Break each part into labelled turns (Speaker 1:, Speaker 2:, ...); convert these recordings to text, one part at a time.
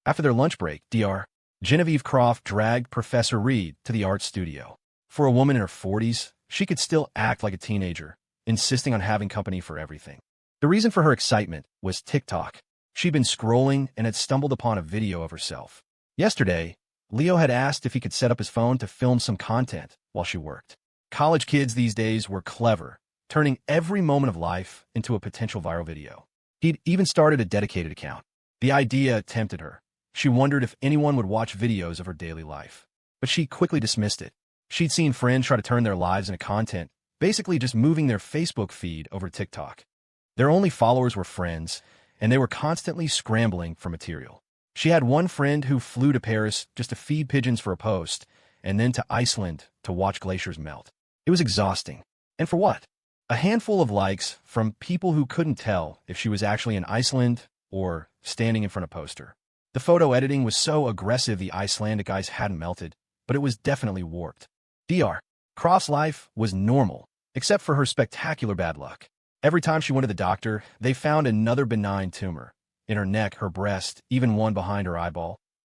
Speaker 1: After their lunch break, Dr. Genevieve Croft dragged Professor Reed to the art studio. For a woman in her 40s, she could still act like a teenager, insisting on having company for everything. The reason for her excitement was TikTok. She'd been scrolling and had stumbled upon a video of herself. Yesterday, Leo had asked if he could set up his phone to film some content while she worked. College kids these days were clever, turning every moment of life into a potential viral video. He'd even started a dedicated account. The idea tempted her. She wondered if anyone would watch videos of her daily life. But she quickly dismissed it. She'd seen friends try to turn their lives into content, basically just moving their Facebook feed over to TikTok. Their only followers were friends, and they were constantly scrambling for material. She had one friend who flew to Paris just to feed pigeons for a post, and then to Iceland to watch glaciers melt. It was exhausting. And for what? A handful of likes from people who couldn't tell if she was actually in Iceland or standing in front of a poster. The photo editing was so aggressive the Icelandic ice hadn't melted, but it was definitely warped. Dr. Croft's life was normal, except for her spectacular bad luck. Every time she went to the doctor, they found another benign tumor. In her neck, her breast, even one behind her eyeball.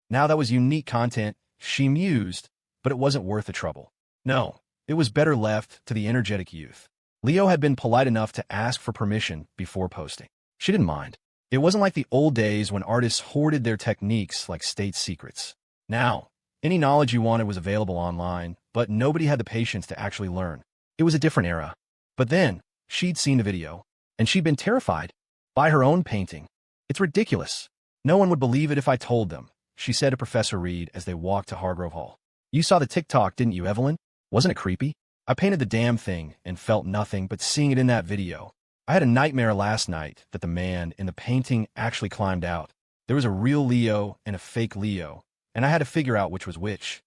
Speaker 1: Now that was unique content, she mused, but it wasn't worth the trouble. No, it was better left to the energetic youth. Leo had been polite enough to ask for permission before posting. She didn't mind. It wasn't like the old days when artists hoarded their techniques like state secrets. Now, any knowledge you wanted was available online, but nobody had the patience to actually learn. It was a different era. But then, she'd seen the video, and she'd been terrified by her own painting. It's ridiculous. No one would believe it if I told them, she said to Professor Reed as they walked to Hargrove Hall. You saw the TikTok, didn't you, Evelyn? Wasn't it creepy? I painted the damn thing and felt nothing but seeing it in that video. I had a nightmare last night that the man in the painting actually climbed out. There was a real Leo and a fake Leo, and I had to figure out which was which.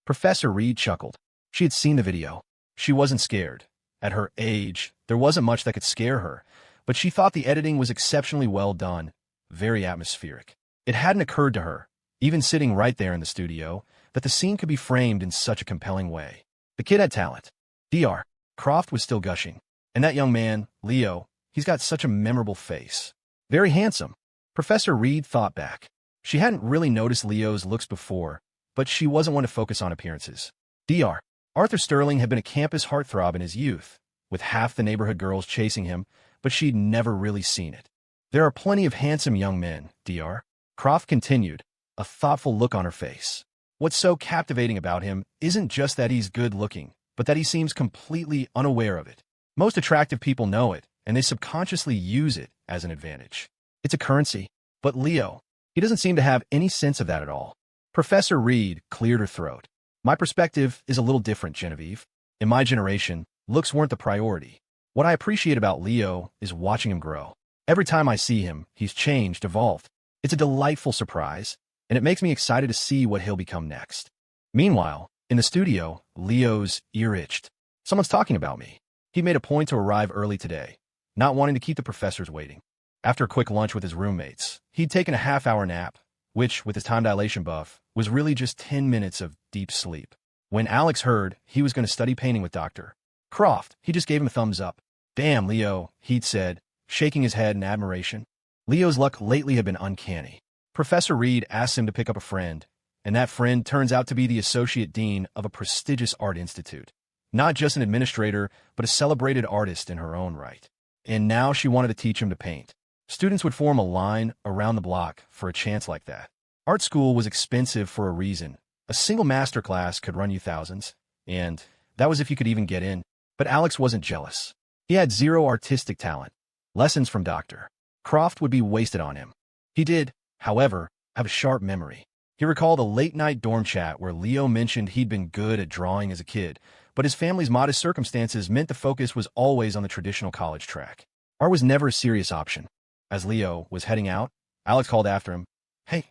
Speaker 1: Professor Reed chuckled. She had seen the video. She wasn't scared. At her age, there wasn't much that could scare her, but she thought the editing was exceptionally well done, very atmospheric. It hadn't occurred to her, even sitting right there in the studio, that the scene could be framed in such a compelling way. The kid had talent. Dr. Croft was still gushing. And that young man, Leo, he's got such a memorable face. Very handsome. Professor Reed thought back. She hadn't really noticed Leo's looks before, but she wasn't one to focus on appearances. Dr. Arthur Sterling had been a campus heartthrob in his youth, with half the neighborhood girls chasing him, but she'd never really seen it. There are plenty of handsome young men, Dr. Croft continued, a thoughtful look on her face. What's so captivating about him isn't just that he's good-looking, but that he seems completely unaware of it. Most attractive people know it, and they subconsciously use it as an advantage. It's a currency. But Leo, he doesn't seem to have any sense of that at all. Professor Reed cleared her throat. My perspective is a little different, Genevieve. In my generation, looks weren't the priority. What I appreciate about Leo is watching him grow. Every time I see him, he's changed, evolved. It's a delightful surprise, and it makes me excited to see what he'll become next. Meanwhile, in the studio, Leo's ear itched. Someone's talking about me. He made a point to arrive early today, not wanting to keep the professors waiting. After a quick lunch with his roommates, he'd taken a half-hour nap, which, with his time dilation buff, was really just 10 minutes of deep sleep. When Alex heard he was going to study painting with Dr. Croft, he just gave him a thumbs up. Damn, Leo, he'd said, shaking his head in admiration. Leo's luck lately had been uncanny. Professor Reed asked him to pick up a friend, and that friend turns out to be the associate dean of a prestigious art institute. Not just an administrator, but a celebrated artist in her own right. And now she wanted to teach him to paint. Students would form a line around the block for a chance like that. Art school was expensive for a reason. A single master class could run you thousands, and that was if you could even get in. But Alex wasn't jealous. He had zero artistic talent. Lessons from Dr. Croft would be wasted on him. He did, however, have a sharp memory. He recalled a late-night dorm chat where Leo mentioned he'd been good at drawing as a kid, but his family's modest circumstances meant the focus was always on the traditional college track. Art was never a serious option. As Leo was heading out, Alex called after him. Hey,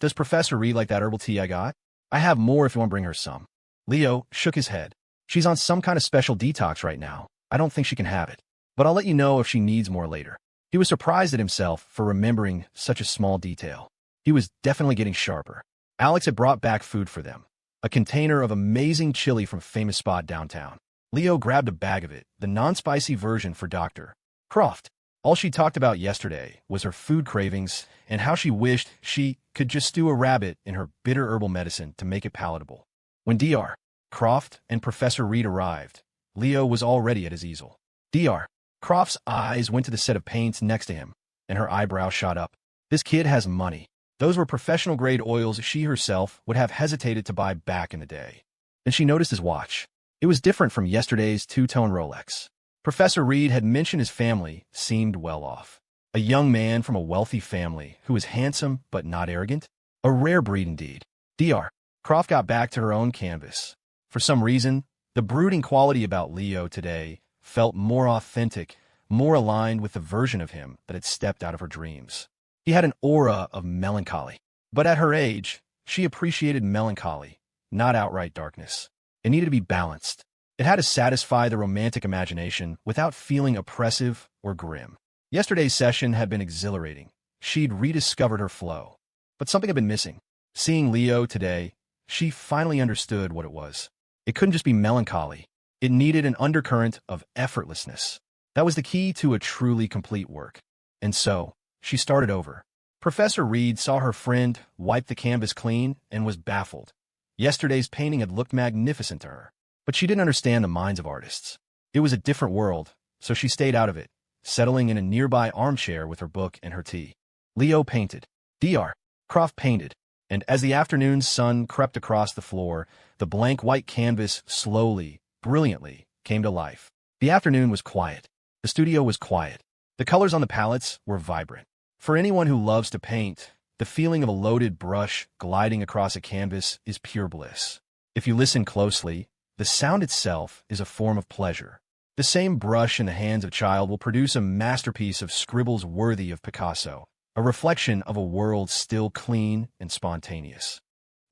Speaker 1: does Professor Reed like that herbal tea I got? I have more if you want to bring her some. Leo shook his head. She's on some kind of special detox right now. I don't think she can have it. But I'll let you know if she needs more later. He was surprised at himself for remembering such a small detail. He was definitely getting sharper. Alex had brought back food for them. A container of amazing chili from a famous spot downtown. Leo grabbed a bag of it, the non-spicy version for Dr. Croft. All she talked about yesterday was her food cravings and how she wished she could just stew a rabbit in her bitter herbal medicine to make it palatable. When Dr. Croft and Professor Reed arrived, Leo was already at his easel. Dr. Croft's eyes went to the set of paints next to him, and her eyebrows shot up. This kid has money. Those were professional-grade oils she herself would have hesitated to buy back in the day. Then she noticed his watch. It was different from yesterday's two-tone Rolex. Professor Reed had mentioned his family seemed well off. A young man from a wealthy family who was handsome but not arrogant. A rare breed indeed. Dr. Croft got back to her own canvas. For some reason, the brooding quality about Leo today felt more authentic, more aligned with the version of him that had stepped out of her dreams. He had an aura of melancholy. But at her age, she appreciated melancholy, not outright darkness. It needed to be balanced. It had to satisfy the romantic imagination without feeling oppressive or grim. Yesterday's session had been exhilarating. She'd rediscovered her flow. But something had been missing. Seeing Leo today, she finally understood what it was. It couldn't just be melancholy. It needed an undercurrent of effortlessness. That was the key to a truly complete work. And so, she started over. Professor Reed saw her friend wipe the canvas clean and was baffled. Yesterday's painting had looked magnificent to her. But she didn't understand the minds of artists. It was a different world, so she stayed out of it, settling in a nearby armchair with her book and her tea. Leo painted. Dr. Croft painted. And as the afternoon sun crept across the floor, the blank white canvas slowly, brilliantly, came to life. The afternoon was quiet. The studio was quiet. The colors on the palettes were vibrant. For anyone who loves to paint, the feeling of a loaded brush gliding across a canvas is pure bliss. If you listen closely, the sound itself is a form of pleasure. The same brush in the hands of a child will produce a masterpiece of scribbles worthy of Picasso, a reflection of a world still clean and spontaneous.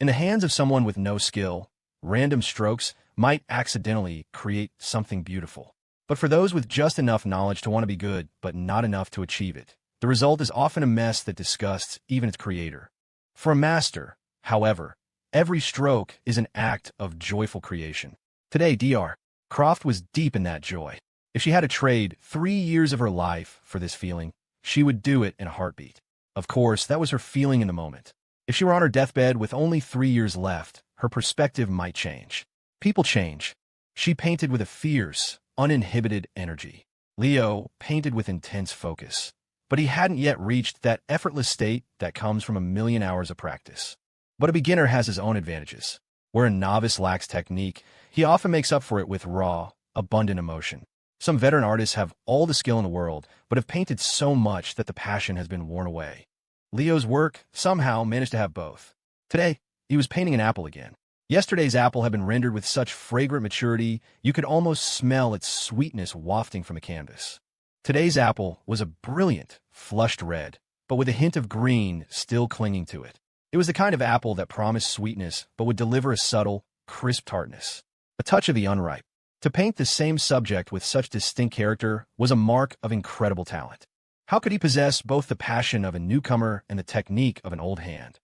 Speaker 1: In the hands of someone with no skill, random strokes might accidentally create something beautiful. But for those with just enough knowledge to want to be good, but not enough to achieve it, the result is often a mess that disgusts even its creator. For a master, however, every stroke is an act of joyful creation. Today, Dr. Croft was deep in that joy. If she had to trade 3 years of her life for this feeling, she would do it in a heartbeat. Of course, that was her feeling in the moment. If she were on her deathbed with only 3 years left, her perspective might change. People change. She painted with a fierce, uninhibited energy. Leo painted with intense focus. But he hadn't yet reached that effortless state that comes from a million hours of practice. But a beginner has his own advantages. Where a novice lacks technique, he often makes up for it with raw, abundant emotion. Some veteran artists have all the skill in the world, but have painted so much that the passion has been worn away. Leo's work somehow managed to have both. Today, he was painting an apple again. Yesterday's apple had been rendered with such fragrant maturity, you could almost smell its sweetness wafting from the canvas. Today's apple was a brilliant, flushed red, but with a hint of green still clinging to it. It was the kind of apple that promised sweetness but would deliver a subtle, crisp tartness, a touch of the unripe. To paint the same subject with such distinct character was a mark of incredible talent. How could he possess both the passion of a newcomer and the technique of an old hand?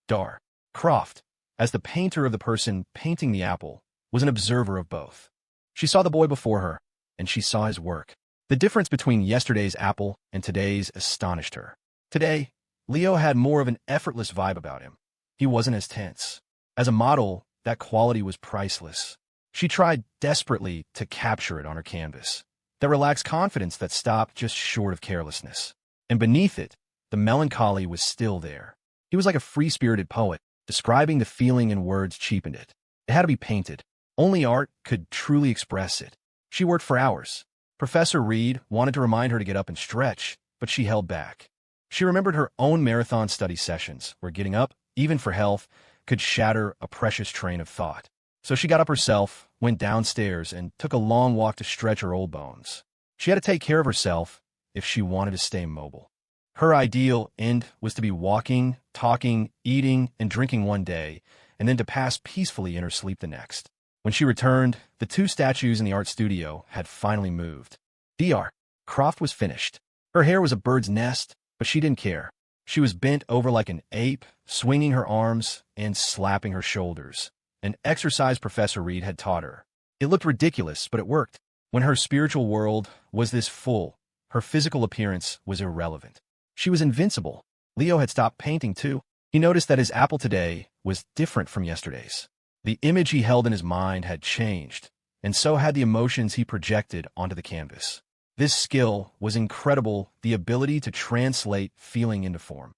Speaker 1: Dr. Croft, as the painter of the person painting the apple, was an observer of both. She saw the boy before her, and she saw his work. The difference between yesterday's apple and today's astonished her. Today, Leo had more of an effortless vibe about him. He wasn't as tense. As a model, that quality was priceless. She tried desperately to capture it on her canvas, that relaxed confidence that stopped just short of carelessness. And beneath it, the melancholy was still there. He was like a free-spirited poet, describing the feeling in words cheapened it. It had to be painted. Only art could truly express it. She worked for hours. Professor Reed wanted to remind her to get up and stretch, but she held back. She remembered her own marathon study sessions, where getting up, even for health, could shatter a precious train of thought. So she got up herself, went downstairs, and took a long walk to stretch her old bones. She had to take care of herself if she wanted to stay mobile. Her ideal end was to be walking, talking, eating, and drinking one day, and then to pass peacefully in her sleep the next. When she returned, the 2 statues in the art studio had finally moved. Dr. Croft was finished. Her hair was a bird's nest, but she didn't care. She was bent over like an ape, swinging her arms and slapping her shoulders. An exercise Professor Reed had taught her. It looked ridiculous, but it worked. When her spiritual world was this full, her physical appearance was irrelevant. She was invincible. Leo had stopped painting too. He noticed that his apple today was different from yesterday's. The image he held in his mind had changed, and so had the emotions he projected onto the canvas. This skill was incredible, the ability to translate feeling into form.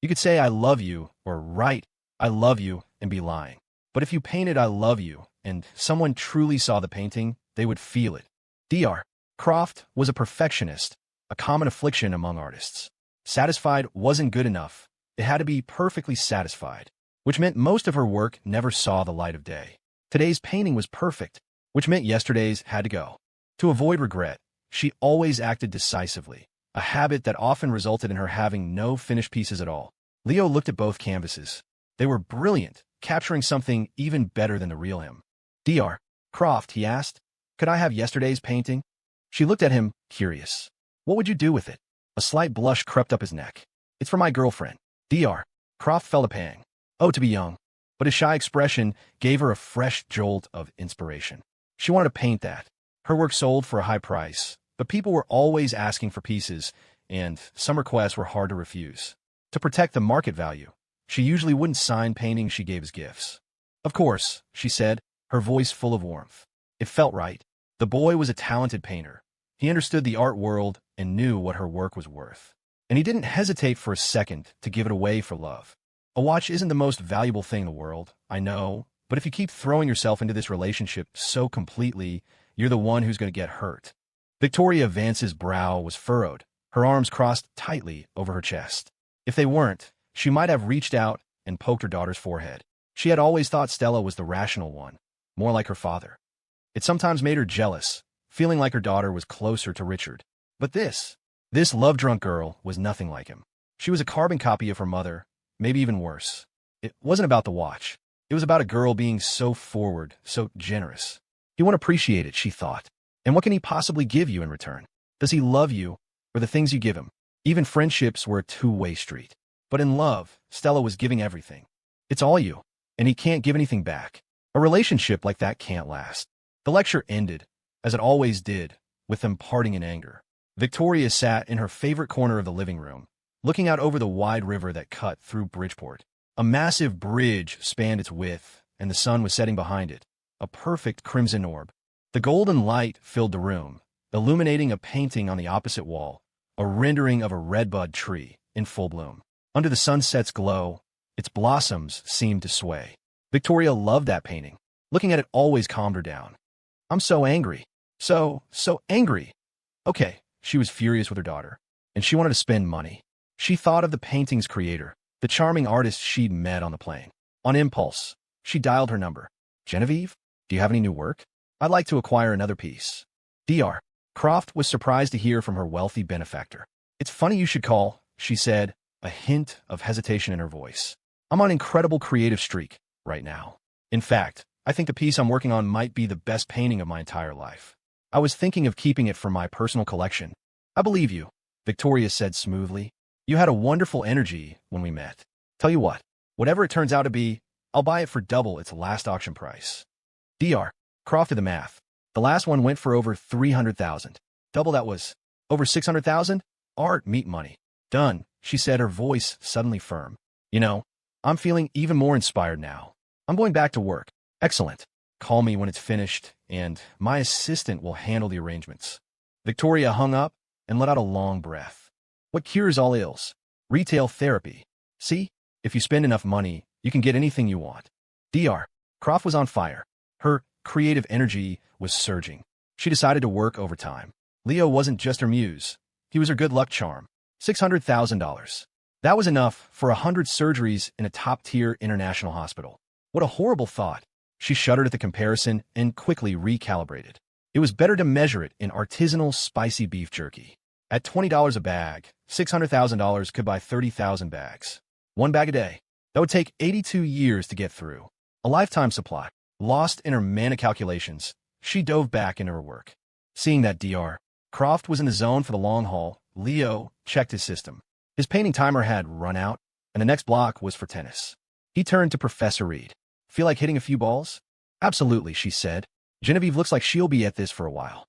Speaker 1: You could say, "I love you," or write, "I love you," and be lying. But if you painted "I love you," and someone truly saw the painting, they would feel it. Dr. Croft was a perfectionist, a common affliction among artists. Satisfied wasn't good enough. It had to be perfectly satisfied, which meant most of her work never saw the light of day. Today's painting was perfect, which meant yesterday's had to go. To avoid regret, she always acted decisively, a habit that often resulted in her having no finished pieces at all. Leo looked at both canvases. They were brilliant, capturing something even better than the real him. "Dr. Croft," he asked, "could I have yesterday's painting?" She looked at him, curious. "What would you do with it?" A slight blush crept up his neck. "It's for my girlfriend." Dr. Croft felt a pang. Oh, to be young. But his shy expression gave her a fresh jolt of inspiration. She wanted to paint that. Her work sold for a high price, but people were always asking for pieces, and some requests were hard to refuse. To protect the market value, she usually wouldn't sign paintings she gave as gifts. "Of course," she said, her voice full of warmth. It felt right. The boy was a talented painter. He understood the art world and knew what her work was worth. And he didn't hesitate for a second to give it away for love. "A watch isn't the most valuable thing in the world, I know, but if you keep throwing yourself into this relationship so completely, you're the one who's going to get hurt." Victoria Vance's brow was furrowed, her arms crossed tightly over her chest. If they weren't, she might have reached out and poked her daughter's forehead. She had always thought Stella was the rational one, more like her father. It sometimes made her jealous, feeling like her daughter was closer to Richard. But this love-drunk girl was nothing like him. She was a carbon copy of her mother, maybe even worse. It wasn't about the watch. It was about a girl being so forward, so generous. He won't appreciate it, she thought. And what can he possibly give you in return? Does he love you, or the things you give him? Even friendships were a two-way street. But in love, Stella was giving everything. It's all you, and he can't give anything back. A relationship like that can't last. The lecture ended, as it always did, with them parting in anger. Victoria sat in her favorite corner of the living room, looking out over the wide river that cut through Bridgeport. A massive bridge spanned its width, and the sun was setting behind it, a perfect crimson orb. The golden light filled the room, illuminating a painting on the opposite wall, a rendering of a redbud tree in full bloom. Under the sunset's glow, its blossoms seemed to sway. Victoria loved that painting. Looking at it always calmed her down. "I'm so angry. So angry." Okay, she was furious with her daughter, and she wanted to spend money. She thought of the painting's creator, the charming artist she'd met on the plane. On impulse, she dialed her number. "Genevieve, do you have any new work? I'd like to acquire another piece." Dr. Croft was surprised to hear from her wealthy benefactor. "It's funny you should call," she said, a hint of hesitation in her voice. "I'm on an incredible creative streak right now. In fact, I think the piece I'm working on might be the best painting of my entire life. I was thinking of keeping it for my personal collection." "I believe you," Victoria said smoothly. "You had a wonderful energy when we met. Tell you what, whatever it turns out to be, I'll buy it for double its last auction price." Dr. Croft did the math. The last one went for over $300,000. Double that was over $600,000? Art meet money. "Done," she said, her voice suddenly firm. "You know, I'm feeling even more inspired now. I'm going back to work." "Excellent. Call me when it's finished, and my assistant will handle the arrangements." Victoria hung up and let out a long breath. What cures all ills? Retail therapy. See, if you spend enough money, you can get anything you want. Dr. Croft was on fire. Her creative energy was surging. She decided to work overtime. Leo wasn't just her muse. He was her good luck charm. $600,000. That was enough for 100 surgeries in a top-tier international hospital. What a horrible thought. She shuddered at the comparison and quickly recalibrated. It was better to measure it in artisanal spicy beef jerky. At $20 a bag, $600,000 could buy 30,000 bags. One bag a day. That would take 82 years to get through. A lifetime supply. Lost in her manic calculations, she dove back into her work. Seeing that Dr. Croft was in the zone for the long haul, Leo checked his system. His painting timer had run out, and the next block was for tennis. He turned to Professor Reed. "Feel like hitting a few balls?" "Absolutely," she said. "Genevieve looks like she'll be at this for a while."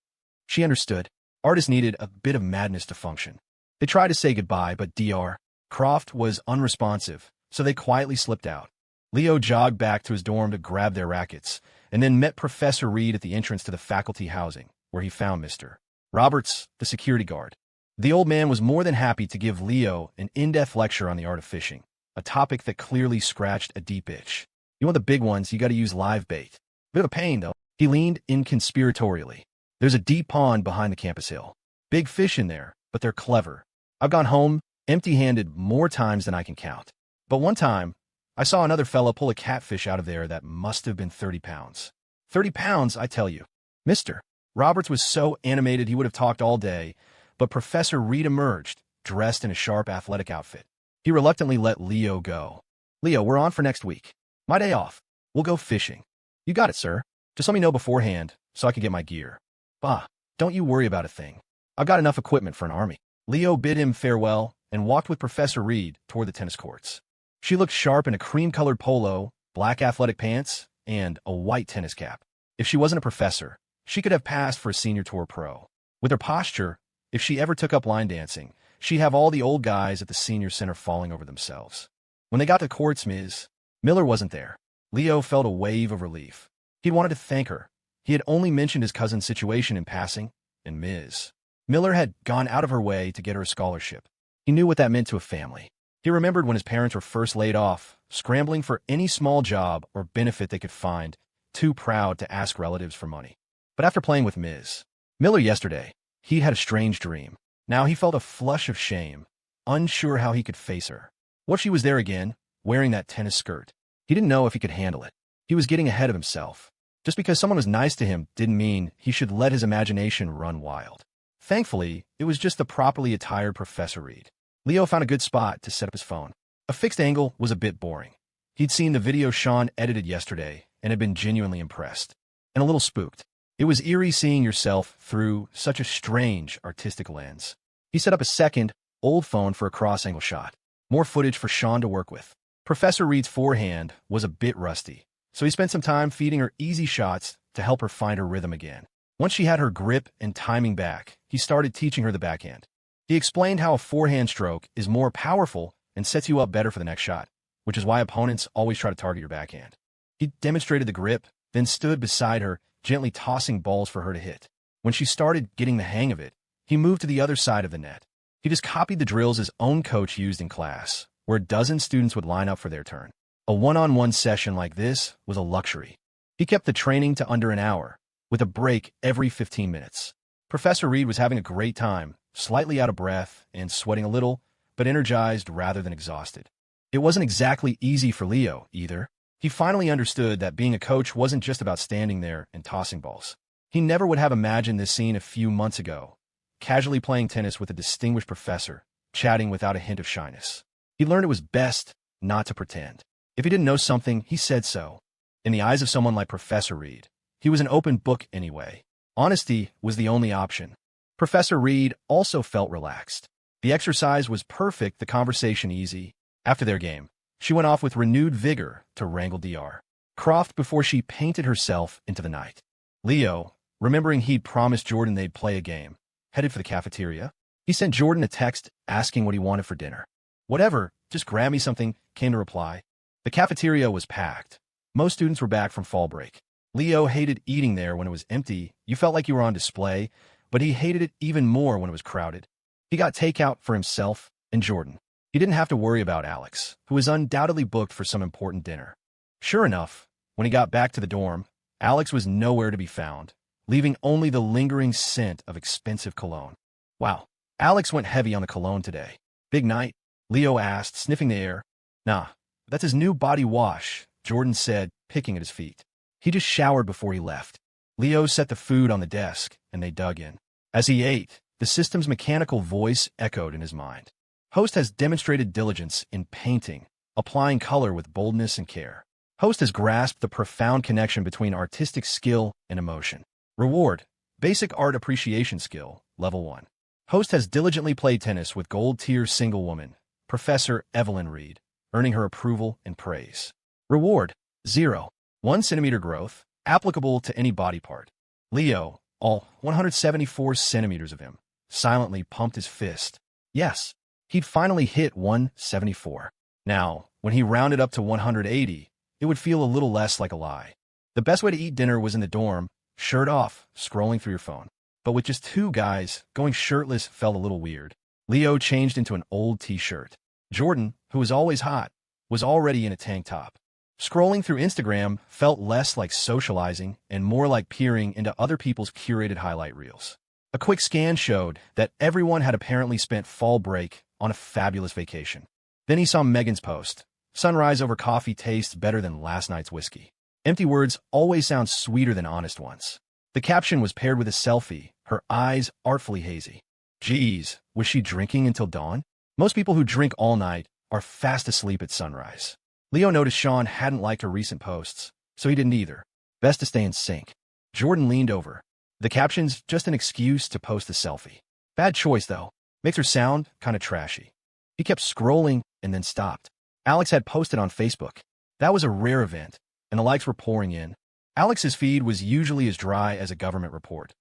Speaker 1: She understood. Artists needed a bit of madness to function. They tried to say goodbye, but Dr. Croft was unresponsive, so they quietly slipped out. Leo jogged back to his dorm to grab their rackets, and then met Professor Reed at the entrance to the faculty housing, where he found Mr. Roberts, the security guard. The old man was more than happy to give Leo an in-depth lecture on the art of fishing, a topic that clearly scratched a deep itch. You want the big ones, you gotta use live bait. Bit of a pain, though. He leaned in conspiratorially. There's a deep pond behind the campus hill. Big fish in there, but they're clever. I've gone home empty-handed more times than I can count. But one time, I saw another fella pull a catfish out of there that must have been 30 pounds. 30 pounds, I tell you. Mr. Roberts was so animated he would have talked all day, but Professor Reed emerged, dressed in a sharp athletic outfit. He reluctantly let Leo go. Leo, we're on for next week. My day off. We'll go fishing. You got it, sir. Just let me know beforehand, so I can get my gear. Bah, don't you worry about a thing. I've got enough equipment for an army. Leo bid him farewell and walked with Professor Reed toward the tennis courts. She looked sharp in a cream-colored polo, black athletic pants, and a white tennis cap. If she wasn't a professor, she could have passed for a senior tour pro. With her posture, if she ever took up line dancing, she'd have all the old guys at the senior center falling over themselves. When they got to the courts, Ms. Miller wasn't there. Leo felt a wave of relief. He wanted to thank her. He had only mentioned his cousin's situation in passing, and Ms. Miller had gone out of her way to get her a scholarship. He knew what that meant to a family. He remembered when his parents were first laid off, scrambling for any small job or benefit they could find, too proud to ask relatives for money. But after playing with Ms. Miller yesterday, he had a strange dream. Now he felt a flush of shame, unsure how he could face her. What if she was there again, wearing that tennis skirt? He didn't know if he could handle it. He was getting ahead of himself. Just because someone was nice to him didn't mean he should let his imagination run wild. Thankfully, it was just the properly attired Professor Reed. Leo found a good spot to set up his phone. A fixed angle was a bit boring. He'd seen the video Sean edited yesterday and had been genuinely impressed, and a little spooked. It was eerie seeing yourself through such a strange artistic lens. He set up a second, old phone for a cross-angle shot. More footage for Sean to work with. Professor Reed's forehand was a bit rusty, so he spent some time feeding her easy shots to help her find her rhythm again. Once she had her grip and timing back, he started teaching her the backhand. He explained how a forehand stroke is more powerful and sets you up better for the next shot, which is why opponents always try to target your backhand. He demonstrated the grip, then stood beside her, gently tossing balls for her to hit. When she started getting the hang of it, he moved to the other side of the net. He just copied the drills his own coach used in class, where a dozen students would line up for their turn. A one-on-one session like this was a luxury. He kept the training to under an hour, with a break every 15 minutes. Professor Reed was having a great time, slightly out of breath and sweating a little, but energized rather than exhausted. It wasn't exactly easy for Leo, either. He finally understood that being a coach wasn't just about standing there and tossing balls. He never would have imagined this scene a few months ago, casually playing tennis with a distinguished professor, chatting without a hint of shyness. He learned it was best not to pretend. If he didn't know something, he said so. In the eyes of someone like Professor Reed, he was an open book anyway. Honesty was the only option. Professor Reed also felt relaxed. The exercise was perfect, the conversation easy. After their game, she went off with renewed vigor to wrangle Dr. Croft before she painted herself into the night. Leo, remembering he'd promised Jordan they'd play a game, headed for the cafeteria. He sent Jordan a text asking what he wanted for dinner. Whatever, just grab me something, came the reply. The cafeteria was packed. Most students were back from fall break. Leo hated eating there when it was empty. You felt like you were on display, but he hated it even more when it was crowded. He got takeout for himself and Jordan. He didn't have to worry about Alex, who was undoubtedly booked for some important dinner. Sure enough, when he got back to the dorm, Alex was nowhere to be found, leaving only the lingering scent of expensive cologne. Wow, Alex went heavy on the cologne today. Big night? Leo asked, sniffing the air. Nah, that's his new body wash, Jordan said, picking at his feet. He just showered before he left. Leo set the food on the desk, and they dug in. As he ate, the system's mechanical voice echoed in his mind. Host has demonstrated diligence in painting, applying color with boldness and care. Host has grasped the profound connection between artistic skill and emotion. Reward, basic art appreciation skill, level 1. Host has diligently played tennis with gold-tier single woman, Professor Evelyn Reed, earning her approval and praise. Reward, 0. 1 centimeter growth, applicable to any body part. Leo, all 174 centimeters of him, silently pumped his fist. Yes, he'd finally hit 174. Now, when he rounded up to 180, it would feel a little less like a lie. The best way to eat dinner was in the dorm, shirt off, scrolling through your phone. But with just two guys, going shirtless felt a little weird. Leo changed into an old t-shirt. Jordan, who was always hot, was already in a tank top. Scrolling through Instagram felt less like socializing and more like peering into other people's curated highlight reels. A quick scan showed that everyone had apparently spent fall break on a fabulous vacation. Then he saw Megan's post. Sunrise over coffee tastes better than last night's whiskey. Empty words always sound sweeter than honest ones. The caption was paired with a selfie, her eyes artfully hazy. Geez, was she drinking until dawn? Most people who drink all night are fast asleep at sunrise. Leo noticed Sean hadn't liked her recent posts, so he didn't either. Best to stay in sync. Jordan leaned over. The caption's just an excuse to post a selfie. Bad choice, though. Makes her sound kind of trashy. He kept scrolling and then stopped. Alex had posted on Facebook. That was a rare event, and the likes were pouring in. Alex's feed was usually as dry as a government report.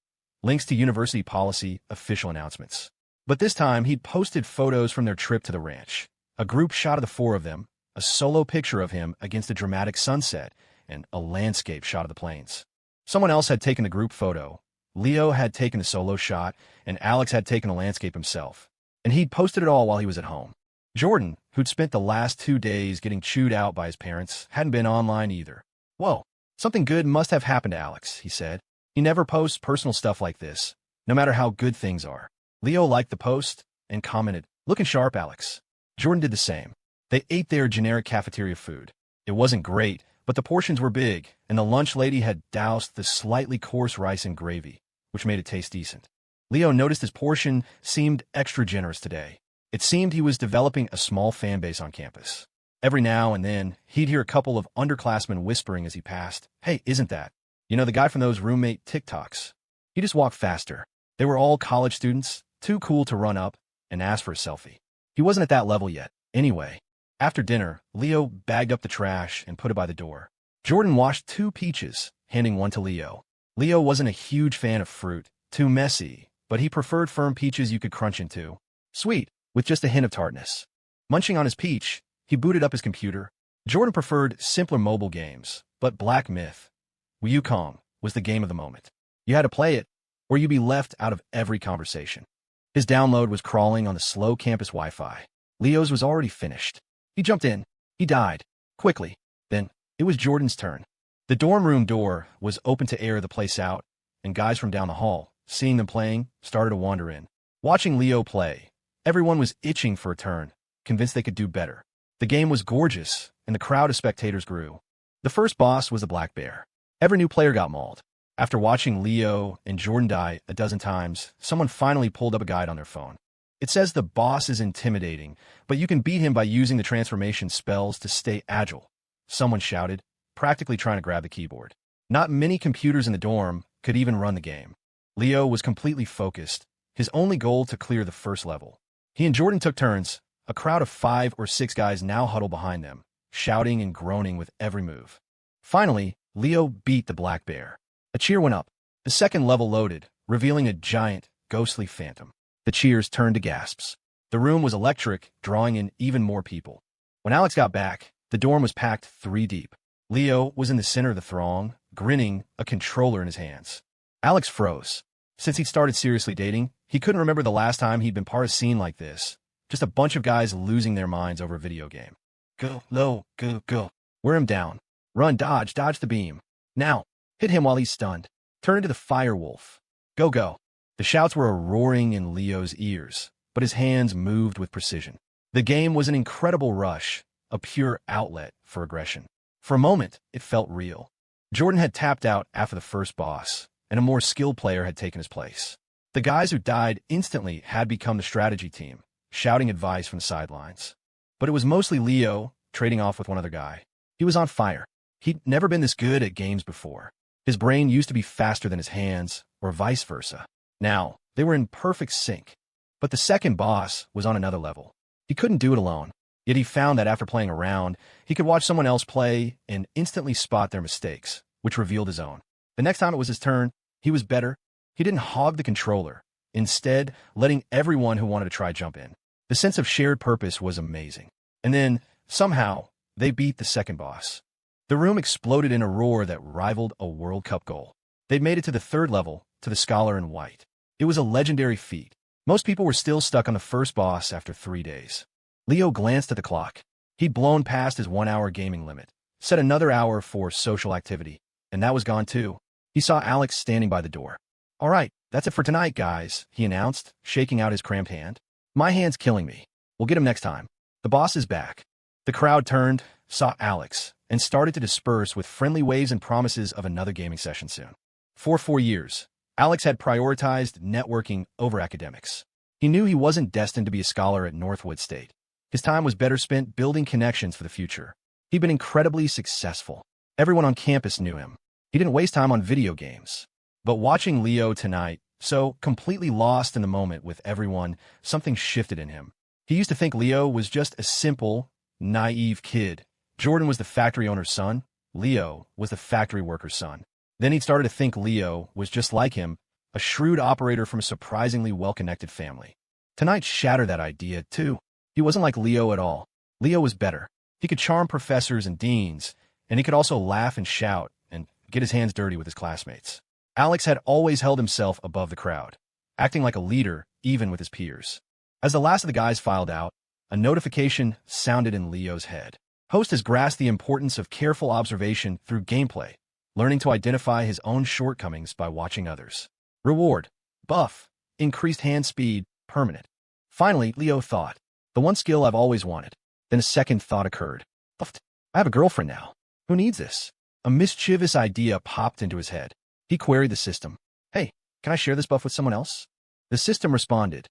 Speaker 1: Links to university policy, official announcements. But this time, he'd posted photos from their trip to the ranch. A group shot of the four of them, a solo picture of him against a dramatic sunset, and a landscape shot of the plains. Someone else had taken the group photo. Leo had taken a solo shot, and Alex had taken a landscape himself. And he'd posted it all while he was at home. Jordan, who'd spent the last 2 days getting chewed out by his parents, hadn't been online either. Whoa, something good must have happened to Alex, he said. He never posts personal stuff like this, no matter how good things are. Leo liked the post and commented, "Looking sharp, Alex." Jordan did the same. They ate their generic cafeteria food. It wasn't great, but the portions were big, and the lunch lady had doused the slightly coarse rice in gravy, which made it taste decent. Leo noticed his portion seemed extra generous today. It seemed he was developing a small fan base on campus. Every now and then, he'd hear a couple of underclassmen whispering as he passed, "Hey, isn't that? You know, the guy from those roommate TikToks?" He just walked faster. They were all college students, too cool to run up and ask for a selfie. He wasn't at that level yet. Anyway, after dinner, Leo bagged up the trash and put it by the door. Jordan washed 2 peaches, handing one to Leo. Leo wasn't a huge fan of fruit, too messy, but he preferred firm peaches you could crunch into. Sweet, with just a hint of tartness. Munching on his peach, he booted up his computer. Jordan preferred simpler mobile games, but Black Myth, Wukong, was the game of the moment. You had to play it, or you'd be left out of every conversation. His download was crawling on the slow campus Wi-Fi. Leo's was already finished. He jumped in. He died. Quickly. Then, it was Jordan's turn. The dorm room door was open to air the place out, and guys from down the hall, seeing them playing, started to wander in. Watching Leo play, everyone was itching for a turn, convinced they could do better. The game was gorgeous, and the crowd of spectators grew. The first boss was the black bear. Every new player got mauled. After watching Leo and Jordan die a dozen times, someone finally pulled up a guide on their phone. It says the boss is intimidating, but you can beat him by using the transformation spells to stay agile. Someone shouted, practically trying to grab the keyboard. Not many computers in the dorm could even run the game. Leo was completely focused, his only goal to clear the first level. He and Jordan took turns. A crowd of 5 or 6 guys now huddled behind them, shouting and groaning with every move. Finally, Leo beat the black bear. A cheer went up. The second level loaded, revealing a giant, ghostly phantom. The cheers turned to gasps. The room was electric, drawing in even more people. When Alex got back, the dorm was packed 3 deep. Leo was in the center of the throng, grinning, a controller in his hands. Alex froze. Since he'd started seriously dating, he couldn't remember the last time he'd been part of a scene like this. Just a bunch of guys losing their minds over a video game. Go, low, go, go. Wear him down. Run, dodge the beam. Now, hit him while he's stunned. Turn into the fire wolf. Go, go. The shouts were a roaring in Leo's ears, but his hands moved with precision. The game was an incredible rush, a pure outlet for aggression. For a moment, it felt real. Jordan had tapped out after the first boss, and a more skilled player had taken his place. The guys who died instantly had become the strategy team, shouting advice from the sidelines. But it was mostly Leo, trading off with one other guy. He was on fire. He'd never been this good at games before. His brain used to be faster than his hands, or vice versa. Now, they were in perfect sync. But the second boss was on another level. He couldn't do it alone. Yet he found that after playing a round, he could watch someone else play and instantly spot their mistakes, which revealed his own. The next time it was his turn, he was better, He didn't hog the controller, instead letting everyone who wanted to try jump in. The sense of shared purpose was amazing. And then, somehow, they beat the second boss. The room exploded in a roar that rivaled a World Cup goal. They'd made it to the third level, to the Scholar in White. It was a legendary feat. Most people were still stuck on the first boss after 3 days. Leo glanced at the clock. He'd blown past his 1-hour gaming limit, set another hour for social activity, and that was gone too. He saw Alex standing by the door. "All right, that's it for tonight, guys," he announced, shaking out his cramped hand. "My hand's killing me. We'll get him next time. The boss is back." The crowd turned, saw Alex, and started to disperse with friendly waves and promises of another gaming session soon. For 4 years, Alex had prioritized networking over academics. He knew he wasn't destined to be a scholar at Northwood State. His time was better spent building connections for the future. He'd been incredibly successful. Everyone on campus knew him. He didn't waste time on video games. But watching Leo tonight, so completely lost in the moment with everyone, something shifted in him. He used to think Leo was just a simple, naive kid. Jordan was the factory owner's son. Leo was the factory worker's son. Then he'd started to think Leo was just like him, a shrewd operator from a surprisingly well-connected family. Tonight shattered that idea, too. He wasn't like Leo at all. Leo was better. He could charm professors and deans, and he could also laugh and shout and get his hands dirty with his classmates. Alex had always held himself above the crowd, acting like a leader even with his peers. As the last of the guys filed out, a notification sounded in Leo's head. Host has grasped the importance of careful observation through gameplay, learning to identify his own shortcomings by watching others. Reward: buff, increased hand speed, permanent. Finally, Leo thought, the one skill I've always wanted. Then a second thought occurred. I have a girlfriend now. Who needs this? A mischievous idea popped into his head. He queried the system. "Hey, can I share this buff with someone else?" The system responded.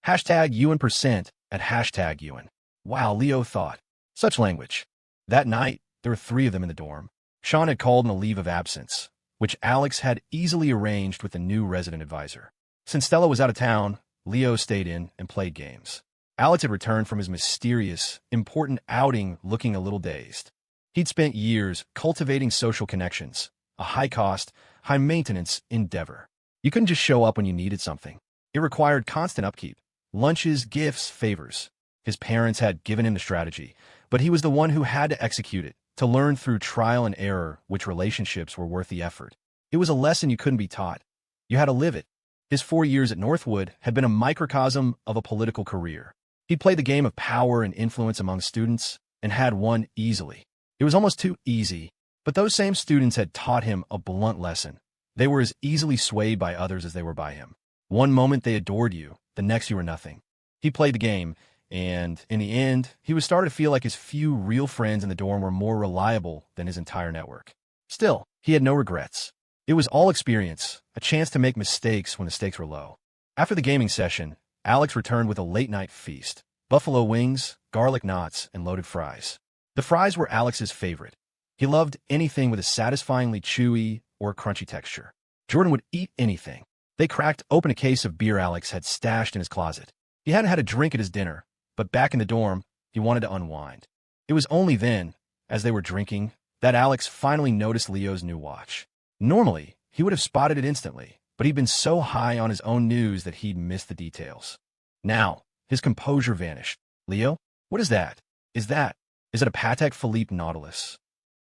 Speaker 1: #UN% at #UN. Wow, Leo thought. Such language. That night, there were 3 of them in the dorm. Sean had called on a leave of absence, which Alex had easily arranged with the new resident advisor. Since Stella was out of town, Leo stayed in and played games. Alex had returned from his mysterious, important outing looking a little dazed. He'd spent years cultivating social connections, a high-cost, high-maintenance endeavor. You couldn't just show up when you needed something. It required constant upkeep, lunches, gifts, favors. His parents had given him the strategy, but he was the one who had to execute it, to learn through trial and error which relationships were worth the effort. It was a lesson you couldn't be taught. You had to live it. His 4 years at Northwood had been a microcosm of a political career. He'd played the game of power and influence among students and had won easily. It was almost too easy, but those same students had taught him a blunt lesson. They were as easily swayed by others as they were by him. One moment they adored you, the next you were nothing. He played the game, and in the end, he was starting to feel like his few real friends in the dorm were more reliable than his entire network. Still, he had no regrets. It was all experience, a chance to make mistakes when the stakes were low. After the gaming session, Alex returned with a late-night feast. Buffalo wings, garlic knots, and loaded fries. The fries were Alex's favorite. He loved anything with a satisfyingly chewy or crunchy texture. Jordan would eat anything. They cracked open a case of beer Alex had stashed in his closet. He hadn't had a drink at his dinner, but back in the dorm, he wanted to unwind. It was only then, as they were drinking, that Alex finally noticed Leo's new watch. Normally, he would have spotted it instantly, but he'd been so high on his own news that he'd missed the details. Now, his composure vanished. "Leo, what is that? Is it a Patek Philippe Nautilus?"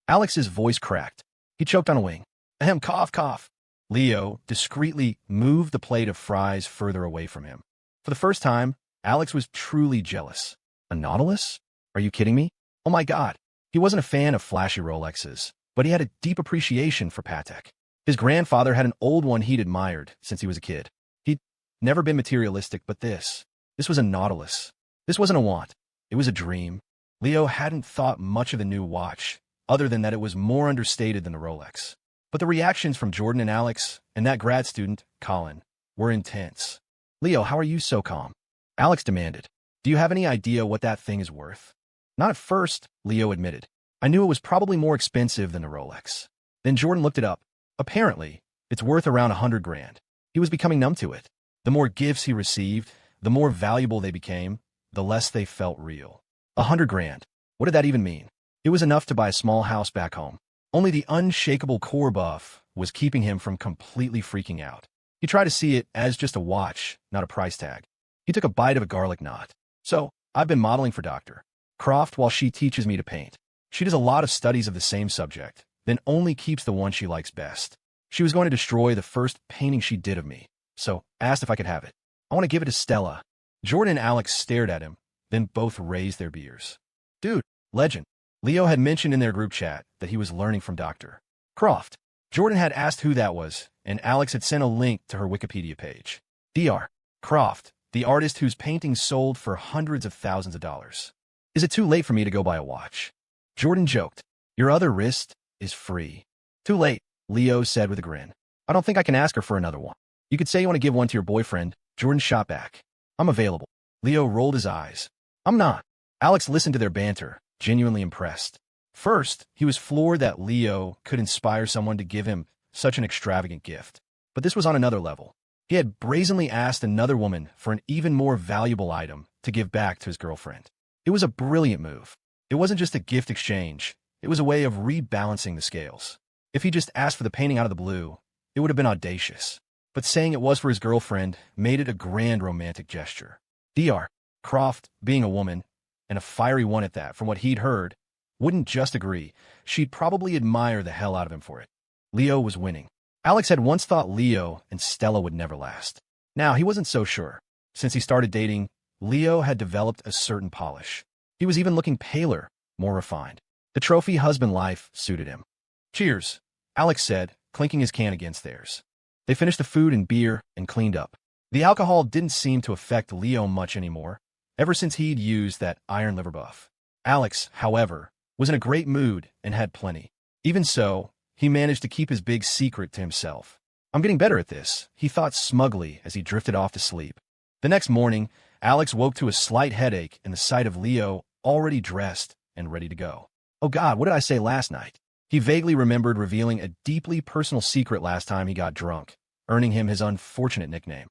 Speaker 1: Alex's voice cracked. He choked on a wing. Ahem, cough, cough. Leo discreetly moved the plate of fries further away from him. For the first time, Alex was truly jealous. A Nautilus? Are you kidding me? Oh my God. He wasn't a fan of flashy Rolexes, but he had a deep appreciation for Patek. His grandfather had an old one he'd admired since he was a kid. He'd never been materialistic, but this was a Nautilus. This wasn't a want. It was a dream. Leo hadn't thought much of the new watch, other than that it was more understated than the Rolex. But the reactions from Jordan and Alex, and that grad student, Colin, were intense. "Leo, how are you so calm?" Alex demanded. "Do you have any idea what that thing is worth?" "Not at first," Leo admitted. "I knew it was probably more expensive than the Rolex." Then Jordan looked it up. Apparently, it's worth around 100 grand. He was becoming numb to it. The more gifts he received, the more valuable they became, the less they felt real. 100 grand. What did that even mean? It was enough to buy a small house back home. Only the unshakable core buff was keeping him from completely freaking out. He tried to see it as just a watch, not a price tag. He took a bite of a garlic knot. So, I've been modeling for Dr. Croft while she teaches me to paint. She does a lot of studies of the same subject, then only keeps the one she likes best. She was going to destroy the first painting she did of me, so asked if I could have it. I want to give it to Stella. Jordan and Alex stared at him, then both raised their beers. Dude, legend. Leo had mentioned in their group chat that he was learning from Dr. Croft. Jordan had asked who that was, and Alex had sent a link to her Wikipedia page. Dr. Croft, the artist whose paintings sold for hundreds of thousands of dollars. Is it too late for me to go buy a watch? Jordan joked. Your other wrist is free. Too late, Leo said with a grin. I don't think I can ask her for another one. You could say you want to give one to your boyfriend. Jordan shot back. I'm available. Leo rolled his eyes. I'm not. Alex listened to their banter, genuinely impressed. First, he was floored that Leo could inspire someone to give him such an extravagant gift. But this was on another level. He had brazenly asked another woman for an even more valuable item to give back to his girlfriend. It was a brilliant move. It wasn't just a gift exchange. It was a way of rebalancing the scales. If he just asked for the painting out of the blue, it would have been audacious. But saying it was for his girlfriend made it a grand romantic gesture. Dr. Croft, being a woman, and a fiery one at that, from what he'd heard, wouldn't just agree. She'd probably admire the hell out of him for it. Leo was winning. Alex had once thought Leo and Stella would never last. Now, he wasn't so sure. Since he started dating, Leo had developed a certain polish. He was even looking paler, more refined. The trophy husband life suited him. Cheers, Alex said, clinking his can against theirs. They finished the food and beer and cleaned up. The alcohol didn't seem to affect Leo much anymore, ever since he'd used that iron liver buff. Alex, however, was in a great mood and had plenty. Even so, he managed to keep his big secret to himself. I'm getting better at this, he thought smugly as he drifted off to sleep. The next morning, Alex woke to a slight headache and the sight of Leo already dressed and ready to go. Oh God, what did I say last night? He vaguely remembered revealing a deeply personal secret last time he got drunk, earning him his unfortunate nickname.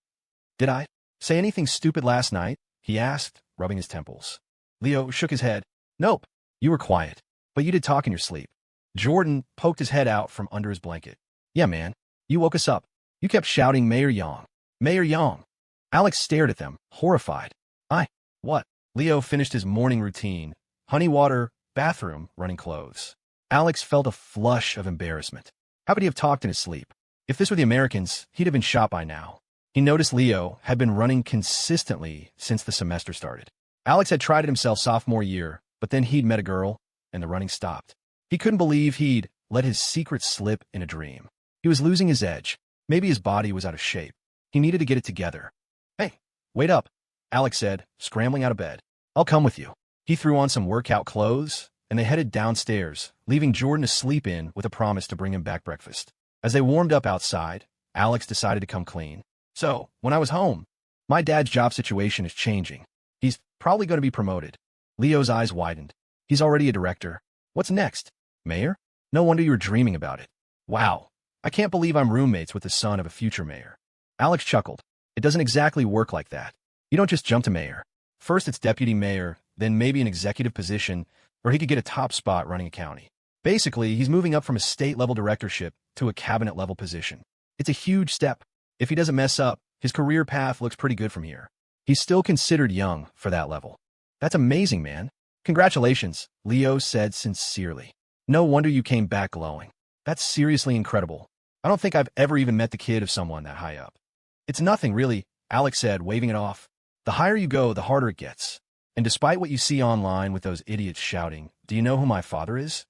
Speaker 1: Did I say anything stupid last night? He asked, rubbing his temples. Leo shook his head. Nope, you were quiet, but you did talk in your sleep. Jordan poked his head out from under his blanket. Yeah, man, you woke us up. You kept shouting Mayor Yang. Mayor Yang. Alex stared at them, horrified. What? Leo finished his morning routine. Honey water, bathroom, running clothes. Alex felt a flush of embarrassment. How could he have talked in his sleep? If this were the Americans, he'd have been shot by now. He noticed Leo had been running consistently since the semester started. Alex had tried it himself sophomore year, but then he'd met a girl, and the running stopped. He couldn't believe he'd let his secret slip in a dream. He was losing his edge. Maybe his body was out of shape. He needed to get it together. Hey, wait up, Alex said, scrambling out of bed. I'll come with you. He threw on some workout clothes, and they headed downstairs, leaving Jordan to sleep in with a promise to bring him back breakfast. As they warmed up outside, Alex decided to come clean. So, when I was home, my dad's job situation is changing. He's probably going to be promoted. Leo's eyes widened. He's already a director. What's next? Mayor? No wonder you were dreaming about it. Wow, I can't believe I'm roommates with the son of a future mayor. Alex chuckled. It doesn't exactly work like that. You don't just jump to mayor. First it's deputy mayor, then maybe an executive position, or he could get a top spot running a county. Basically, he's moving up from a state-level directorship to a cabinet-level position. It's a huge step. If he doesn't mess up, his career path looks pretty good from here. He's still considered young for that level. That's amazing, man. Congratulations, Leo said sincerely. No wonder you came back glowing. That's seriously incredible. I don't think I've ever even met the kid of someone that high up. It's nothing, really, Alex said, waving it off. The higher you go, the harder it gets. And despite what you see online with those idiots shouting, do you know who my father is?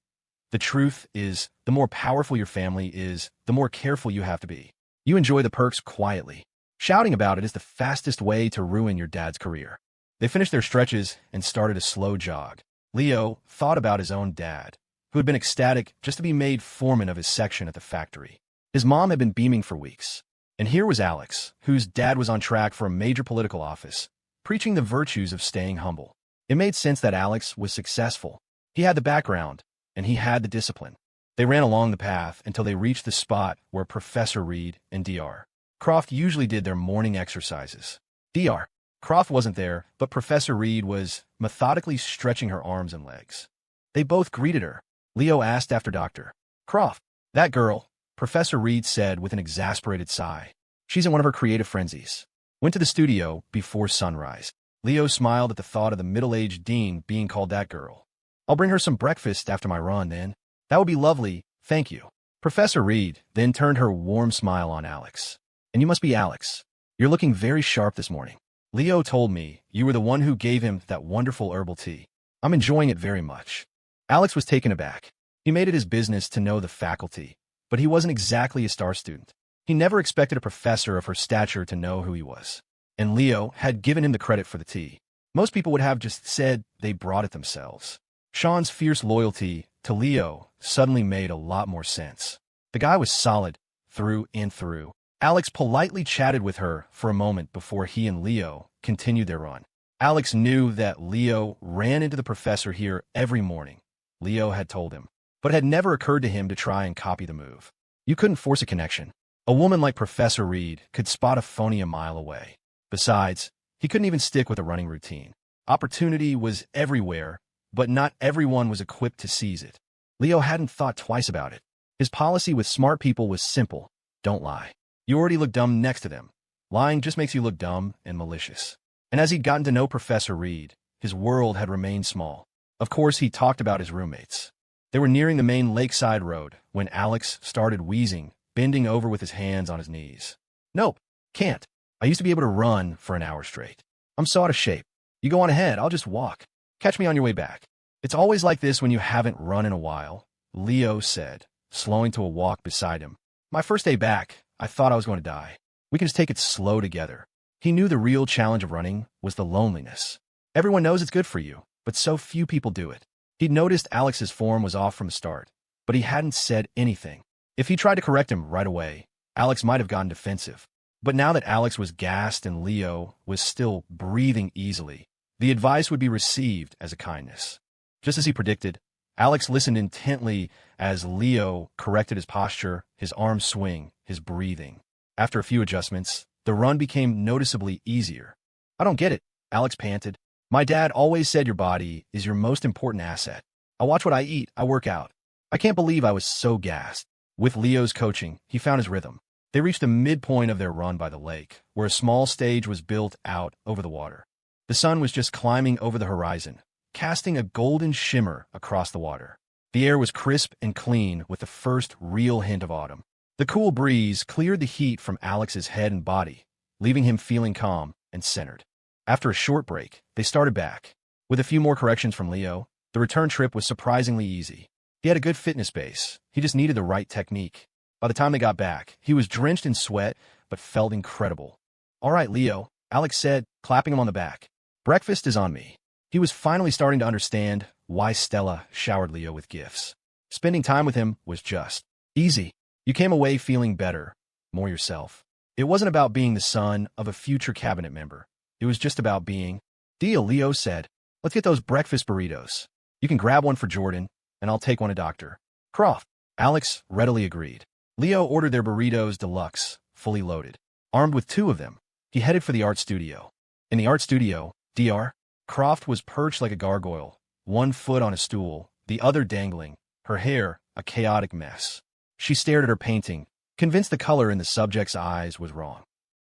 Speaker 1: The truth is, the more powerful your family is, the more careful you have to be. You enjoy the perks quietly. Shouting about it is the fastest way to ruin your dad's career. They finished their stretches and started a slow jog. Leo thought about his own dad, who had been ecstatic just to be made foreman of his section at the factory. His mom had been beaming for weeks. And here was Alex, whose dad was on track for a major political office, preaching the virtues of staying humble. It made sense that Alex was successful. He had the background, and he had the discipline. They ran along the path until they reached the spot where Professor Reed and Dr. Croft usually did their morning exercises. Dr. Croft wasn't there, but Professor Reed was methodically stretching her arms and legs. They both greeted her. Leo asked after Dr. Croft. That girl, Professor Reed said with an exasperated sigh. She's in one of her creative frenzies. Went to the studio before sunrise. Leo smiled at the thought of the middle-aged dean being called that girl. I'll bring her some breakfast after my run, then. That would be lovely, thank you. Professor Reed then turned her warm smile on Alex. And you must be Alex. You're looking very sharp this morning. Leo told me you were the one who gave him that wonderful herbal tea. I'm enjoying it very much. Alex was taken aback. He made it his business to know the faculty, but he wasn't exactly a star student. He never expected a professor of her stature to know who he was. And Leo had given him the credit for the tea. Most people would have just said they brought it themselves. Sean's fierce loyalty to Leo suddenly made a lot more sense. The guy was solid, through and through. Alex politely chatted with her for a moment before he and Leo continued their run. Alex knew that Leo ran into the professor here every morning. Leo had told him, but it had never occurred to him to try and copy the move. You couldn't force a connection. A woman like Professor Reed could spot a phony a mile away. Besides, he couldn't even stick with a running routine. Opportunity was everywhere, but not everyone was equipped to seize it. Leo hadn't thought twice about it. His policy with smart people was simple: don't lie. You already look dumb next to them. Lying just makes you look dumb and malicious. And as he'd gotten to know Professor Reed, his world had remained small. Of course, he talked about his roommates. They were nearing the main lakeside road when Alex started wheezing, bending over with his hands on his knees. Nope, can't. I used to be able to run for an hour straight. I'm so out of shape. You go on ahead, I'll just walk. Catch me on your way back. It's always like this when you haven't run in a while, Leo said, slowing to a walk beside him. My first day back, I thought I was going to die. We can just take it slow together. He knew the real challenge of running was the loneliness. Everyone knows it's good for you, but so few people do it. He'd noticed Alex's form was off from the start, but he hadn't said anything. If he tried to correct him right away, Alex might have gotten defensive. But now that Alex was gassed and Leo was still breathing easily, the advice would be received as a kindness. Just as he predicted, Alex listened intently as Leo corrected his posture, his arm swing, his breathing. After a few adjustments, the run became noticeably easier. I don't get it, Alex panted. My dad always said your body is your most important asset. I watch what I eat, I work out. I can't believe I was so gassed. With Leo's coaching, he found his rhythm. They reached the midpoint of their run by the lake, where a small stage was built out over the water. The sun was just climbing over the horizon, casting a golden shimmer across the water. The air was crisp and clean with the first real hint of autumn. The cool breeze cleared the heat from Alex's head and body, leaving him feeling calm and centered. After a short break, they started back. With a few more corrections from Leo, the return trip was surprisingly easy. He had a good fitness base. He just needed the right technique. By the time they got back, he was drenched in sweat, but felt incredible. All right, Leo, Alex said, clapping him on the back. Breakfast is on me. He was finally starting to understand why Stella showered Leo with gifts. Spending time with him was just easy. You came away feeling better, more yourself. It wasn't about being the son of a future cabinet member. It was just about being. Deal, Leo said. Let's get those breakfast burritos. You can grab one for Jordan, and I'll take one to Dr. Croft. Alex readily agreed. Leo ordered their burritos deluxe, fully loaded. Armed with 2 of them, he headed for the art studio. In the art studio, Dr. Croft was perched like a gargoyle, one foot on a stool, the other dangling, her hair a chaotic mess. She stared at her painting, convinced the color in the subject's eyes was wrong.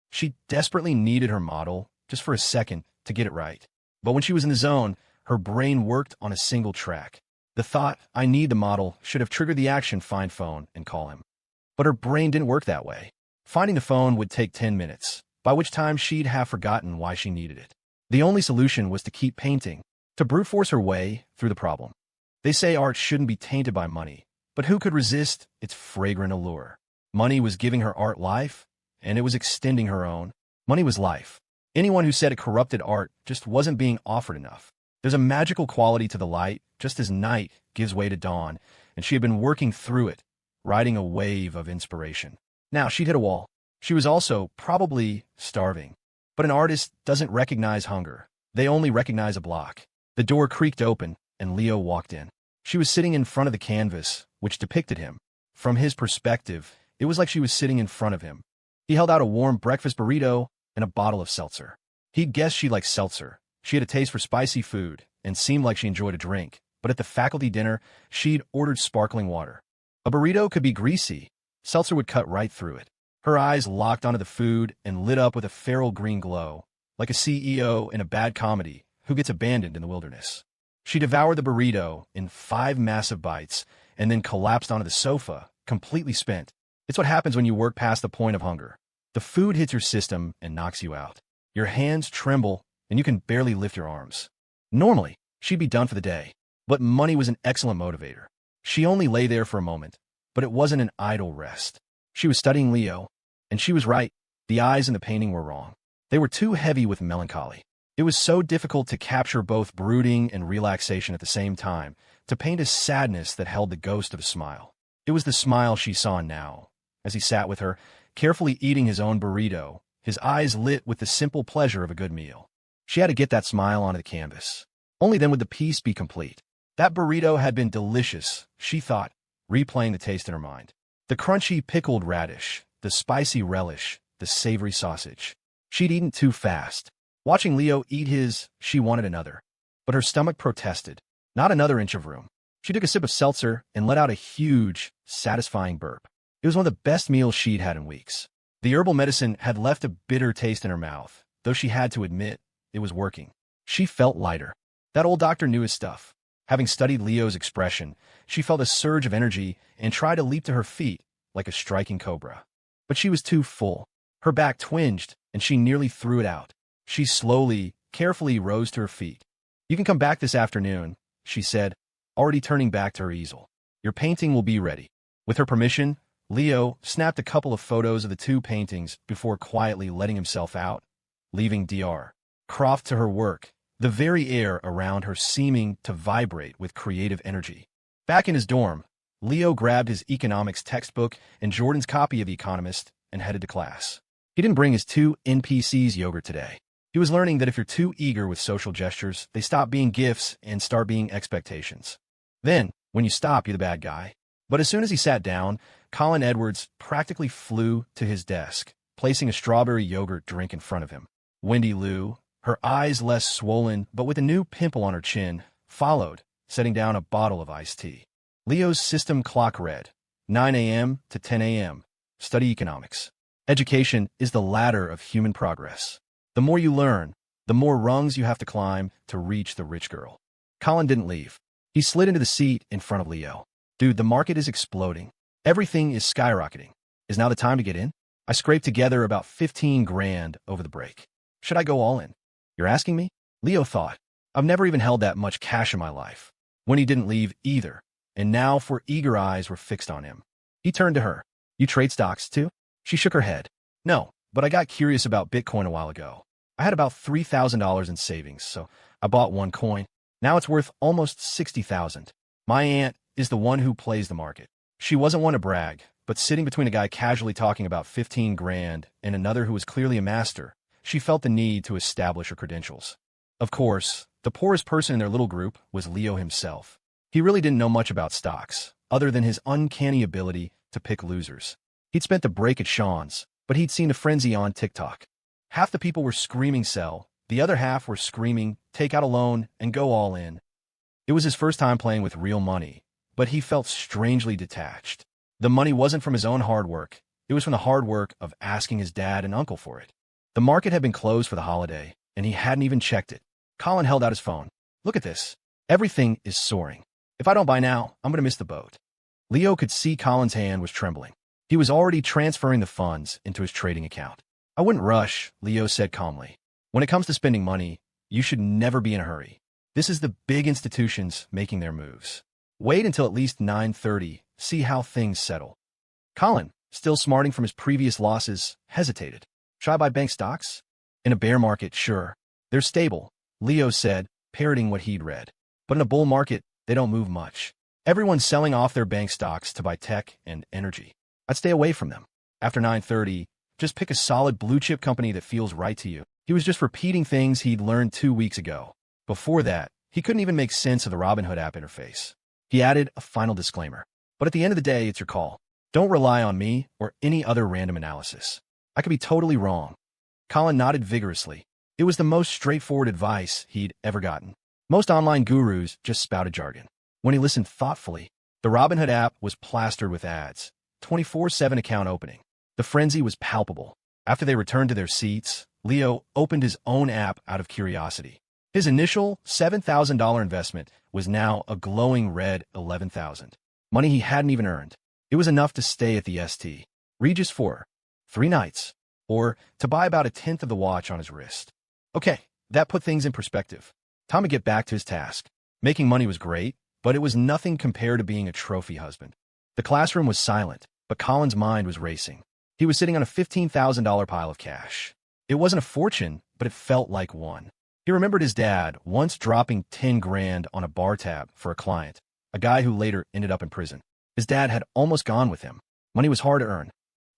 Speaker 1: She desperately needed her model, just for a second, to get it right. But when she was in the zone, her brain worked on a single track. The thought, I need the model, should have triggered the action, find phone and call him. But her brain didn't work that way. Finding the phone would take 10 minutes, by which time she'd have forgotten why she needed it. The only solution was to keep painting, to brute force her way through the problem. They say art shouldn't be tainted by money, but who could resist its fragrant allure? Money was giving her art life, and it was extending her own. Money was life. Anyone who said it corrupted art just wasn't being offered enough. There's a magical quality to the light, just as night gives way to dawn, and she had been working through it, riding a wave of inspiration. Now she'd hit a wall. She was also probably starving. But an artist doesn't recognize hunger. They only recognize a block. The door creaked open, and Leo walked in. She was sitting in front of the canvas, which depicted him. From his perspective, it was like she was sitting in front of him. He held out a warm breakfast burrito and a bottle of seltzer. He'd guessed she liked seltzer. She had a taste for spicy food and seemed like she enjoyed a drink. But at the faculty dinner, she'd ordered sparkling water. A burrito could be greasy. Seltzer would cut right through it. Her eyes locked onto the food and lit up with a feral green glow, like a CEO in a bad comedy who gets abandoned in the wilderness. She devoured the burrito in 5 massive bites and then collapsed onto the sofa, completely spent. It's what happens when you work past the point of hunger. The food hits your system and knocks you out. Your hands tremble, and you can barely lift your arms. Normally, she'd be done for the day, but money was an excellent motivator. She only lay there for a moment, but it wasn't an idle rest. She was studying Leo, and she was right. The eyes in the painting were wrong. They were too heavy with melancholy. It was so difficult to capture both brooding and relaxation at the same time, to paint a sadness that held the ghost of a smile. It was the smile she saw now, as he sat with her, carefully eating his own burrito, his eyes lit with the simple pleasure of a good meal. She had to get that smile onto the canvas. Only then would the piece be complete. That burrito had been delicious, she thought, replaying the taste in her mind. The crunchy pickled radish, the spicy relish, the savory sausage. She'd eaten too fast. Watching Leo eat his, she wanted another. But her stomach protested. Not another inch of room. She took a sip of seltzer and let out a huge, satisfying burp. It was one of the best meals she'd had in weeks. The herbal medicine had left a bitter taste in her mouth, though she had to admit it was working. She felt lighter. That old doctor knew his stuff. Having studied Leo's expression, she felt a surge of energy and tried to leap to her feet like a striking cobra. But she was too full. Her back twinged, and she nearly threw it out. She slowly, carefully rose to her feet. "You can come back this afternoon," she said, already turning back to her easel. "Your painting will be ready." With her permission, Leo snapped a couple of photos of the 2 paintings before quietly letting himself out, leaving Dr. Croft to her work, the very air around her seeming to vibrate with creative energy. Back in his dorm, Leo grabbed his economics textbook and Jordan's copy of The Economist and headed to class. He didn't bring his 2 NPCs yogurt today. He was learning that if you're too eager with social gestures, they stop being gifts and start being expectations. Then, when you stop, you're the bad guy. But as soon as he sat down, Colin Edwards practically flew to his desk, placing a strawberry yogurt drink in front of him. Wendy Lou, her eyes less swollen but with a new pimple on her chin, followed, setting down a bottle of iced tea. Leo's system clock read, 9 a.m. to 10 a.m. Study economics. Education is the ladder of human progress. The more you learn, the more rungs you have to climb to reach the rich girl. Colin didn't leave. He slid into the seat in front of Leo. "Dude, the market is exploding. Everything is skyrocketing. Is now the time to get in? I scraped together about 15 grand over the break. Should I go all in?" "You're asking me?" Leo thought. "I've never even held that much cash in my life." When he didn't leave either, and now 4 eager eyes were fixed on him. He turned to her. "You trade stocks too?" She shook her head. "No, but I got curious about Bitcoin a while ago. I had about $3,000 in savings, so I bought 1 coin. Now it's worth almost $60,000. My aunt is the one who plays the market." She wasn't one to brag, but sitting between a guy casually talking about 15 grand and another who was clearly a master, she felt the need to establish her credentials. Of course, the poorest person in their little group was Leo himself. He really didn't know much about stocks, other than his uncanny ability to pick losers. He'd spent the break at Sean's, but he'd seen a frenzy on TikTok. Half the people were screaming sell, the other half were screaming take out a loan and go all in. It was his first time playing with real money, but he felt strangely detached. The money wasn't from his own hard work. It was from the hard work of asking his dad and uncle for it. The market had been closed for the holiday, and he hadn't even checked it. Colin held out his phone. "Look at this. Everything is soaring. If I don't buy now, I'm going to miss the boat." Leo could see Colin's hand was trembling. He was already transferring the funds into his trading account. "I wouldn't rush," Leo said calmly. "When it comes to spending money, you should never be in a hurry. This is the big institutions making their moves. Wait until at least 9:30, see how things settle." Colin, still smarting from his previous losses, hesitated. "Should I buy bank stocks?" "In a bear market, sure. They're stable," Leo said, parroting what he'd read. "But in a bull market, they don't move much. Everyone's selling off their bank stocks to buy tech and energy. I'd stay away from them. After 9:30, just pick a solid blue-chip company that feels right to you." He was just repeating things he'd learned 2 weeks ago. Before that, he couldn't even make sense of the Robinhood app interface. He added a final disclaimer. "But at the end of the day, it's your call. Don't rely on me or any other random analysis. I could be totally wrong." Colin nodded vigorously. It was the most straightforward advice he'd ever gotten. Most online gurus just spouted jargon. When he listened thoughtfully, the Robinhood app was plastered with ads. 24/7 account opening. The frenzy was palpable. After they returned to their seats, Leo opened his own app out of curiosity. His initial $7,000 investment was now a glowing red $11,000. Money he hadn't even earned. It was enough to stay at the St. Regis for 3 nights, or to buy about a tenth of the watch on his wrist. Okay, that put things in perspective. Time to get back to his task. Making money was great, but it was nothing compared to being a trophy husband. The classroom was silent, but Colin's mind was racing. He was sitting on a $15,000 pile of cash. It wasn't a fortune, but it felt like one. He remembered his dad once dropping 10 grand on a bar tab for a client, a guy who later ended up in prison. His dad had almost gone with him. Money was hard to earn.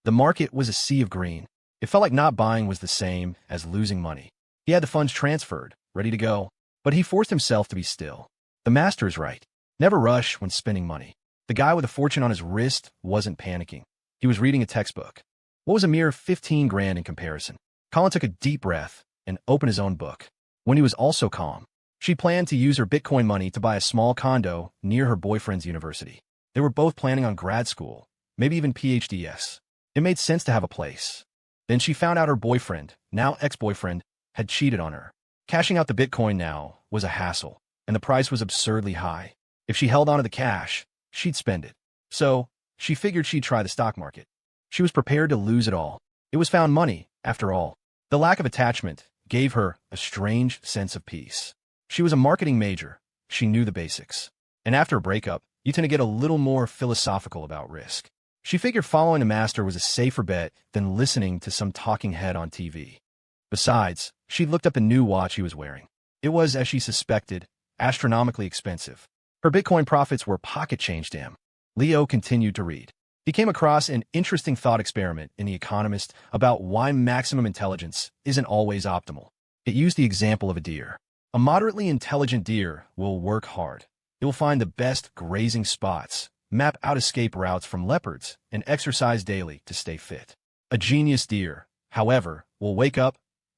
Speaker 1: The market was a sea of green. It felt like not buying was the same as losing money. He had the funds transferred, ready to go, but he forced himself to be still. The master is right. Never rush when spending money. The guy with a fortune on his wrist wasn't panicking. He was reading a textbook. What was a mere 15 grand in comparison? Colin took a deep breath and opened his own book. When he was also calm, she planned to use her Bitcoin money to buy a small condo near her boyfriend's university. They were both planning on grad school, maybe even PhDs. It made sense to have a place. Then she found out her boyfriend, now ex-boyfriend, had cheated on her. Cashing out the Bitcoin now was a hassle, and the price was absurdly high. If she held onto the cash, she'd spend it. So, she figured she'd try the stock market. She was prepared to lose it all. It was found money, after all. The lack of attachment gave her a strange sense of peace. She was a marketing major. She knew the basics. And after a breakup, you tend to get a little more philosophical about risk. She figured following the master was a safer bet than listening to some talking head on TV. Besides, she looked up the new watch he was wearing. It was, as she suspected, astronomically expensive. Her Bitcoin profits were pocket change to him. Leo continued to read. He came across an interesting thought experiment in The Economist about why maximum intelligence isn't always optimal. It used the example of a deer. A moderately intelligent deer will work hard. It will find the best grazing spots, map out escape routes from leopards, and exercise daily to stay fit. A genius deer, however, will wake up,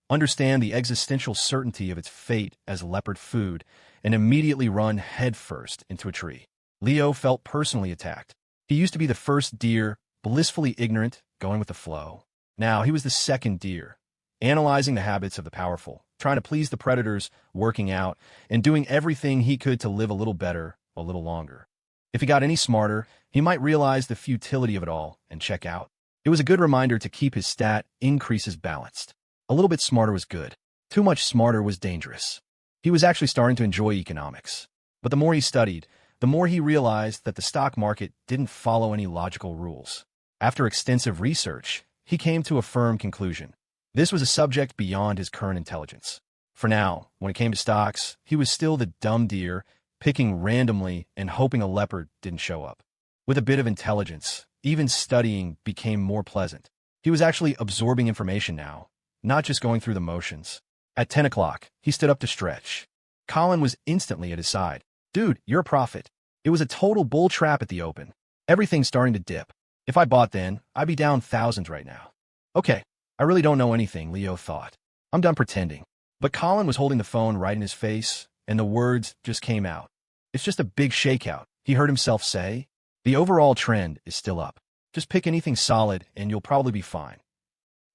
Speaker 1: understand the existential certainty of its fate as leopard food, and immediately run headfirst into a tree. Leo felt personally attacked. He used to be the first deer, blissfully ignorant, going with the flow. Now he was the second deer, analyzing the habits of the powerful, trying to please the predators, working out, and doing everything he could to live a little better, a little longer. If he got any smarter, he might realize the futility of it all and check out. It was a good reminder to keep his stat increases balanced. A little bit smarter was good. Too much smarter was dangerous. He was actually starting to enjoy economics. But the more he studied, the more he realized that the stock market didn't follow any logical rules. After extensive research, he came to a firm conclusion. This was a subject beyond his current intelligence. For now, when it came to stocks, he was still the dumb deer, picking randomly and hoping a leopard didn't show up. With a bit of intelligence, even studying became more pleasant. He was actually absorbing information now, not just going through the motions. At 10 o'clock, he stood up to stretch. Colin was instantly at his side. Dude, you're a prophet. It was a total bull trap at the open. Everything's starting to dip. If I bought then, I'd be down thousands right now. Okay, I really don't know anything, Leo thought. I'm done pretending. But Colin was holding the phone right in his face, and the words just came out. It's just a big shakeout, he heard himself say. The overall trend is still up. Just pick anything solid and you'll probably be fine.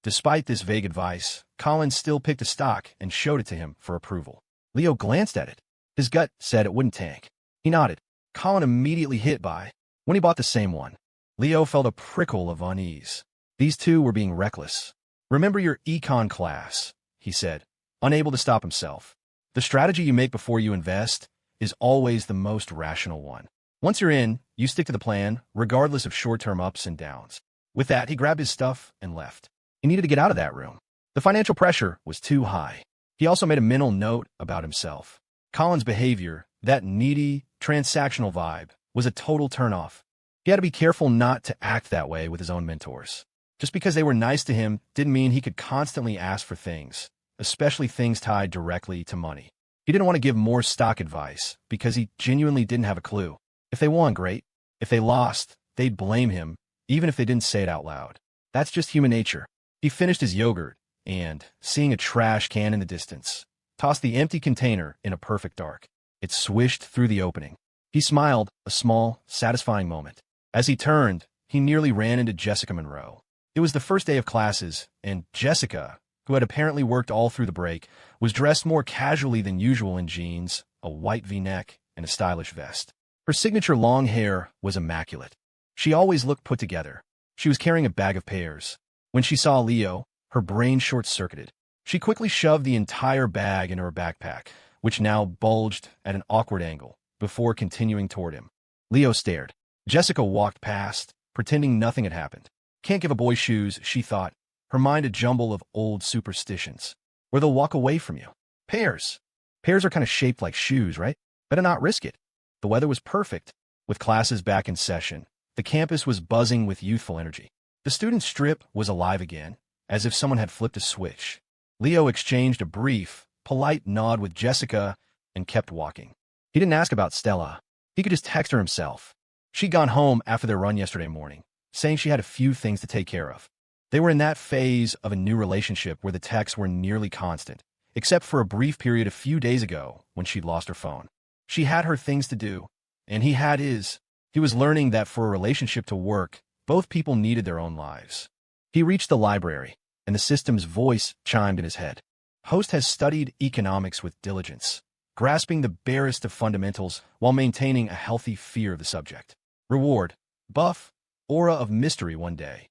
Speaker 1: Despite this vague advice, Colin still picked a stock and showed it to him for approval. Leo glanced at it. His gut said it wouldn't tank. He nodded. Colin immediately hit buy. When he bought the same one, Leo felt a prickle of unease. These two were being reckless. Remember your econ class, he said, unable to stop himself. The strategy you make before you invest is always the most rational one. Once you're in, you stick to the plan, regardless of short-term ups and downs. With that, he grabbed his stuff and left. He needed to get out of that room. The financial pressure was too high. He also made a mental note about himself. Colin's behavior, that needy, transactional vibe, was a total turnoff. He had to be careful not to act that way with his own mentors. Just because they were nice to him didn't mean he could constantly ask for things, especially things tied directly to money. He didn't want to give more stock advice because he genuinely didn't have a clue. If they won, great. If they lost, they'd blame him, even if they didn't say it out loud. That's just human nature. He finished his yogurt and, seeing a trash can in the distance, tossed the empty container in a perfect dark. It swished through the opening. He smiled, a small, satisfying moment. As he turned, he nearly ran into Jessica Monroe. It was the first day of classes, and Jessica, who had apparently worked all through the break, was dressed more casually than usual in jeans, a white V-neck, and a stylish vest. Her signature long hair was immaculate. She always looked put together. She was carrying a bag of pears. When she saw Leo, her brain short-circuited. She quickly shoved the entire bag into her backpack, which now bulged at an awkward angle, before continuing toward him. Leo stared. Jessica walked past, pretending nothing had happened. Can't give a boy shoes, she thought, her mind a jumble of old superstitions. Or they'll walk away from you. Pears. Pears are kind of shaped like shoes, right? Better not risk it. The weather was perfect. With classes back in session, the campus was buzzing with youthful energy. The student strip was alive again, as if someone had flipped a switch. Leo exchanged a brief, polite nod with Jessica and kept walking. He didn't ask about Stella. He could just text her himself. She'd gone home after their run yesterday morning, saying she had a few things to take care of. They were in that phase of a new relationship where the texts were nearly constant, except for a brief period a few days ago when she'd lost her phone. She had her things to do, and he had his. He was learning that for a relationship to work, both people needed their own lives. He reached the library, and the system's voice chimed in his head. Host has studied economics with diligence, grasping the barest of fundamentals while maintaining a healthy fear of the subject. Reward, buff, aura of mystery one day.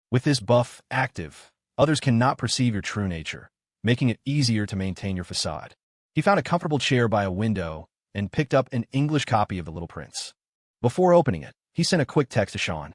Speaker 1: With this buff active, others cannot perceive your true nature, making it easier to maintain your facade. He found a comfortable chair by a window and picked up an English copy of The Little Prince. Before opening it, he sent a quick text to Sean.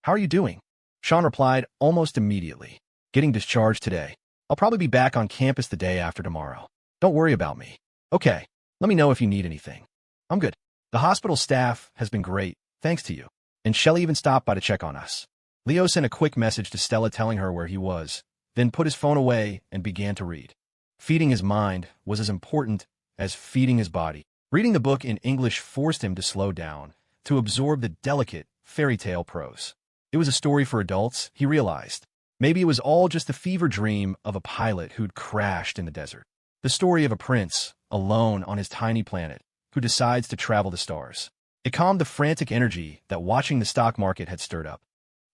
Speaker 1: "How are you doing?" Sean replied almost immediately. "Getting discharged today. I'll probably be back on campus the day after tomorrow. Don't worry about me." "Okay, let me know if you need anything." "I'm good. The hospital staff has been great, thanks to you. And Shelley even stopped by to check on us." Leo sent a quick message to Stella telling her where he was, then put his phone away and began to read. Feeding his mind was as important as feeding his body. Reading the book in English forced him to slow down, to absorb the delicate fairy tale prose. It was a story for adults, he realized. Maybe it was all just the fever dream of a pilot who'd crashed in the desert. The story of a prince, alone on his tiny planet, who decides to travel the stars. It calmed the frantic energy that watching the stock market had stirred up.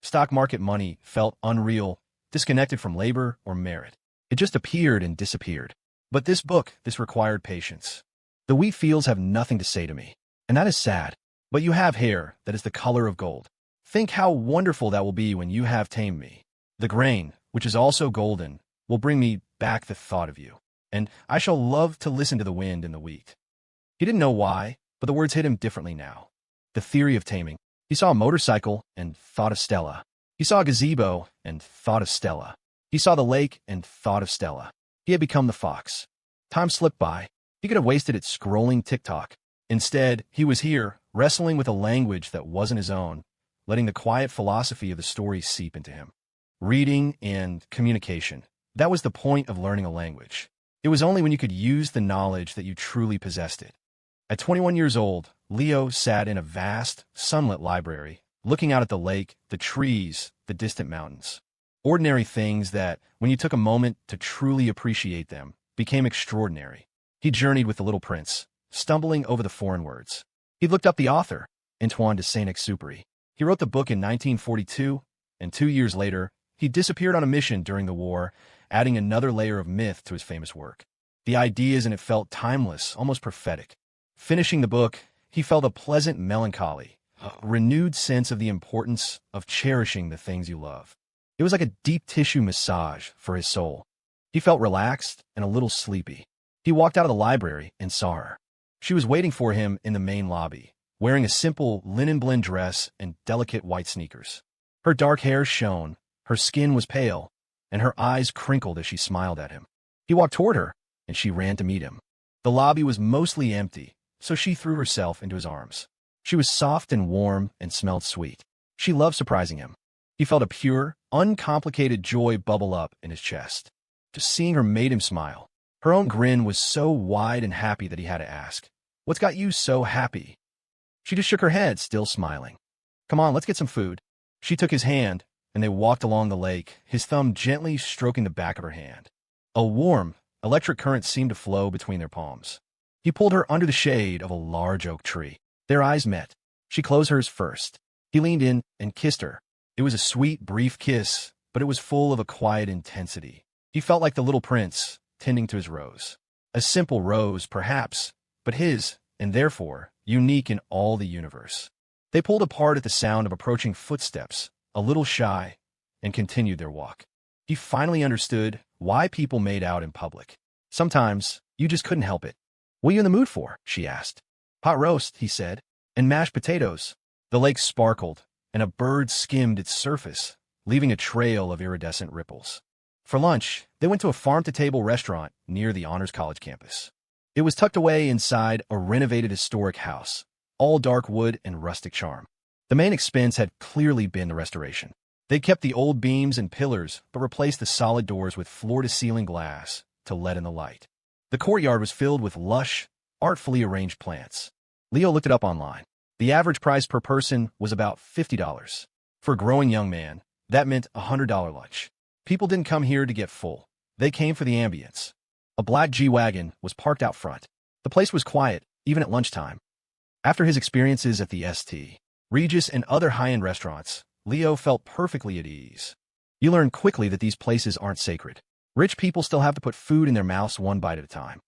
Speaker 1: Stock market money felt unreal, disconnected from labor or merit. It just appeared and disappeared. But this required patience. The wheat fields have nothing to say to me, and that is sad. But you have hair that is the color of gold. Think how wonderful that will be when you have tamed me. The grain, which is also golden, will bring me back the thought of you, and I shall love to listen to the wind in the wheat. He didn't know why, but the words hit him differently now. The theory of taming. He saw a motorcycle and thought of Stella. He saw a gazebo and thought of Stella. He saw the lake and thought of Stella. He had become the fox. Time slipped by. He could have wasted it scrolling TikTok. Instead, he was here, wrestling with a language that wasn't his own, letting the quiet philosophy of the story seep into him. Reading and communication. That was the point of learning a language. It was only when you could use the knowledge that you truly possessed it. At 21 years old, Leo sat in a vast, sunlit library, looking out at the lake, the trees, the distant mountains. Ordinary things that, when you took a moment to truly appreciate them, became extraordinary. He journeyed with the Little Prince, stumbling over the foreign words. He looked up the author, Antoine de Saint-Exupéry. He wrote the book in 1942, and 2 years later, he disappeared on a mission during the war, adding another layer of myth to his famous work. The ideas in it felt timeless, almost prophetic. Finishing the book, he felt a pleasant melancholy, a renewed sense of the importance of cherishing the things you love. It was like a deep tissue massage for his soul. He felt relaxed and a little sleepy. He walked out of the library and saw her. She was waiting for him in the main lobby, wearing a simple linen blend dress and delicate white sneakers. Her dark hair shone, her skin was pale, and her eyes crinkled as she smiled at him. He walked toward her, and she ran to meet him. The lobby was mostly empty, so she threw herself into his arms. She was soft and warm and smelled sweet. She loved surprising him. He felt a pure, uncomplicated joy bubble up in his chest. Just seeing her made him smile. Her own grin was so wide and happy that he had to ask, "What's got you so happy?" She just shook her head, still smiling. "Come on, let's get some food." She took his hand, and they walked along the lake, his thumb gently stroking the back of her hand. A warm, electric current seemed to flow between their palms. He pulled her under the shade of a large oak tree. Their eyes met. She closed hers first. He leaned in and kissed her. It was a sweet, brief kiss, but it was full of a quiet intensity. He felt like the little prince, tending to his rose. A simple rose, perhaps, but his, and therefore, unique in all the universe. They pulled apart at the sound of approaching footsteps, a little shy, and continued their walk. He finally understood why people made out in public. Sometimes, you just couldn't help it. "What are you in the mood for?" she asked. "Pot roast," he said, "and mashed potatoes." The lake sparkled, and a bird skimmed its surface, leaving a trail of iridescent ripples. For lunch, they went to a farm-to-table restaurant near the Honors College campus. It was tucked away inside a renovated historic house, all dark wood and rustic charm. The main expense had clearly been the restoration. They kept the old beams and pillars, but replaced the solid doors with floor-to-ceiling glass to let in the light. The courtyard was filled with lush, artfully arranged plants. Leo looked it up online. The average price per person was about $50. For a growing young man, that meant a $100 lunch. People didn't come here to get full. They came for the ambience. A black G-Wagon was parked out front. The place was quiet, even at lunchtime. After his experiences at the St. Regis and other high-end restaurants, Leo felt perfectly at ease. You learn quickly that these places aren't sacred. Rich people still have to put food in their mouths one bite at a time.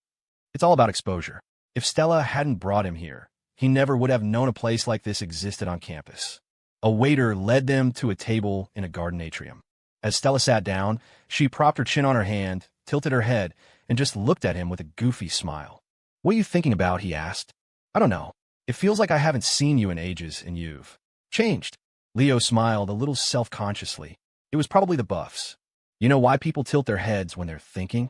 Speaker 1: It's all about exposure. If Stella hadn't brought him here, he never would have known a place like this existed on campus. A waiter led them to a table in a garden atrium. As Stella sat down, she propped her chin on her hand, tilted her head, and just looked at him with a goofy smile. "What are you thinking about?" he asked. "I don't know. It feels like I haven't seen you in ages, and you've changed." Leo smiled a little self-consciously. It was probably the buffs. "You know why people tilt their heads when they're thinking?"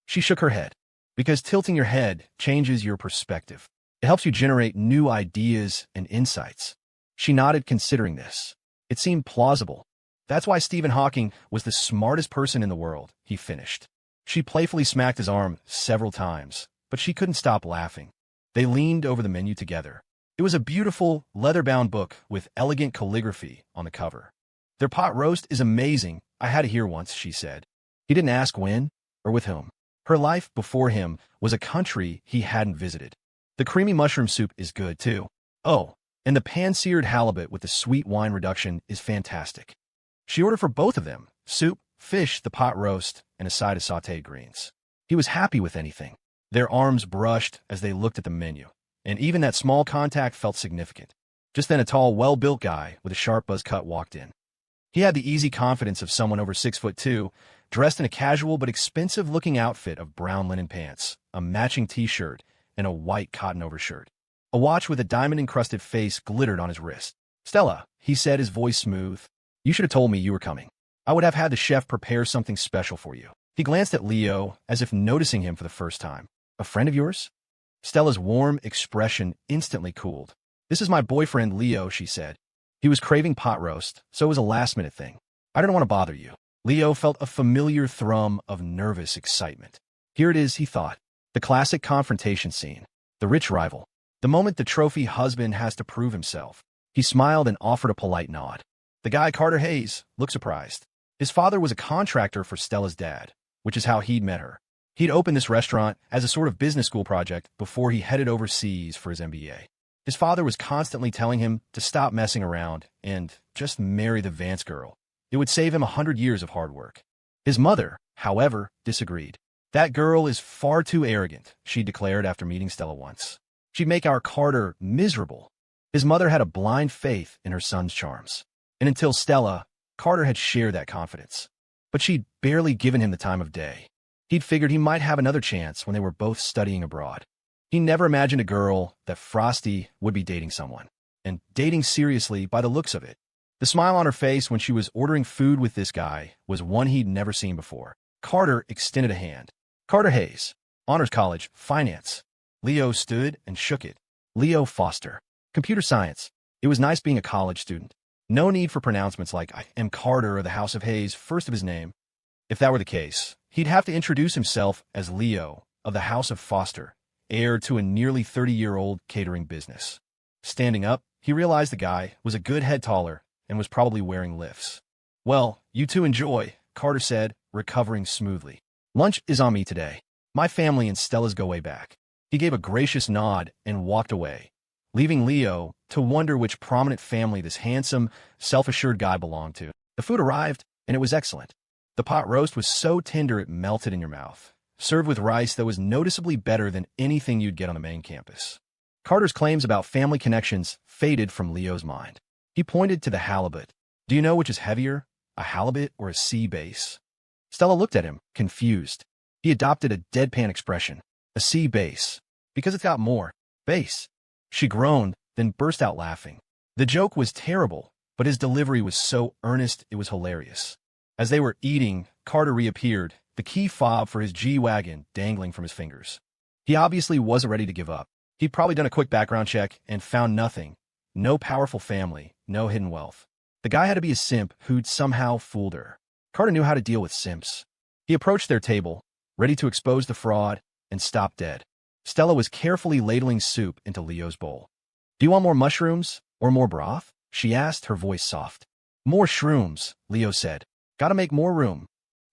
Speaker 1: She shook her head. "Because tilting your head changes your perspective. It helps you generate new ideas and insights." She nodded, considering this. It seemed plausible. "That's why Stephen Hawking was the smartest person in the world," he finished. She playfully smacked his arm several times, but she couldn't stop laughing. They leaned over the menu together. It was a beautiful, leather-bound book with elegant calligraphy on the cover. "Their pot roast is amazing. I had it here once," she said. He didn't ask when or with whom. Her life before him was a country he hadn't visited. "The creamy mushroom soup is good, too. Oh, and the pan-seared halibut with the sweet wine reduction is fantastic." She ordered for both of them, soup, fish, the pot roast, and a side of sautéed greens. He was happy with anything. Their arms brushed as they looked at the menu, and even that small contact felt significant. Just then a tall, well-built guy with a sharp buzz cut walked in. He had the easy confidence of someone over 6'2", dressed in a casual but expensive-looking outfit of brown linen pants, a matching t-shirt, and a white cotton overshirt. A watch with a diamond-encrusted face glittered on his wrist. "Stella," he said, his voice smooth. "You should have told me you were coming. I would have had the chef prepare something special for you." He glanced at Leo, as if noticing him for the first time. "A friend of yours?" Stella's warm expression instantly cooled. "This is my boyfriend, Leo," she said. He was craving pot roast, so it was a last-minute thing. "I didn't want to bother you." Leo felt a familiar thrum of nervous excitement. Here it is, he thought. The classic confrontation scene. The rich rival. The moment the trophy husband has to prove himself. He smiled and offered a polite nod. The guy, Carter Hayes, looked surprised. His father was a contractor for Stella's dad, which is how he'd met her. He'd opened this restaurant as a sort of business school project before he headed overseas for his MBA. His father was constantly telling him to stop messing around and just marry the Vance girl. It would save him 100 years of hard work. His mother, however, disagreed. "That girl is far too arrogant," she declared after meeting Stella once. "She'd make our Carter miserable." His mother had a blind faith in her son's charms. And until Stella, Carter had shared that confidence. But she'd barely given him the time of day. He'd figured he might have another chance when they were both studying abroad. He never imagined a girl that Frosty would be dating someone. And dating seriously by the looks of it. The smile on her face when she was ordering food with this guy was one he'd never seen before. Carter extended a hand. "Carter Hayes, Honors College, Finance." Leo stood and shook it. "Leo Foster, Computer Science." It was nice being a college student. No need for pronouncements like "I am Carter" or the House of Hayes, first of his name. If that were the case, he'd have to introduce himself as Leo of the House of Foster, heir to a nearly 30-year-old catering business. Standing up, he realized the guy was a good head taller and was probably wearing lifts. "Well, you two enjoy," Carter said, recovering smoothly. "Lunch is on me today. My family and Stella's go way back." He gave a gracious nod and walked away, leaving Leo to wonder which prominent family this handsome, self-assured guy belonged to. The food arrived, and it was excellent. The pot roast was so tender it melted in your mouth, served with rice that was noticeably better than anything you'd get on the main campus. Carter's claims about family connections faded from Leo's mind. He pointed to the halibut. Do you know which is heavier, a halibut or a sea bass? Stella looked at him, confused. He adopted a deadpan expression. A sea bass. Because it's got more bass. She groaned, then burst out laughing. The joke was terrible, but his delivery was so earnest it was hilarious. As they were eating, Carter reappeared, the key fob for his G-Wagon dangling from his fingers. He obviously wasn't ready to give up. He'd probably done a quick background check and found nothing. No powerful family, no hidden wealth. The guy had to be a simp who'd somehow fooled her. Carter knew how to deal with simps. He approached their table, ready to expose the fraud, and stopped dead. Stella was carefully ladling soup into Leo's bowl. Do you want more mushrooms or more broth? She asked, her voice soft. More shrooms, Leo said. Gotta make more room.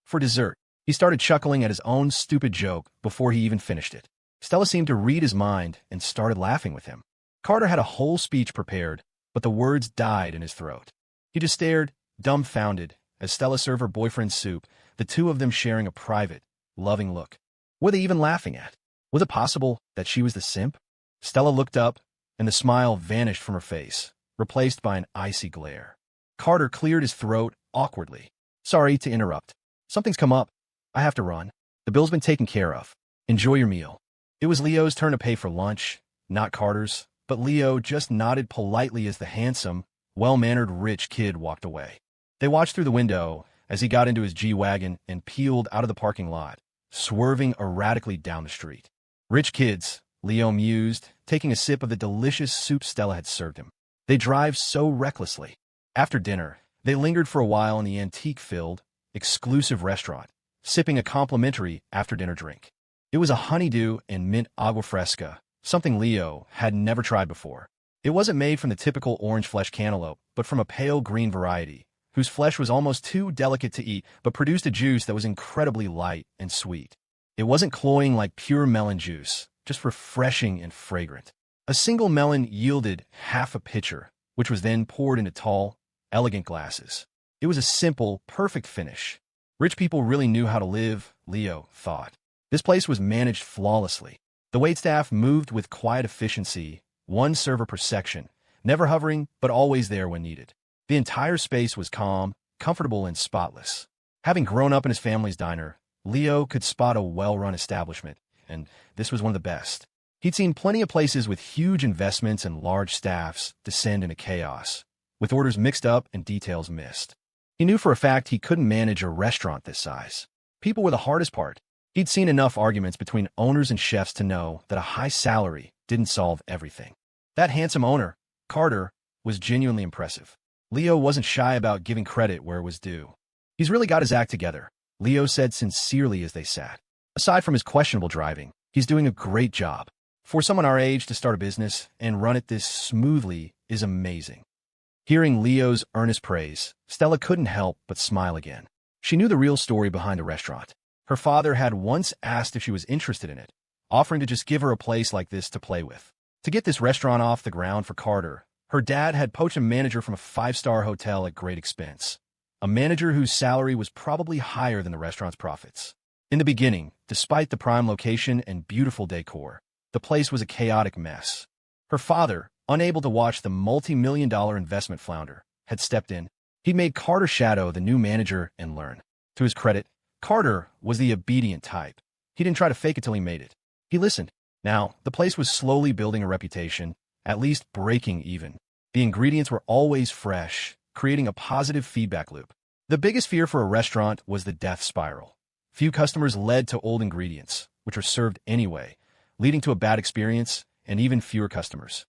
Speaker 1: For dessert, he started chuckling at his own stupid joke before he even finished it. Stella seemed to read his mind and started laughing with him. Carter had a whole speech prepared, but the words died in his throat. He just stared, dumbfounded, as Stella served her boyfriend soup, the two of them sharing a private, loving look. What were they even laughing at? Was it possible that she was the simp? Stella looked up, and the smile vanished from her face, replaced by an icy glare. Carter cleared his throat awkwardly. Sorry to interrupt. Something's come up. I have to run. The bill's been taken care of. Enjoy your meal. It was Leo's turn to pay for lunch, not Carter's, but Leo just nodded politely as the handsome, well-mannered rich kid walked away. They watched through the window as he got into his G-Wagon and peeled out of the parking lot, swerving erratically down the street. Rich kids, Leo mused, taking a sip of the delicious soup Stella had served him. They drive so recklessly. After dinner, they lingered for a while in the antique-filled, exclusive restaurant, sipping a complimentary after-dinner drink. It was a honeydew and mint agua fresca, something Leo had never tried before. It wasn't made from the typical orange-flesh cantaloupe, but from a pale green variety, whose flesh was almost too delicate to eat, but produced a juice that was incredibly light and sweet. It wasn't cloying like pure melon juice, just refreshing and fragrant. A single melon yielded half a pitcher, which was then poured into tall, elegant glasses. It was a simple, perfect finish. Rich people really knew how to live, Leo thought. This place was managed flawlessly. The waitstaff moved with quiet efficiency, one server per section, never hovering but always there when needed. The entire space was calm, comfortable, and spotless. Having grown up in his family's diner, Leo could spot a well-run establishment, and this was one of the best. He'd seen plenty of places with huge investments and large staffs descend into chaos, with orders mixed up and details missed. He knew for a fact he couldn't manage a restaurant this size. People were the hardest part. He'd seen enough arguments between owners and chefs to know that a high salary didn't solve everything. That handsome owner, Carter, was genuinely impressive. Leo wasn't shy about giving credit where it was due. He's really got his act together, Leo said sincerely as they sat. Aside from his questionable driving, he's doing a great job. For someone our age to start a business and run it this smoothly is amazing. Hearing Leo's earnest praise, Stella couldn't help but smile again. She knew the real story behind the restaurant. Her father had once asked if she was interested in it, offering to just give her a place like this to play with. To get this restaurant off the ground for Carter, her dad had poached a manager from a five-star hotel at great expense, a manager whose salary was probably higher than the restaurant's profits. In the beginning, despite the prime location and beautiful decor, the place was a chaotic mess. Her father, unable to watch the multi-million-dollar investment flounder, had stepped in. He'd made Carter shadow the new manager and learn. To his credit, Carter was the obedient type. He didn't try to fake it till he made it. He listened. Now, the place was slowly building a reputation, at least breaking even. The ingredients were always fresh, creating a positive feedback loop. The biggest fear for a restaurant was the death spiral. Few customers led to old ingredients, which were served anyway, leading to a bad experience and even fewer customers.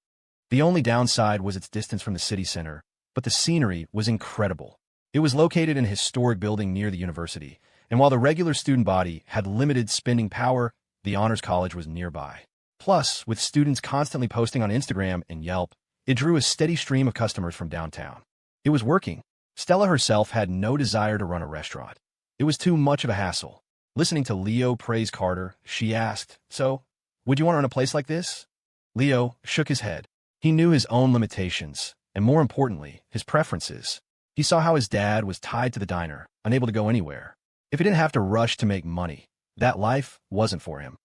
Speaker 1: The only downside was its distance from the city center, but the scenery was incredible. It was located in a historic building near the university, and while the regular student body had limited spending power, the honors college was nearby. Plus, with students constantly posting on Instagram and Yelp, it drew a steady stream of customers from downtown. It was working. Stella herself had no desire to run a restaurant. It was too much of a hassle. Listening to Leo praise Carter, she asked, "So, would you want to run a place like this?" Leo shook his head. He knew his own limitations, and more importantly, his preferences. He saw how his dad was tied to the diner, unable to go anywhere. If he didn't have to rush to make money, that life wasn't for him.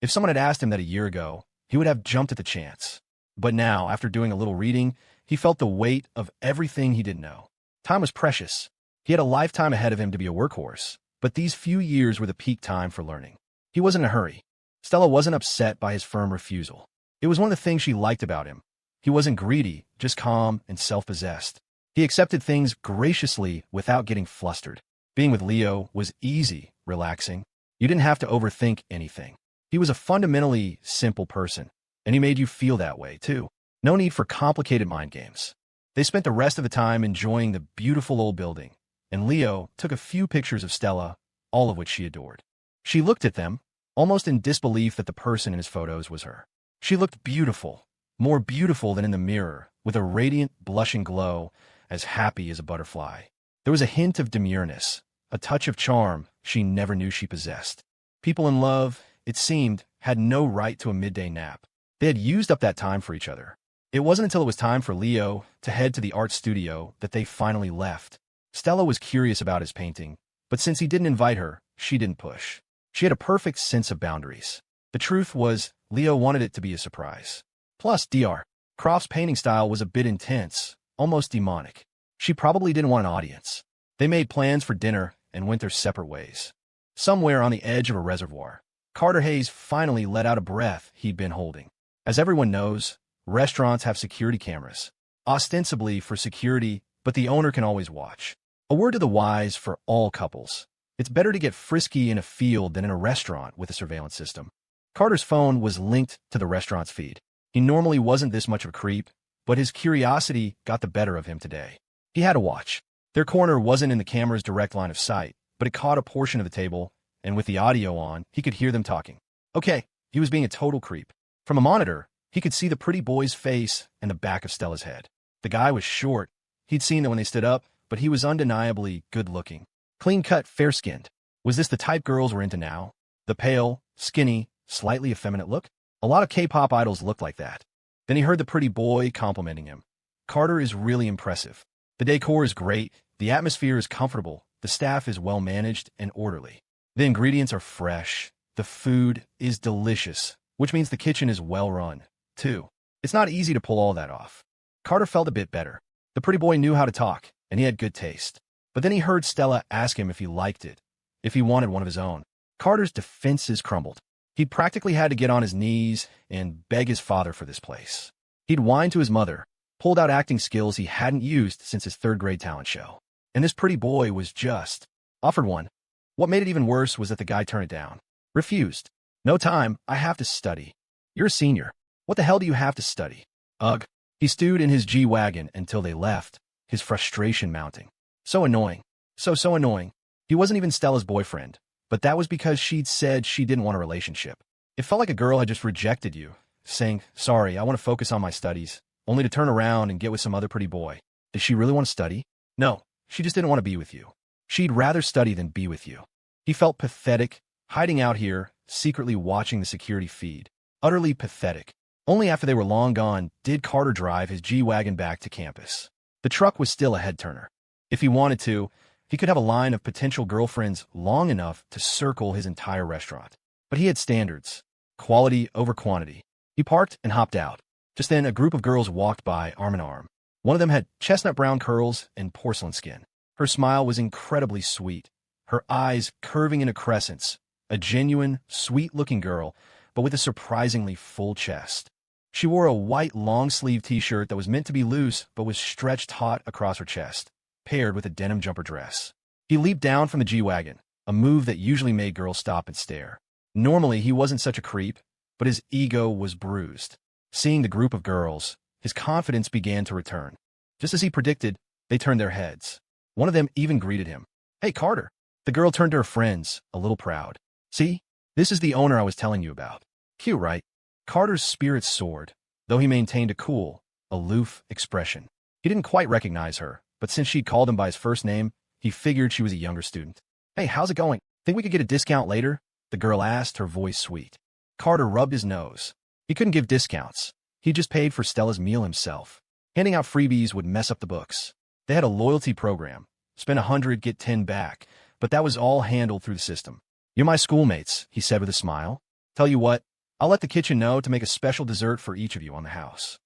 Speaker 1: If someone had asked him that a year ago, he would have jumped at the chance. But now, after doing a little reading, he felt the weight of everything he didn't know. Time was precious. He had a lifetime ahead of him to be a workhorse, but these few years were the peak time for learning. He wasn't in a hurry. Stella wasn't upset by his firm refusal. It was one of the things she liked about him. He wasn't greedy, just calm and self-possessed. He accepted things graciously without getting flustered. Being with Leo was easy, relaxing. You didn't have to overthink anything. He was a fundamentally simple person, and he made you feel that way, too. No need for complicated mind games. They spent the rest of the time enjoying the beautiful old building, and Leo took a few pictures of Stella, all of which she adored. She looked at them, almost in disbelief that the person in his photos was her. She looked beautiful, more beautiful than in the mirror, with a radiant, blushing glow, as happy as a butterfly. There was a hint of demureness, a touch of charm she never knew she possessed. People in love, it seemed, had no right to a midday nap. They had used up that time for each other. It wasn't until it was time for Leo to head to the art studio that they finally left. Stella was curious about his painting, but since he didn't invite her, she didn't push. She had a perfect sense of boundaries. The truth was, Leo wanted it to be a surprise. Plus, Dr. Croft's painting style was a bit intense, almost demonic. She probably didn't want an audience. They made plans for dinner and went their separate ways. Somewhere on the edge of a reservoir, Carter Hayes finally let out a breath he'd been holding. As everyone knows, restaurants have security cameras, ostensibly for security, but the owner can always watch. A word to the wise for all couples. It's better to get frisky in a field than in a restaurant with a surveillance system. Carter's phone was linked to the restaurant's feed. He normally wasn't this much of a creep, but his curiosity got the better of him today. He had to watch. Their corner wasn't in the camera's direct line of sight, but it caught a portion of the table, and with the audio on, he could hear them talking. Okay, he was being a total creep. From a monitor, he could see the pretty boy's face and the back of Stella's head. The guy was short. He'd seen them when they stood up, but he was undeniably good-looking. Clean-cut, fair-skinned. Was this the type girls were into now? The pale, skinny, slightly effeminate look? A lot of K-pop idols looked like that. Then he heard the pretty boy complimenting him. Carter is really impressive. The decor is great, the atmosphere is comfortable, the staff is well-managed and orderly. The ingredients are fresh, the food is delicious, which means the kitchen is well-run, too. It's not easy to pull all that off. Carter felt a bit better. The pretty boy knew how to talk, and he had good taste. But then he heard Stella ask him if he liked it, if he wanted one of his own. Carter's defenses crumbled. He'd practically had to get on his knees and beg his father for this place. He'd whined to his mother, pulled out acting skills he hadn't used since his third-grade talent show. And this pretty boy was just offered one. What made it even worse was that the guy turned it down. Refused. No time, I have to study. You're a senior. What the hell do you have to study? Ugh. He stewed in his G-Wagon until they left, his frustration mounting. So annoying. So annoying. He wasn't even Stella's boyfriend, but that was because she'd said she didn't want a relationship. It felt like a girl had just rejected you, saying, sorry, I want to focus on my studies, only to turn around and get with some other pretty boy. Did she really want to study? No, she just didn't want to be with you. She'd rather study than be with you. He felt pathetic, hiding out here, secretly watching the security feed. Utterly pathetic. Only after they were long gone did Carter drive his G-Wagon back to campus. The truck was still a head-turner. If he wanted to, he could have a line of potential girlfriends long enough to circle his entire restaurant. But he had standards. Quality over quantity. He parked and hopped out. Just then, a group of girls walked by arm in arm. One of them had chestnut brown curls and porcelain skin. Her smile was incredibly sweet, her eyes curving into crescents. A genuine, sweet-looking girl, but with a surprisingly full chest. She wore a white long-sleeve t-shirt that was meant to be loose but was stretched taut across her chest, paired with a denim jumper dress. He leaped down from the G-Wagon, a move that usually made girls stop and stare. Normally, he wasn't such a creep, but his ego was bruised. Seeing the group of girls, his confidence began to return. Just as he predicted, they turned their heads. One of them even greeted him. Hey, Carter. The girl turned to her friends, a little proud. See? This is the owner I was telling you about. Cute, right? Carter's spirits soared, though he maintained a cool, aloof expression. He didn't quite recognize her, but since she'd called him by his first name, he figured she was a younger student. Hey, how's it going? Think we could get a discount later? The girl asked, her voice sweet. Carter rubbed his nose. He couldn't give discounts. He just paid for Stella's meal himself. Handing out freebies would mess up the books. They had a loyalty program, Spend 100, get 10 back. But that was all handled through the system. You're my schoolmates, he said with a smile. Tell you what, I'll let the kitchen know to make a special dessert for each of you on the house.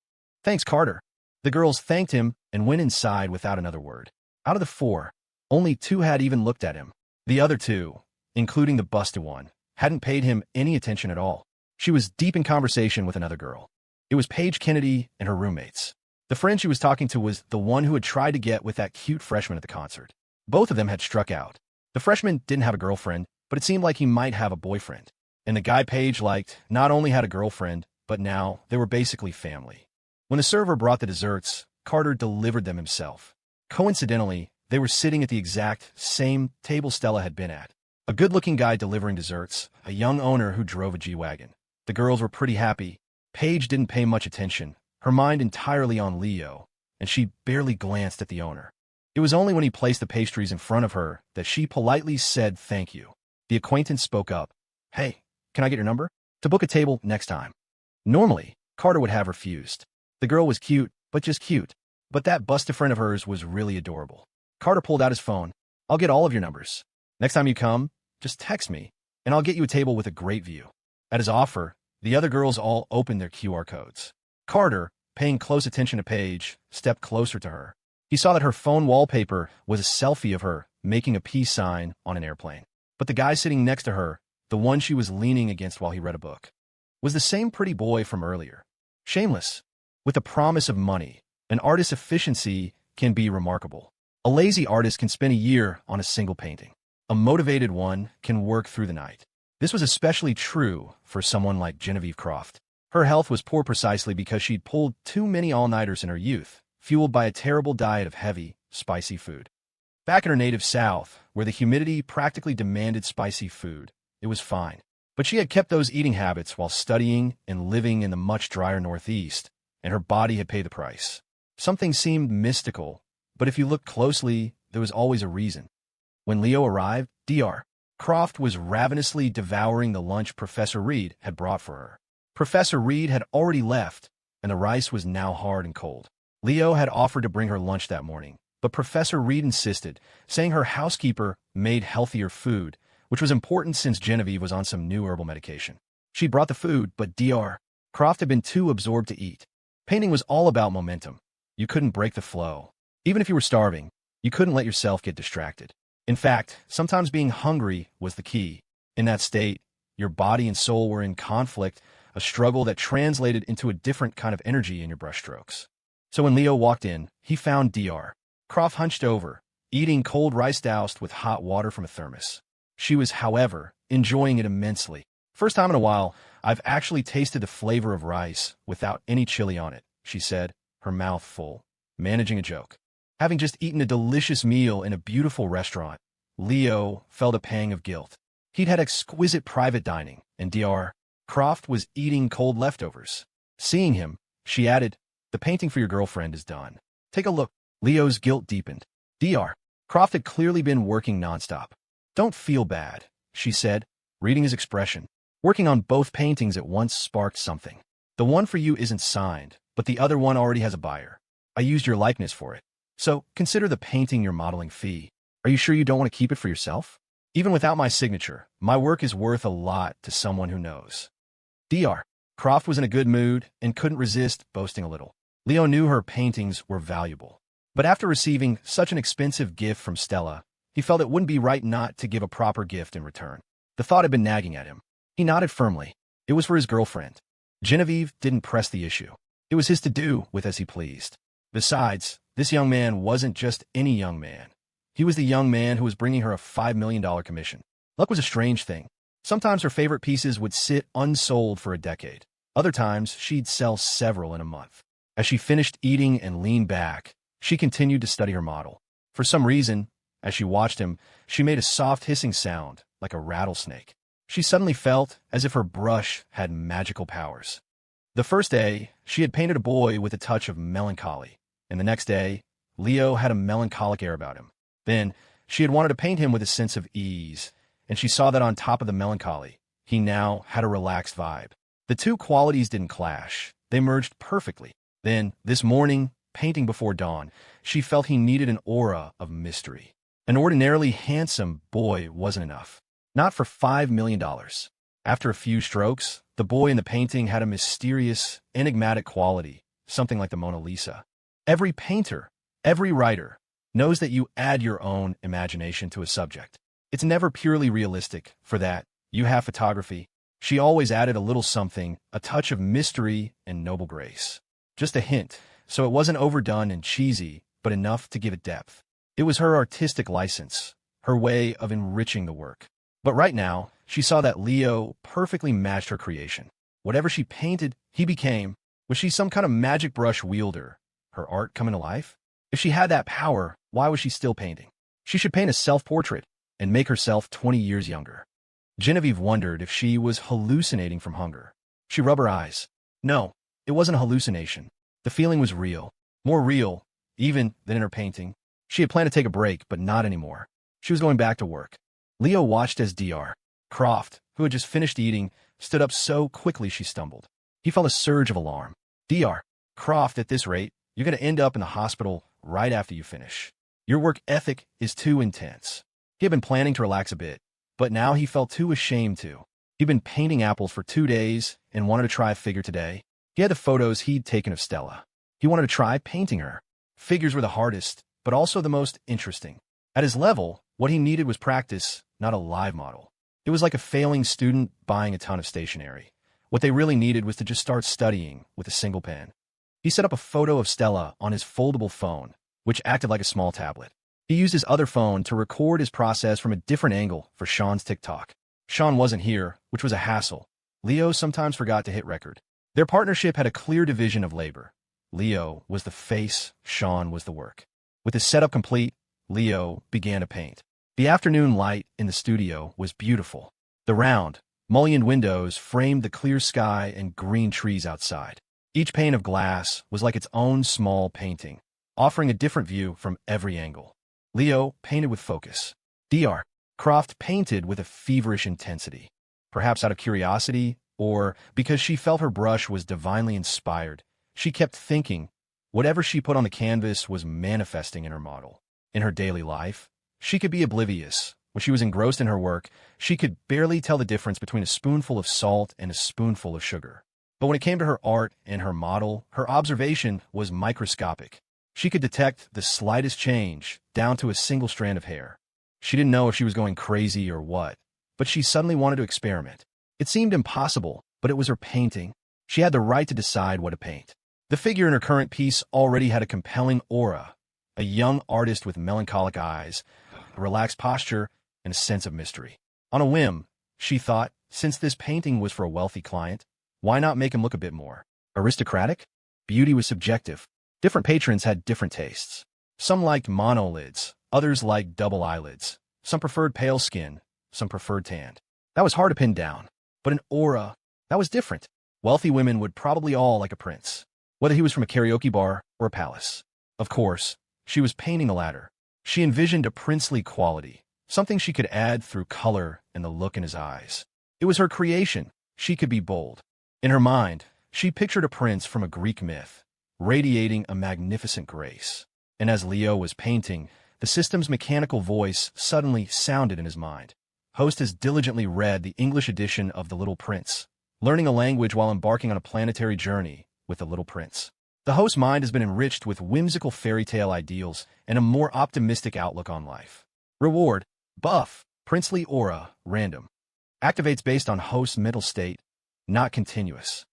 Speaker 1: Thanks, Carter. The girls thanked him and went inside without another word. Out of the 4, only 2 had even looked at him. The other 2, including the busted one, hadn't paid him any attention at all. She was deep in conversation with another girl. It was Paige Kennedy and her roommates. The friend she was talking to was the one who had tried to get with that cute freshman at the concert. Both of them had struck out. The freshman didn't have a girlfriend, but it seemed like he might have a boyfriend. And the guy Paige liked not only had a girlfriend, but now they were basically family. When the server brought the desserts, Carter delivered them himself. Coincidentally, they were sitting at the exact same table Stella had been at. A good-looking guy delivering desserts, a young owner who drove a G-Wagon. The girls were pretty happy. Paige didn't pay much attention, her mind entirely on Leo, and she barely glanced at the owner. It was only when he placed the pastries in front of her that she politely said thank you. The acquaintance spoke up. Hey, can I get your number? To book a table next time. Normally, Carter would have refused. The girl was cute, but just cute. But that busted friend of hers was really adorable. Carter pulled out his phone. I'll get all of your numbers. Next time you come, just text me, and I'll get you a table with a great view. At his offer, the other girls all opened their QR codes. Carter, paying close attention to Paige, stepped closer to her. He saw that her phone wallpaper was a selfie of her making a peace sign on an airplane. But the guy sitting next to her, the one she was leaning against while he read a book, was the same pretty boy from earlier. Shameless. With the promise of money, an artist's efficiency can be remarkable. A lazy artist can spend a year on a single painting. A motivated one can work through the night. This was especially true for someone like Genevieve Croft. Her health was poor precisely because she'd pulled too many all-nighters in her youth, fueled by a terrible diet of heavy, spicy food. Back in her native South, where the humidity practically demanded spicy food, it was fine. But she had kept those eating habits while studying and living in the much drier Northeast, and her body had paid the price. Something seemed mystical, but if you looked closely, there was always a reason. When Leo arrived, Dr. Croft was ravenously devouring the lunch Professor Reed had brought for her. Professor Reed had already left, and the rice was now hard and cold. Leo had offered to bring her lunch that morning, but Professor Reed insisted, saying her housekeeper made healthier food, which was important since Genevieve was on some new herbal medication. She brought the food, but Dr. Croft had been too absorbed to eat. Painting was all about momentum. You couldn't break the flow. Even if you were starving, you couldn't let yourself get distracted. In fact, sometimes being hungry was the key. In that state, your body and soul were in conflict, a struggle that translated into a different kind of energy in your brushstrokes. So when Leo walked in, he found Dr. Croft hunched over, eating cold rice doused with hot water from a thermos. She was, however, enjoying it immensely. First time in a while, I've actually tasted the flavor of rice without any chili on it, she said, her mouth full, managing a joke. Having just eaten a delicious meal in a beautiful restaurant, Leo felt a pang of guilt. He'd had exquisite private dining, and Dr. Croft was eating cold leftovers. Seeing him, she added, the painting for your girlfriend is done. Take a look. Leo's guilt deepened. Dr. Croft had clearly been working nonstop. Don't feel bad, she said, reading his expression. Working on both paintings at once sparked something. The one for you isn't signed, but the other one already has a buyer. I used your likeness for it. So consider the painting your modeling fee. Are you sure you don't want to keep it for yourself? Even without my signature, my work is worth a lot to someone who knows. Dr. Croft was in a good mood and couldn't resist boasting a little. Leo knew her paintings were valuable. But after receiving such an expensive gift from Stella, he felt it wouldn't be right not to give a proper gift in return. The thought had been nagging at him. He nodded firmly. It was for his girlfriend. Genevieve didn't press the issue. It was his to do with as he pleased. Besides, this young man wasn't just any young man. He was the young man who was bringing her a $5 million commission. Luck was a strange thing. Sometimes her favorite pieces would sit unsold for a decade. Other times, she'd sell several in a month. As she finished eating and leaned back, she continued to study her model. For some reason, as she watched him, she made a soft hissing sound, like a rattlesnake. She suddenly felt as if her brush had magical powers. The first day, she had painted a boy with a touch of melancholy, and the next day, Leo had a melancholic air about him. Then, she had wanted to paint him with a sense of ease, and she saw that on top of the melancholy, he now had a relaxed vibe. The two qualities didn't clash. They merged perfectly. Then, this morning, painting before dawn, she felt he needed an aura of mystery. An ordinarily handsome boy wasn't enough. Not for $5 million. After a few strokes, the boy in the painting had a mysterious, enigmatic quality, something like the Mona Lisa. Every painter, every writer, knows that you add your own imagination to a subject. It's never purely realistic. For that, you have photography. She always added a little something, a touch of mystery and noble grace. Just a hint, so it wasn't overdone and cheesy, but enough to give it depth. It was her artistic license, her way of enriching the work. But right now, she saw that Leo perfectly matched her creation. Whatever she painted, he became. Was she some kind of magic brush wielder? Her art coming to life? If she had that power, why was she still painting? She should paint a self-portrait and make herself 20 years younger. Genevieve wondered if she was hallucinating from hunger. She rubbed her eyes. No, it wasn't a hallucination. The feeling was real. More real, even, than in her painting. She had planned to take a break, but not anymore. She was going back to work. Leo watched as Dr. Croft, who had just finished eating, stood up so quickly she stumbled. He felt a surge of alarm. Dr. Croft, at this rate, you're going to end up in the hospital right after you finish. Your work ethic is too intense. He had been planning to relax a bit, but now he felt too ashamed to. He'd been painting apples for 2 days and wanted to try a figure today. He had the photos he'd taken of Stella. He wanted to try painting her. Figures were the hardest, but also the most interesting. At his level, what he needed was practice, not a live model. It was like a failing student buying a ton of stationery. What they really needed was to just start studying with a single pen. He set up a photo of Stella on his foldable phone, which acted like a small tablet. He used his other phone to record his process from a different angle for Sean's TikTok. Sean wasn't here, which was a hassle. Leo sometimes forgot to hit record. Their partnership had a clear division of labor. Leo was the face, Sean was the work. With his setup complete, Leo began to paint. The afternoon light in the studio was beautiful. The round, mullioned windows framed the clear sky and green trees outside. Each pane of glass was like its own small painting, offering a different view from every angle. Leo painted with focus. Dr. Croft painted with a feverish intensity. Perhaps out of curiosity, or because she felt her brush was divinely inspired, she kept thinking whatever she put on the canvas was manifesting in her model. In her daily life, she could be oblivious. When she was engrossed in her work, she could barely tell the difference between a spoonful of salt and a spoonful of sugar. But when it came to her art and her model, her observation was microscopic. She could detect the slightest change, down to a single strand of hair. She didn't know if she was going crazy or what, but she suddenly wanted to experiment. It seemed impossible, but it was her painting. She had the right to decide what to paint. The figure in her current piece already had a compelling aura, a young artist with melancholic eyes, a relaxed posture, and a sense of mystery. On a whim, she thought, since this painting was for a wealthy client, why not make him look a bit more aristocratic? Beauty was subjective. Different patrons had different tastes. Some liked monolids, others liked double eyelids. Some preferred pale skin, some preferred tanned. That was hard to pin down. But an aura, that was different. Wealthy women would probably all like a prince, whether he was from a karaoke bar or a palace. Of course, she was painting the latter. She envisioned a princely quality, something she could add through color and the look in his eyes. It was her creation. She could be bold. In her mind, she pictured a prince from a Greek myth, radiating a magnificent grace. And as Leo was painting, the system's mechanical voice suddenly sounded in his mind. Host has diligently read the English edition of The Little Prince, learning a language while embarking on a planetary journey with the Little Prince. The host's mind has been enriched with whimsical fairy tale ideals and a more optimistic outlook on life. Reward: buff, princely aura, random. Activates based on host's mental state, not continuous.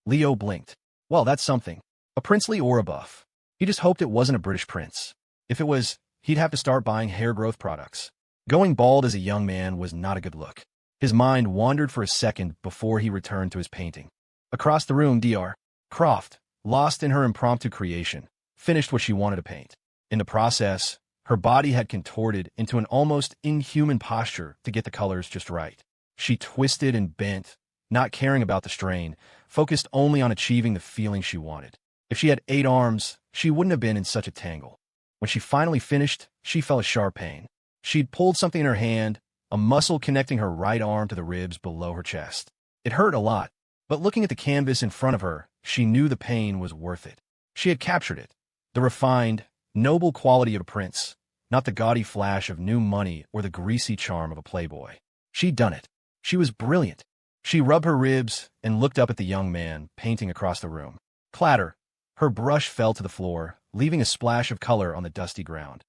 Speaker 1: Leo blinked. Well, that's something. A princely aura buff. He just hoped it wasn't a British prince. If it was, he'd have to start buying hair growth products. Going bald as a young man was not a good look. His mind wandered for a second before he returned to his painting. Across the room, Dr. Croft, lost in her impromptu creation, finished what she wanted to paint. In the process, her body had contorted into an almost inhuman posture to get the colors just right. She twisted and bent, not caring about the strain, focused only on achieving the feeling she wanted. If she had 8 arms, she wouldn't have been in such a tangle. When she finally finished, she felt a sharp pain. She'd pulled something in her hand, a muscle connecting her right arm to the ribs below her chest. It hurt a lot, but looking at the canvas in front of her, she knew the pain was worth it. She had captured it, the refined, noble quality of a prince, not the gaudy flash of new money or the greasy charm of a playboy. She'd done it. She was brilliant. She rubbed her ribs and looked up at the young man painting across the room. Clatter! Her brush fell to the floor, leaving a splash of color on the dusty ground.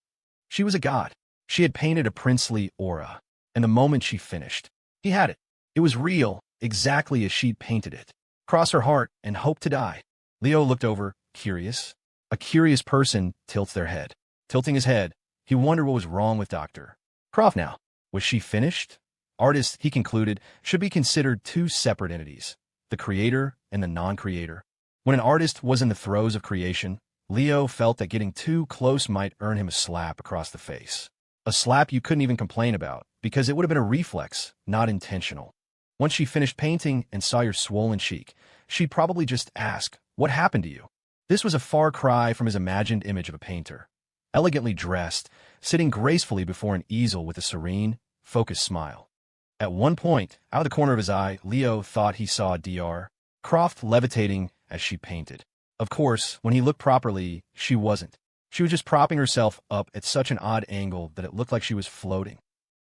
Speaker 1: She was a god. She had painted a princely aura, and the moment she finished, he had it. It was real, exactly as she'd painted it. Cross her heart and hope to die. Leo looked over, curious. A curious person tilts their head. Tilting his head, he wondered what was wrong with Dr. Croft now. Was she finished? Artists, he concluded, should be considered two separate entities, the creator and the non-creator. When an artist was in the throes of creation, Leo felt that getting too close might earn him a slap across the face. A slap you couldn't even complain about, because it would have been a reflex, not intentional. Once she finished painting and saw your swollen cheek, she'd probably just ask, "What happened to you?" This was a far cry from his imagined image of a painter. Elegantly dressed, sitting gracefully before an easel with a serene, focused smile. At one point, out of the corner of his eye, Leo thought he saw Dr. Croft levitating as she painted. Of course, when he looked properly, she wasn't. She was just propping herself up at such an odd angle that it looked like she was floating.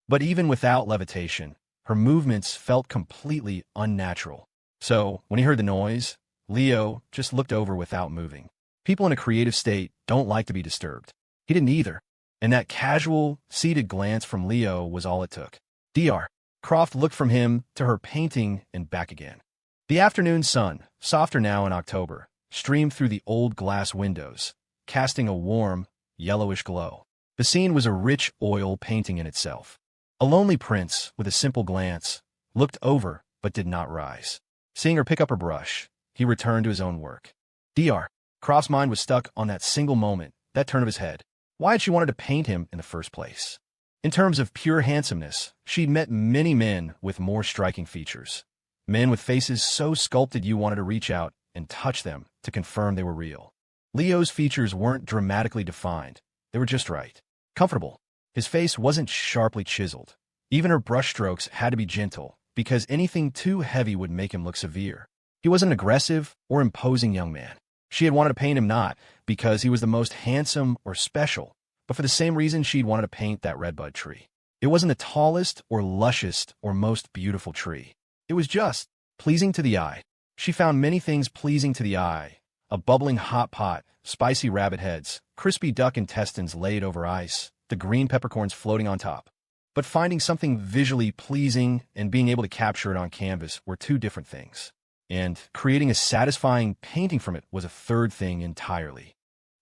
Speaker 1: But even without levitation, her movements felt completely unnatural. So, when he heard the noise, Leo just looked over without moving. People in a creative state don't like to be disturbed. He didn't either. And that casual, seated glance from Leo was all it took. Dr. Croft looked from him to her painting and back again. The afternoon sun, softer now in October, streamed through the old glass windows, casting a warm, yellowish glow. The scene was a rich oil painting in itself. A lonely prince, with a simple glance, looked over but did not rise. Seeing her pick up her brush, he returned to his own work. Dr. Croft's mind was stuck on that single moment, that turn of his head. Why had she wanted to paint him in the first place? In terms of pure handsomeness, she'd met many men with more striking features. Men with faces so sculpted you wanted to reach out and touch them to confirm they were real. Leo's features weren't dramatically defined. They were just right. Comfortable. His face wasn't sharply chiseled. Even her brushstrokes had to be gentle, because anything too heavy would make him look severe. He wasn't an aggressive or imposing young man. She had wanted to paint him not because he was the most handsome or special, but for the same reason she'd wanted to paint that redbud tree. It wasn't the tallest or lushest or most beautiful tree. It was just pleasing to the eye. She found many things pleasing to the eye. A bubbling hot pot, spicy rabbit heads, crispy duck intestines laid over ice, the green peppercorns floating on top. But finding something visually pleasing and being able to capture it on canvas were two different things. And creating a satisfying painting from it was a third thing entirely.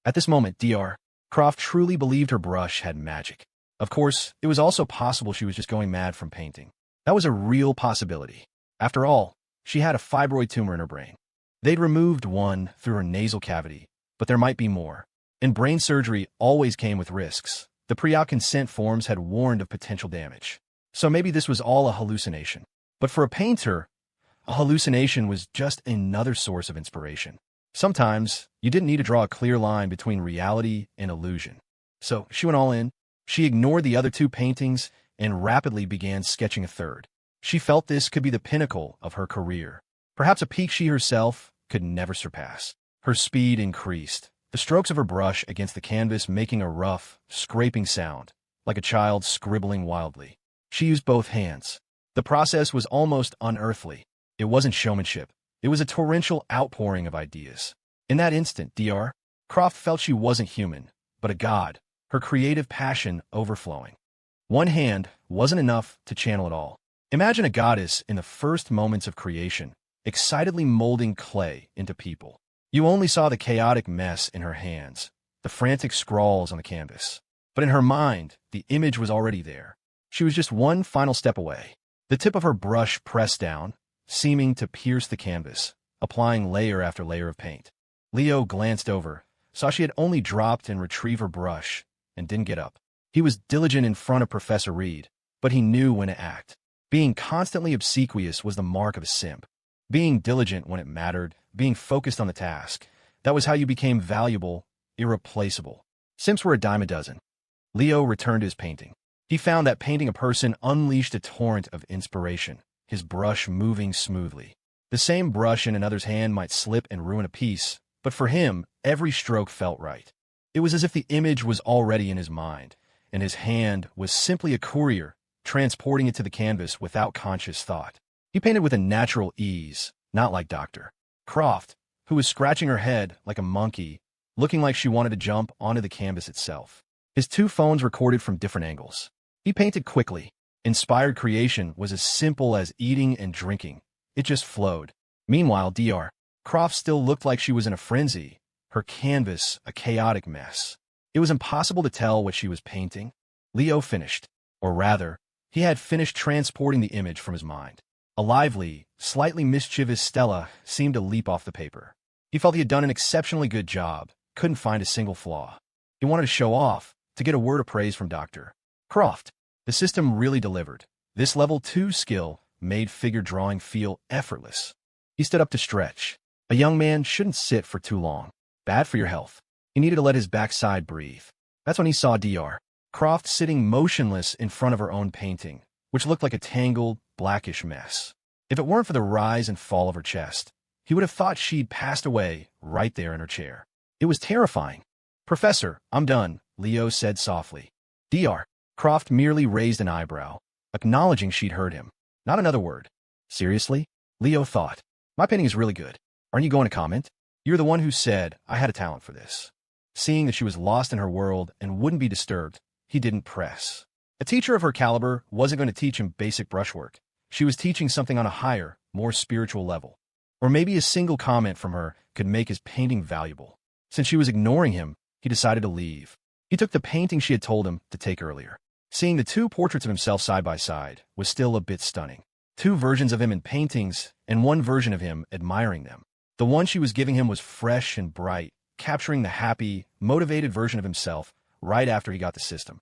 Speaker 1: At this moment, Dr. Croft truly believed her brush had magic. Of course, it was also possible she was just going mad from painting. That was a real possibility. After all, she had a fibroid tumor in her brain. They'd removed one through her nasal cavity, but there might be more. And brain surgery always came with risks. The pre-op consent forms had warned of potential damage. So maybe this was all a hallucination. But for a painter, a hallucination was just another source of inspiration. Sometimes, you didn't need to draw a clear line between reality and illusion. So she went all in. She ignored the other two paintings and rapidly began sketching a third. She felt this could be the pinnacle of her career, perhaps a peak she herself could never surpass. Her speed increased, the strokes of her brush against the canvas making a rough, scraping sound, like a child scribbling wildly. She used both hands. The process was almost unearthly. It wasn't showmanship. It was a torrential outpouring of ideas. In that instant, Dr. Croft felt she wasn't human, but a god, her creative passion overflowing. One hand wasn't enough to channel it all. Imagine a goddess in the first moments of creation, excitedly molding clay into people. You only saw the chaotic mess in her hands, the frantic scrawls on the canvas. But in her mind, the image was already there. She was just one final step away. The tip of her brush pressed down, seeming to pierce the canvas, applying layer after layer of paint. Leo glanced over, saw she had only dropped and retrieved her brush, and didn't get up. He was diligent in front of Professor Reed, but he knew when to act. Being constantly obsequious was the mark of a simp. Being diligent when it mattered, being focused on the task, that was how you became valuable, irreplaceable. Simps were a dime a dozen. Leo returned to his painting. He found that painting a person unleashed a torrent of inspiration, his brush moving smoothly. The same brush in another's hand might slip and ruin a piece, but for him, every stroke felt right. It was as if the image was already in his mind, and his hand was simply a courier, transporting it to the canvas without conscious thought. He painted with a natural ease, not like Dr. Croft, who was scratching her head like a monkey, looking like she wanted to jump onto the canvas itself. His two phones recorded from different angles. He painted quickly. Inspired creation was as simple as eating and drinking. It just flowed. Meanwhile, Dr. Croft still looked like she was in a frenzy, her canvas a chaotic mess. It was impossible to tell what she was painting. Leo finished, or rather, he had finished transporting the image from his mind. A lively, slightly mischievous Stella seemed to leap off the paper. He felt he had done an exceptionally good job, couldn't find a single flaw. He wanted to show off, to get a word of praise from Dr. Croft. The system really delivered. This level 2 skill made figure drawing feel effortless. He stood up to stretch. A young man shouldn't sit for too long. Bad for your health. He needed to let his backside breathe. That's when he saw Dr. Croft sitting motionless in front of her own painting, which looked like a tangled, blackish mess. If it weren't for the rise and fall of her chest, he would have thought she'd passed away right there in her chair. It was terrifying. "Professor, I'm done," Leo said softly. Dr. Croft merely raised an eyebrow, acknowledging she'd heard him. Not another word. Seriously? Leo thought. My painting is really good. Aren't you going to comment? You're the one who said I had a talent for this. Seeing that she was lost in her world and wouldn't be disturbed, he didn't press. A teacher of her caliber wasn't going to teach him basic brushwork. She was teaching something on a higher, more spiritual level. Or maybe a single comment from her could make his painting valuable. Since she was ignoring him, he decided to leave. He took the painting she had told him to take earlier. Seeing the two portraits of himself side by side was still a bit stunning. Two versions of him in paintings, and one version of him admiring them. The one she was giving him was fresh and bright, capturing the happy, motivated version of himself right after he got the system.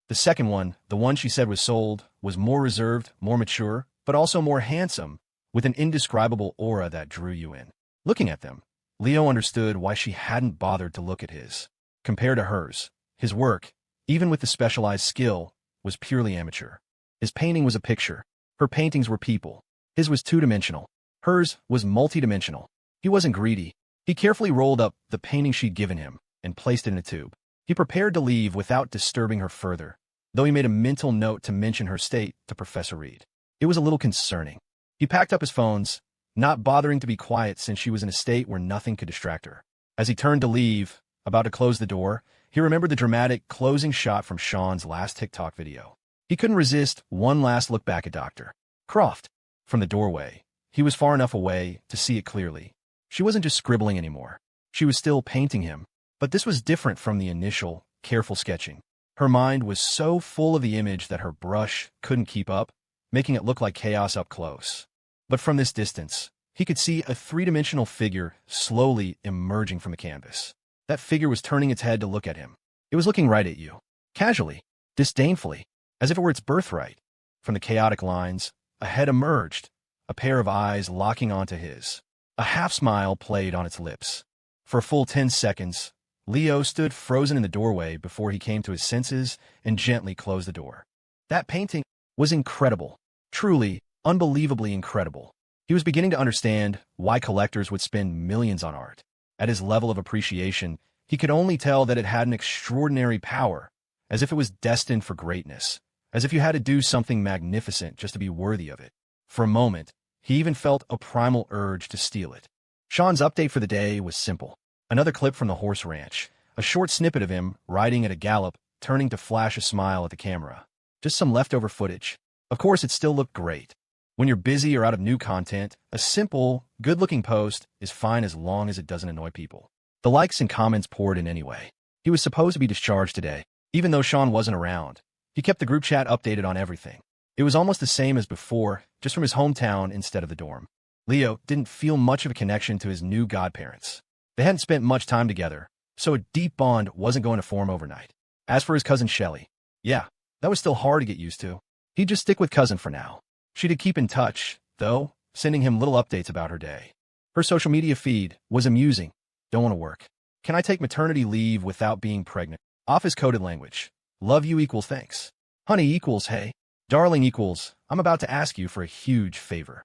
Speaker 1: The second one, the one she said was sold, was more reserved, more mature, but also more handsome, with an indescribable aura that drew you in. Looking at them, Leo understood why she hadn't bothered to look at his. Compared to hers, his work, even with the specialized skill, was purely amateur. His painting was a picture. Her paintings were people. His was two-dimensional. Hers was multi-dimensional. He wasn't greedy. He carefully rolled up the painting she'd given him and placed it in a tube. He prepared to leave without disturbing her further, though he made a mental note to mention her state to Professor Reed. It was a little concerning. He packed up his phones, not bothering to be quiet since she was in a state where nothing could distract her. As he turned to leave, about to close the door, he remembered the dramatic closing shot from Sean's last TikTok video. He couldn't resist one last look back at Dr. Croft. From the doorway, he was far enough away to see it clearly. She wasn't just scribbling anymore. She was still painting him. But this was different from the initial, careful sketching. Her mind was so full of the image that her brush couldn't keep up, making it look like chaos up close. But from this distance, he could see a three-dimensional figure slowly emerging from the canvas. That figure was turning its head to look at him. It was looking right at you, casually, disdainfully, as if it were its birthright. From the chaotic lines, a head emerged, a pair of eyes locking onto his. A half-smile played on its lips. For a full 10 seconds, Leo stood frozen in the doorway before he came to his senses and gently closed the door. That painting was incredible, truly, unbelievably incredible. He was beginning to understand why collectors would spend millions on art. At his level of appreciation, he could only tell that it had an extraordinary power, as if it was destined for greatness, as if you had to do something magnificent just to be worthy of it. For a moment, he even felt a primal urge to steal it. Sean's update for the day was simple. Another clip from the horse ranch, a short snippet of him riding at a gallop, turning to flash a smile at the camera. Just some leftover footage. Of course, it still looked great. When you're busy or out of new content, a simple, good-looking post is fine as long as it doesn't annoy people. The likes and comments poured in anyway. He was supposed to be discharged today, even though Sean wasn't around. He kept the group chat updated on everything. It was almost the same as before, just from his hometown instead of the dorm. Leo didn't feel much of a connection to his new godparents. They hadn't spent much time together, so a deep bond wasn't going to form overnight. As for his cousin Shelley, yeah, that was still hard to get used to. He'd just stick with cousin for now. She did keep in touch, though, sending him little updates about her day. Her social media feed was amusing. Don't want to work. Can I take maternity leave without being pregnant? Office-coded language. Love you equals thanks. Honey equals hey. Darling equals I'm about to ask you for a huge favor.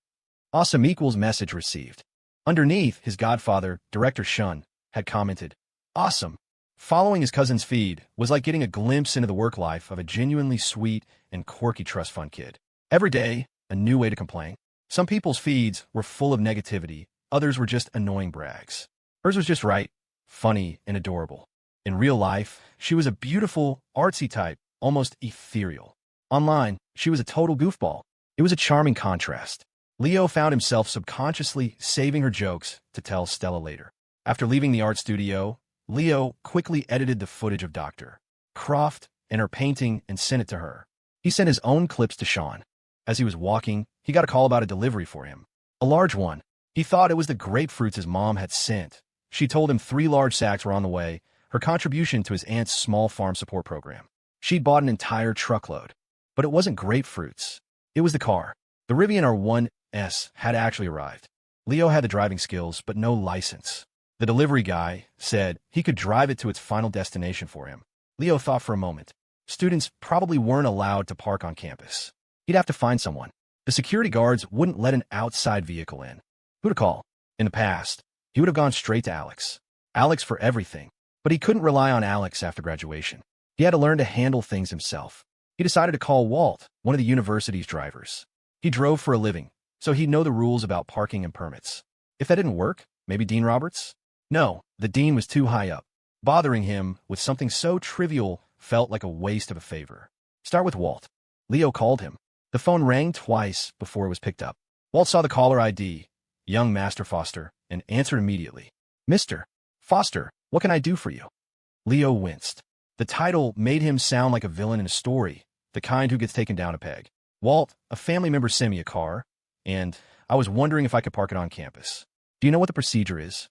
Speaker 1: Awesome equals message received. Underneath, his godfather, Director Shun, had commented, Awesome. Following his cousin's feed was like getting a glimpse into the work life of a genuinely sweet and quirky trust fund kid. Every day, a new way to complain. Some people's feeds were full of negativity, others were just annoying brags. Hers was just right, funny, and adorable. In real life, she was a beautiful, artsy type, almost ethereal. Online, she was a total goofball. It was a charming contrast. Leo found himself subconsciously saving her jokes to tell Stella later. After leaving the art studio, Leo quickly edited the footage of Dr. Croft and her painting and sent it to her. He sent his own clips to Sean. As he was walking, he got a call about a delivery for him. A large one. He thought it was the grapefruits his mom had sent. She told him 3 large sacks were on the way, her contribution to his aunt's small farm support program. She'd bought an entire truckload. But it wasn't grapefruits. It was the car. The Rivian R1S had actually arrived. Leo had the driving skills, but no license. The delivery guy said he could drive it to its final destination for him. Leo thought for a moment. Students probably weren't allowed to park on campus. He'd have to find someone. The security guards wouldn't let an outside vehicle in. Who to call? In the past, he would have gone straight to Alex. Alex for everything. But he couldn't rely on Alex after graduation. He had to learn to handle things himself. He decided to call Walt, one of the university's drivers. He drove for a living, so he'd know the rules about parking and permits. If that didn't work, maybe Dean Roberts? No, the dean was too high up. Bothering him with something so trivial felt like a waste of a favor. Start with Walt. Leo called him. The phone rang twice before it was picked up. Walt saw the caller ID, young Master Foster, and answered immediately. Mr. Foster, what can I do for you? Leo winced. The title made him sound like a villain in a story, the kind who gets taken down a peg. Walt, a family member sent me a car, and I was wondering if I could park it on campus. Do you know what the procedure is?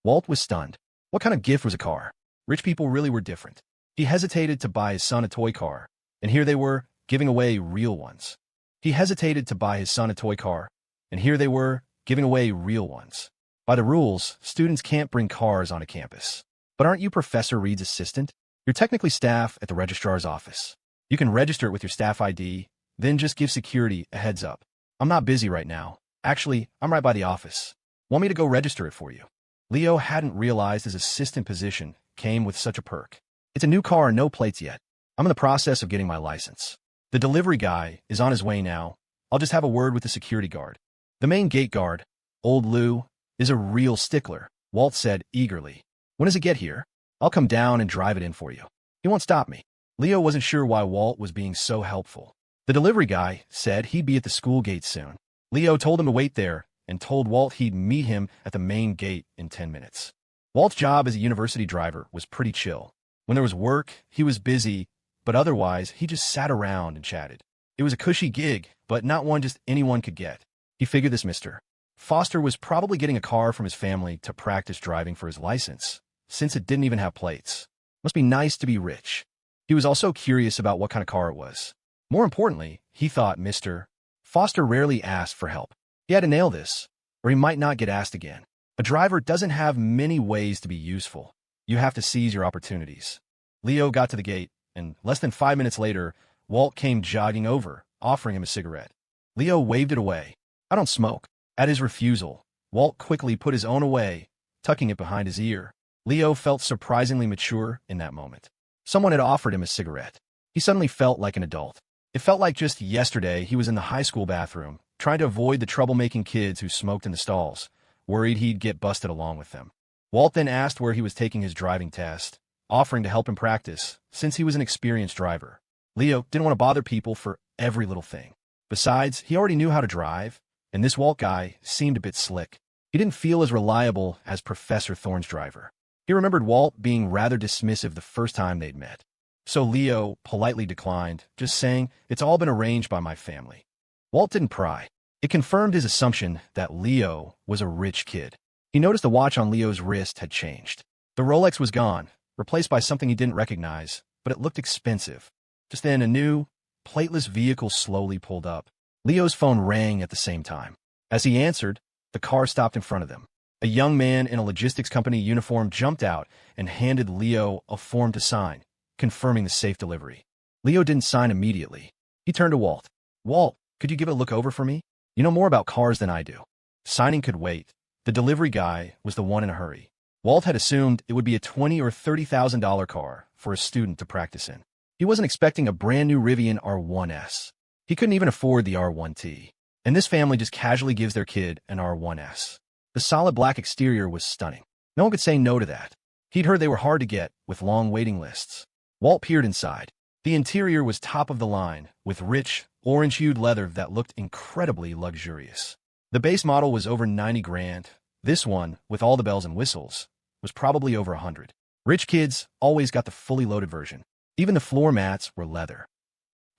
Speaker 1: Walt was stunned. What kind of gift was a car? Rich people really were different. He hesitated to buy his son a toy car, and here they were, giving away real ones. He hesitated to buy his son a toy car, and here they were, giving away real ones. By the rules, students can't bring cars onto campus. But aren't you Professor Reed's assistant? You're technically staff at the registrar's office. You can register it with your staff ID, then just give security a heads up. I'm not busy right now. Actually, I'm right by the office. Want me to go register it for you? Leo hadn't realized his assistant position came with such a perk. It's a new car and no plates yet. I'm in the process of getting my license. The delivery guy is on his way now. I'll just have a word with the security guard. The main gate guard, old Lou, is a real stickler, Walt said eagerly. When does it get here? I'll come down and drive it in for you. He won't stop me. Leo wasn't sure why Walt was being so helpful. The delivery guy said he'd be at the school gate soon. Leo told him to wait there and told Walt he'd meet him at the main gate in 10 minutes. Walt's job as a university driver was pretty chill. When there was work, he was busy, but otherwise, he just sat around and chatted. It was a cushy gig, but not one just anyone could get. He figured this Mr. Foster was probably getting a car from his family to practice driving for his license, since it didn't even have plates. Must be nice to be rich. He was also curious about what kind of car it was. More importantly, he thought Mr. Foster rarely asked for help. He had to nail this, or he might not get asked again. A driver doesn't have many ways to be useful. You have to seize your opportunities. Leo got to the gate, and less than 5 minutes later, Walt came jogging over, offering him a cigarette. Leo waved it away. I don't smoke. At his refusal, Walt quickly put his own away, tucking it behind his ear. Leo felt surprisingly mature in that moment. Someone had offered him a cigarette. He suddenly felt like an adult. It felt like just yesterday he was in the high school bathroom, trying to avoid the troublemaking kids who smoked in the stalls, worried he'd get busted along with them. Walt then asked where he was taking his driving test, offering to help him practice, since he was an experienced driver. Leo didn't want to bother people for every little thing. Besides, he already knew how to drive, and this Walt guy seemed a bit slick. He didn't feel as reliable as Professor Thorne's driver. He remembered Walt being rather dismissive the first time they'd met. So Leo politely declined, just saying, it's all been arranged by my family. Walt didn't pry. It confirmed his assumption that Leo was a rich kid. He noticed the watch on Leo's wrist had changed. The Rolex was gone, replaced by something he didn't recognize, but it looked expensive. Just then, a new, plateless vehicle slowly pulled up. Leo's phone rang at the same time. As he answered, the car stopped in front of them. A young man in a logistics company uniform jumped out and handed Leo a form to sign, confirming the safe delivery. Leo didn't sign immediately. He turned to Walt. Walt, could you give it a look over for me? You know more about cars than I do. Signing could wait. The delivery guy was the one in a hurry. Walt had assumed it would be a $20,000 or $30,000 car for a student to practice in. He wasn't expecting a brand new Rivian R1S. He couldn't even afford the R1T. And this family just casually gives their kid an R1S. The solid black exterior was stunning. No one could say no to that. He'd heard they were hard to get, with long waiting lists. Walt peered inside. The interior was top of the line, with rich, orange-hued leather that looked incredibly luxurious. The base model was over 90 grand. This one, with all the bells and whistles, was probably over 100. Rich kids always got the fully loaded version. Even the floor mats were leather.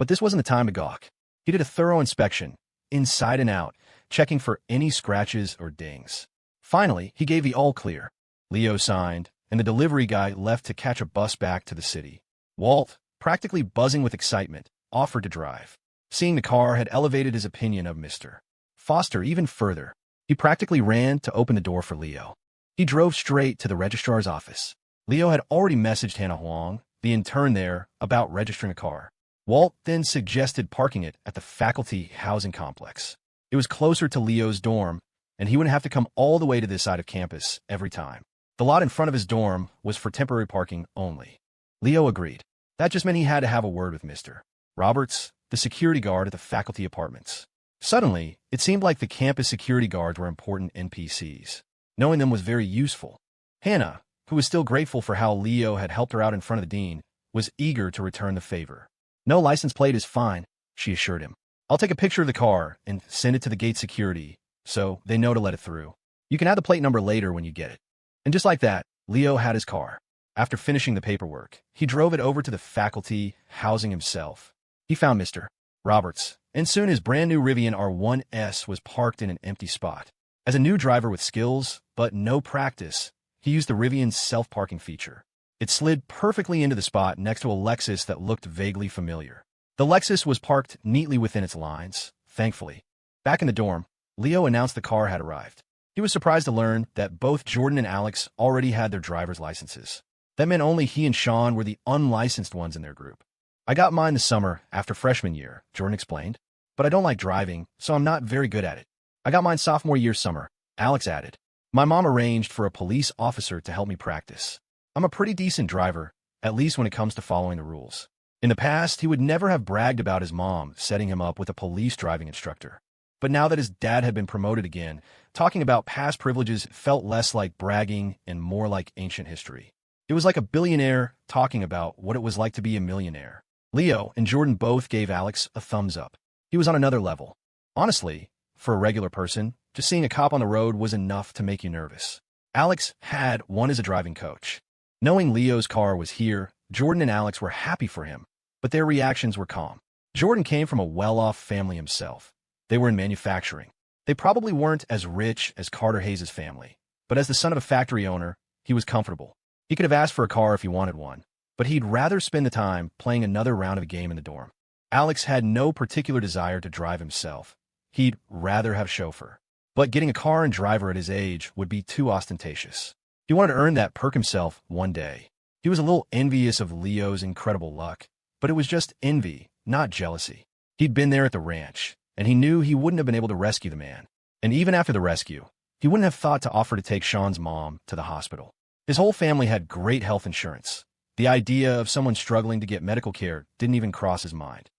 Speaker 1: But this wasn't the time to gawk. He did a thorough inspection, inside and out, checking for any scratches or dings. Finally, he gave the all-clear. Leo signed, and the delivery guy left to catch a bus back to the city. Walt, practically buzzing with excitement, offered to drive. Seeing the car had elevated his opinion of Mr. Foster even further. He practically ran to open the door for Leo. He drove straight to the registrar's office. Leo had already messaged Hannah Huang, the intern there, about registering a car. Walt then suggested parking it at the faculty housing complex. It was closer to Leo's dorm, and he wouldn't have to come all the way to this side of campus every time. The lot in front of his dorm was for temporary parking only. Leo agreed. That just meant he had to have a word with Mr. Roberts, the security guard at the faculty apartments. Suddenly, it seemed like the campus security guards were important NPCs. Knowing them was very useful. Hannah, who was still grateful for how Leo had helped her out in front of the dean, was eager to return the favor. No license plate is fine, she assured him. I'll take a picture of the car and send it to the gate security, so they know to let it through. You can add the plate number later when you get it. And just like that, Leo had his car. After finishing the paperwork, he drove it over to the faculty housing himself. He found Mr. Roberts, and soon his brand new Rivian R1S was parked in an empty spot. As a new driver with skills, but no practice, he used the Rivian's self-parking feature. It slid perfectly into the spot next to a Lexus that looked vaguely familiar. The Lexus was parked neatly within its lines, thankfully. Back in the dorm, Leo announced the car had arrived. He was surprised to learn that both Jordan and Alex already had their driver's licenses. That meant only he and Sean were the unlicensed ones in their group. I got mine this summer after freshman year, Jordan explained. But I don't like driving, so I'm not very good at it. I got mine sophomore year summer, Alex added. My mom arranged for a police officer to help me practice. I'm a pretty decent driver, at least when it comes to following the rules. In the past, he would never have bragged about his mom setting him up with a police driving instructor. But now that his dad had been promoted again, talking about past privileges felt less like bragging and more like ancient history. It was like a billionaire talking about what it was like to be a millionaire. Leo and Jordan both gave Alex a thumbs up. He was on another level. Honestly, for a regular person, just seeing a cop on the road was enough to make you nervous. Alex had one as a driving coach. Knowing Leo's car was here, Jordan and Alex were happy for him, but their reactions were calm. Jordan came from a well-off family himself. They were in manufacturing. They probably weren't as rich as Carter Hayes' family, but as the son of a factory owner, he was comfortable. He could have asked for a car if he wanted one, but he'd rather spend the time playing another round of a game in the dorm. Alex had no particular desire to drive himself. He'd rather have a chauffeur. But getting a car and driver at his age would be too ostentatious. He wanted to earn that perk himself one day. He was a little envious of Leo's incredible luck, but it was just envy, not jealousy. He'd been there at the ranch, and he knew he wouldn't have been able to rescue the man. And even after the rescue, he wouldn't have thought to offer to take Sean's mom to the hospital. His whole family had great health insurance. The idea of someone struggling to get medical care didn't even cross his mind.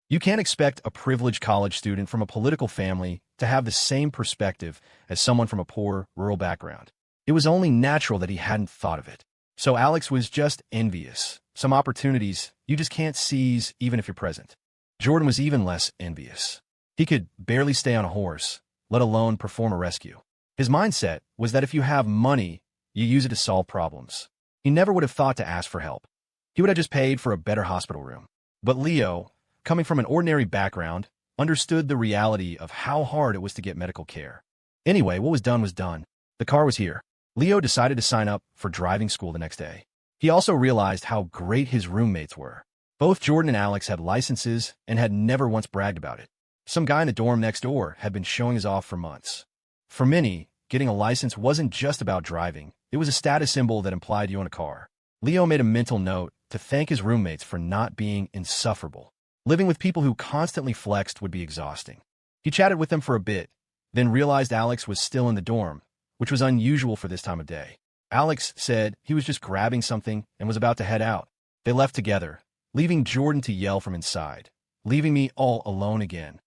Speaker 1: You can't expect a privileged college student from a political family to have the same perspective as someone from a poor, rural background. It was only natural that he hadn't thought of it. So Alex was just envious. Some opportunities you just can't seize even if you're present. Jordan was even less envious. He could barely stay on a horse, let alone perform a rescue. His mindset was that if you have money, you use it to solve problems. He never would have thought to ask for help. He would have just paid for a better hospital room. But Leo, coming from an ordinary background, understood the reality of how hard it was to get medical care. Anyway, what was done was done. The car was here. Leo decided to sign up for driving school the next day. He also realized how great his roommates were. Both Jordan and Alex had licenses and had never once bragged about it. Some guy in the dorm next door had been showing us off for months. For many, getting a license wasn't just about driving. It was a status symbol that implied you own a car. Leo made a mental note to thank his roommates for not being insufferable. Living with people who constantly flexed would be exhausting. He chatted with them for a bit, then realized Alex was still in the dorm, which was unusual for this time of day. Alex said he was just grabbing something and was about to head out. They left together, leaving Jordan to yell from inside, leaving me all alone again.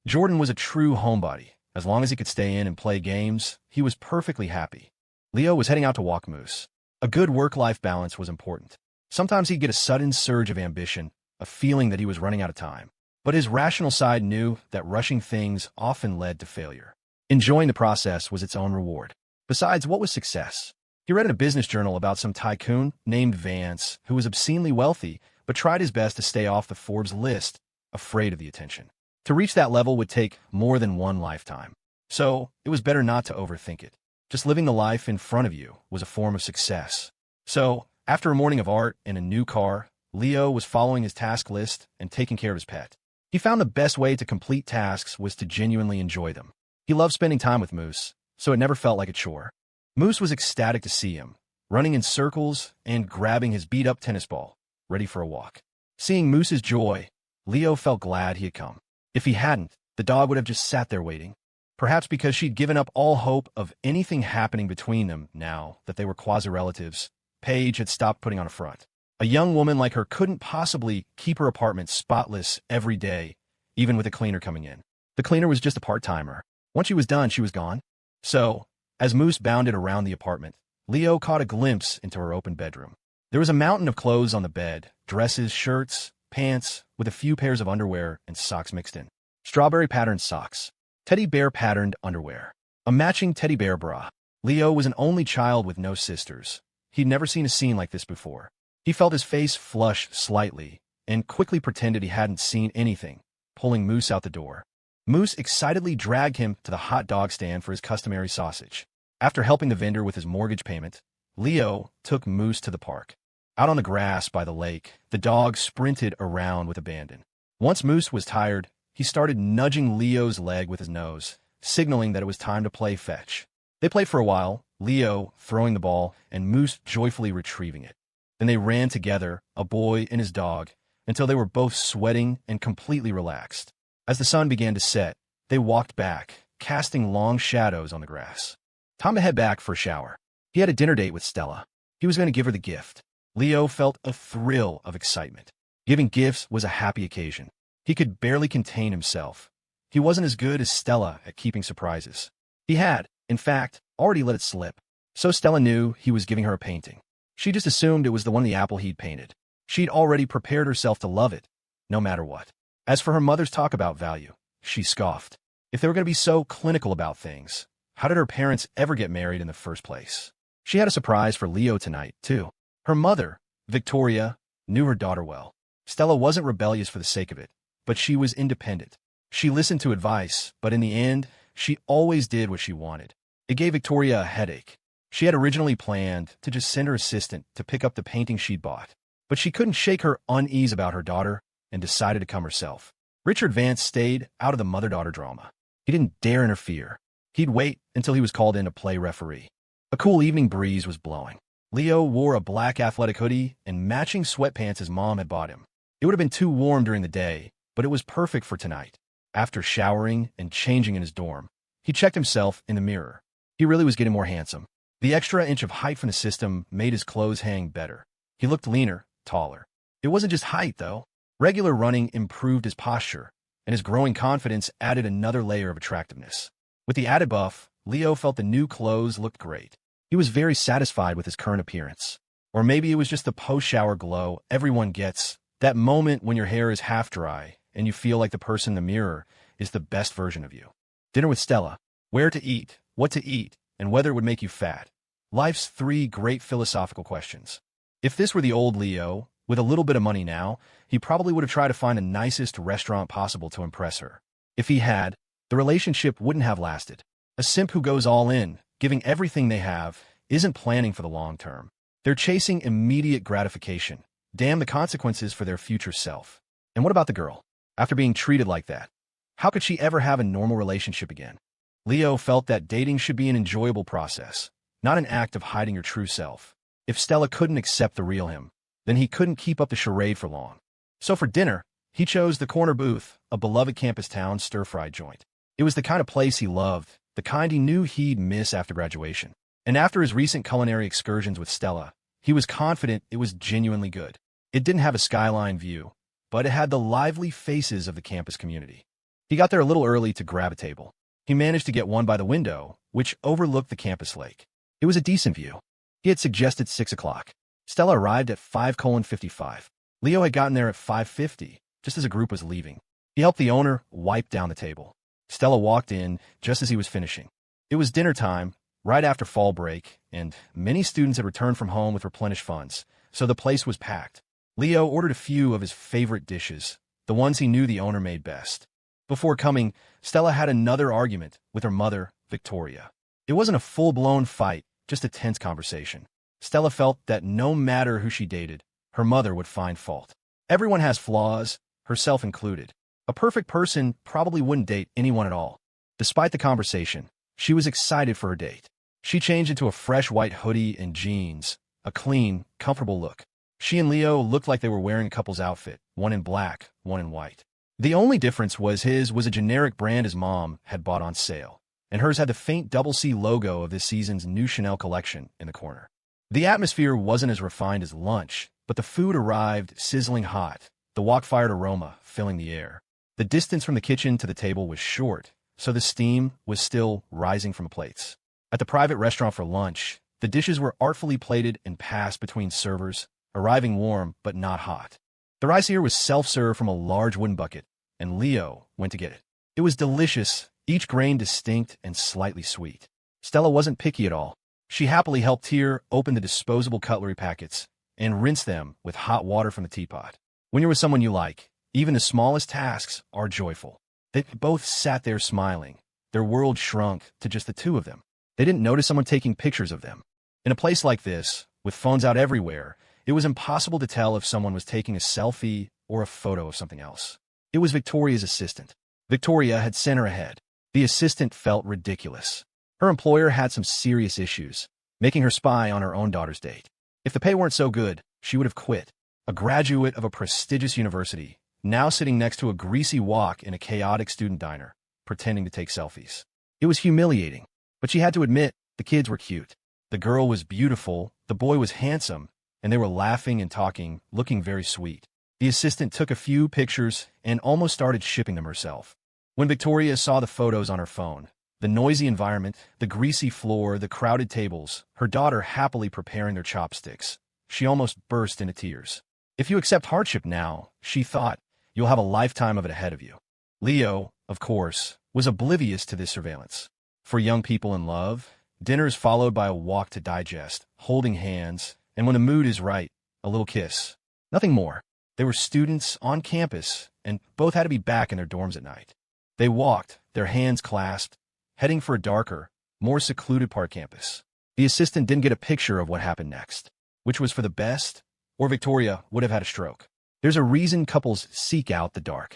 Speaker 1: Jordan was a true homebody. As long as he could stay in and play games, he was perfectly happy. Leo was heading out to walk moose. A good work-life balance was important. Sometimes he'd get a sudden surge of ambition, a feeling that he was running out of time. But his rational side knew that rushing things often led to failure. Enjoying the process was its own reward. Besides, what was success? He read in a business journal about some tycoon named Vance who was obscenely wealthy but tried his best to stay off the Forbes list, afraid of the attention. To reach that level would take more than one lifetime. So, it was better not to overthink it. Just living the life in front of you was a form of success. So, after a morning of art and a new car, Leo was following his task list and taking care of his pet. He found the best way to complete tasks was to genuinely enjoy them. He loved spending time with Moose, so it never felt like a chore. Moose was ecstatic to see him, running in circles and grabbing his beat-up tennis ball, ready for a walk. Seeing Moose's joy, Leo felt glad he had come. If he hadn't, the dog would have just sat there waiting. Perhaps because she'd given up all hope of anything happening between them now that they were quasi-relatives, Paige had stopped putting on a front. A young woman like her couldn't possibly keep her apartment spotless every day, even with a cleaner coming in. The cleaner was just a part-timer. Once she was done, she was gone. So, as Moose bounded around the apartment, Leo caught a glimpse into her open bedroom. There was a mountain of clothes on the bed, dresses, shirts, pants, with a few pairs of underwear and socks mixed in. Strawberry-patterned socks. Teddy bear-patterned underwear. A matching teddy bear bra. Leo was an only child with no sisters. He'd never seen a scene like this before. He felt his face flush slightly and quickly pretended he hadn't seen anything, pulling Moose out the door. Moose excitedly dragged him to the hot dog stand for his customary sausage. After helping the vendor with his mortgage payment, Leo took Moose to the park. Out on the grass by the lake, the dog sprinted around with abandon. Once Moose was tired, he started nudging Leo's leg with his nose, signaling that it was time to play fetch. They played for a while, Leo throwing the ball and Moose joyfully retrieving it. Then they ran together, a boy and his dog, until they were both sweating and completely relaxed. As the sun began to set, they walked back, casting long shadows on the grass. Time to head back for a shower. He had a dinner date with Stella. He was going to give her the gift. Leo felt a thrill of excitement. Giving gifts was a happy occasion. He could barely contain himself. He wasn't as good as Stella at keeping surprises. He had, in fact, already let it slip. So Stella knew he was giving her a painting. She just assumed it was the one the apple he'd painted. She'd already prepared herself to love it, no matter what. As for her mother's talk about value, she scoffed. If they were going to be so clinical about things, how did her parents ever get married in the first place? She had a surprise for Leo tonight, too. Her mother, Victoria, knew her daughter well. Stella wasn't rebellious for the sake of it, but she was independent. She listened to advice, but in the end, she always did what she wanted. It gave Victoria a headache. She had originally planned to just send her assistant to pick up the painting she'd bought, but she couldn't shake her unease about her daughter and decided to come herself. Richard Vance stayed out of the mother-daughter drama. He didn't dare interfere. He'd wait until he was called in to play referee. A cool evening breeze was blowing. Leo wore a black athletic hoodie and matching sweatpants his mom had bought him. It would have been too warm during the day, but it was perfect for tonight. After showering and changing in his dorm, he checked himself in the mirror. He really was getting more handsome. The extra inch of height from the system made his clothes hang better. He looked leaner, taller. It wasn't just height, though. Regular running improved his posture, and his growing confidence added another layer of attractiveness. With the added buff, Leo felt the new clothes looked great. He was very satisfied with his current appearance. Or maybe it was just the post-shower glow everyone gets, that moment when your hair is half dry and you feel like the person in the mirror is the best version of you. Dinner with Stella. Where to eat, what to eat, and whether it would make you fat. Life's 3 great philosophical questions. If this were the old Leo, with a little bit of money now, he probably would have tried to find the nicest restaurant possible to impress her. If he had, the relationship wouldn't have lasted. A simp who goes all in, giving everything they have, isn't planning for the long term. They're chasing immediate gratification. Damn the consequences for their future self. And what about the girl? After being treated like that, how could she ever have a normal relationship again? Leo felt that dating should be an enjoyable process, not an act of hiding your true self. If Stella couldn't accept the real him, then he couldn't keep up the charade for long. So for dinner, he chose the Corner Booth, a beloved campus town stir-fried joint. It was the kind of place he loved, the kind he knew he'd miss after graduation. And after his recent culinary excursions with Stella, he was confident it was genuinely good. It didn't have a skyline view, but it had the lively faces of the campus community. He got there a little early to grab a table. He managed to get one by the window, which overlooked the campus lake. It was a decent view. He had suggested 6 o'clock. Stella arrived at 5:55. Leo had gotten there at 5:50, just as a group was leaving. He helped the owner wipe down the table. Stella walked in just as he was finishing. It was dinner time, right after fall break, and many students had returned from home with replenished funds, so the place was packed. Leo ordered a few of his favorite dishes, the ones he knew the owner made best. Before coming, Stella had another argument with her mother, Victoria. It wasn't a full-blown fight, just a tense conversation. Stella felt that no matter who she dated, her mother would find fault. Everyone has flaws, herself included. A perfect person probably wouldn't date anyone at all. Despite the conversation, she was excited for her date. She changed into a fresh white hoodie and jeans, a clean, comfortable look. She and Leo looked like they were wearing a couple's outfit, one in black, one in white. The only difference was his was a generic brand his mom had bought on sale, and hers had the faint double C logo of this season's new Chanel collection in the corner. The atmosphere wasn't as refined as lunch, but the food arrived sizzling hot, the wok-fired aroma filling the air. The distance from the kitchen to the table was short, so the steam was still rising from the plates. At the private restaurant for lunch, the dishes were artfully plated and passed between servers, arriving warm but not hot. The rice here was self-served from a large wooden bucket, and Leo went to get it. It was delicious, each grain distinct and slightly sweet. Stella wasn't picky at all. She happily helped Tyr open the disposable cutlery packets and rinse them with hot water from the teapot. When you're with someone you like, even the smallest tasks are joyful. They both sat there smiling. Their world shrunk to just the two of them. They didn't notice someone taking pictures of them. In a place like this, with phones out everywhere, it was impossible to tell if someone was taking a selfie or a photo of something else. It was Victoria's assistant. Victoria had sent her ahead. The assistant felt ridiculous. Her employer had some serious issues, making her spy on her own daughter's date. If the pay weren't so good, she would have quit. A graduate of a prestigious university, now sitting next to a greasy wok in a chaotic student diner, pretending to take selfies. It was humiliating, but she had to admit the kids were cute. The girl was beautiful, the boy was handsome, and they were laughing and talking, looking very sweet. The assistant took a few pictures and almost started shipping them herself. When Victoria saw the photos on her phone, the noisy environment, the greasy floor, the crowded tables, her daughter happily preparing their chopsticks, she almost burst into tears. If you accept hardship now, she thought, you'll have a lifetime of it ahead of you. Leo, of course, was oblivious to this surveillance. For young people in love, dinner is followed by a walk to digest, holding hands, and when the mood is right, a little kiss. Nothing more. They were students on campus, and both had to be back in their dorms at night. They walked, their hands clasped, heading for a darker, more secluded park campus. The assistant didn't get a picture of what happened next, which was for the best, or Victoria would have had a stroke. There's a reason couples seek out the dark.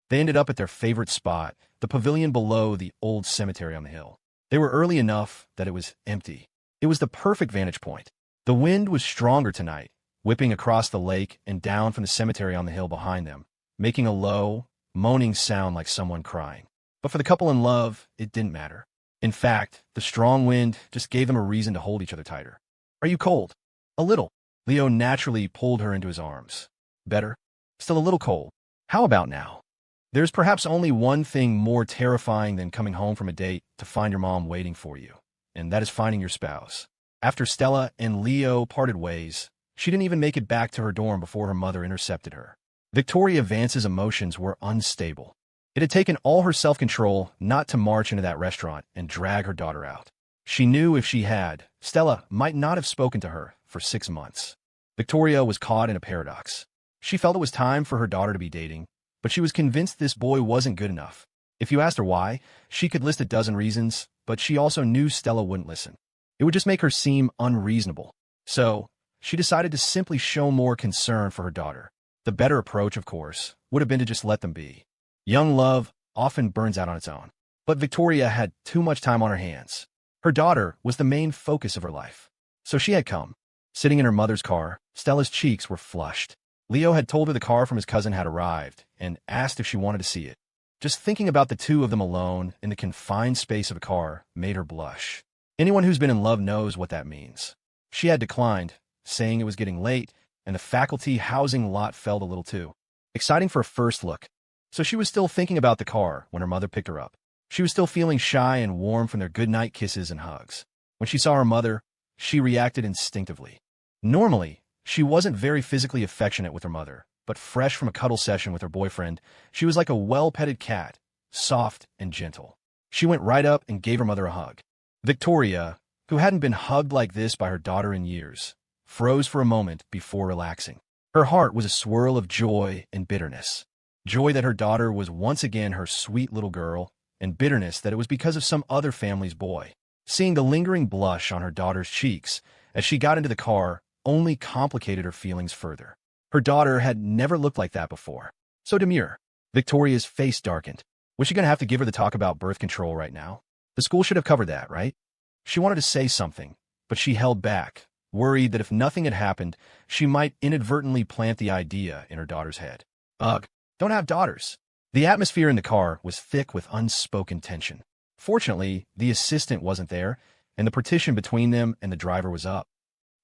Speaker 1: They ended up at their favorite spot, the pavilion below the old cemetery on the hill. They were early enough that it was empty. It was the perfect vantage point. The wind was stronger tonight, whipping across the lake and down from the cemetery on the hill behind them, making a low, moaning sound like someone crying. But for the couple in love, it didn't matter. In fact, the strong wind just gave them a reason to hold each other tighter. Are you cold? A little. Leo naturally pulled her into his arms. Better? Still a little cold. How about now? There's perhaps only one thing more terrifying than coming home from a date to find your mom waiting for you, and that is finding your spouse. After Stella and Leo parted ways, she didn't even make it back to her dorm before her mother intercepted her. Victoria Vance's emotions were unstable. It had taken all her self-control not to march into that restaurant and drag her daughter out. She knew if she had, Stella might not have spoken to her for 6 months. Victoria was caught in a paradox. She felt it was time for her daughter to be dating, but she was convinced this boy wasn't good enough. If you asked her why, she could list a dozen reasons, but she also knew Stella wouldn't listen. It would just make her seem unreasonable. So, she decided to simply show more concern for her daughter. The better approach, of course, would have been to just let them be. Young love often burns out on its own. But Victoria had too much time on her hands. Her daughter was the main focus of her life. So she had come. Sitting in her mother's car, Stella's cheeks were flushed. Leo had told her the car from his cousin had arrived and asked if she wanted to see it. Just thinking about the two of them alone in the confined space of a car made her blush. Anyone who's been in love knows what that means. She had declined, saying it was getting late, and the faculty housing lot felt a little too exciting for a first look. So she was still thinking about the car when her mother picked her up. She was still feeling shy and warm from their goodnight kisses and hugs. When she saw her mother, she reacted instinctively. Normally, she wasn't very physically affectionate with her mother, but fresh from a cuddle session with her boyfriend, she was like a well-petted cat, soft and gentle. She went right up and gave her mother a hug. Victoria, who hadn't been hugged like this by her daughter in years, froze for a moment before relaxing. Her heart was a swirl of joy and bitterness. Joy that her daughter was once again her sweet little girl, and bitterness that it was because of some other family's boy. Seeing the lingering blush on her daughter's cheeks as she got into the car only complicated her feelings further. Her daughter had never looked like that before. So demure. Victoria's face darkened. Was she going to have to give her the talk about birth control right now? The school should have covered that, right? She wanted to say something, but she held back, worried that if nothing had happened, she might inadvertently plant the idea in her daughter's head. Ugh, don't have daughters. The atmosphere in the car was thick with unspoken tension. Fortunately, the assistant wasn't there, and the partition between them and the driver was up.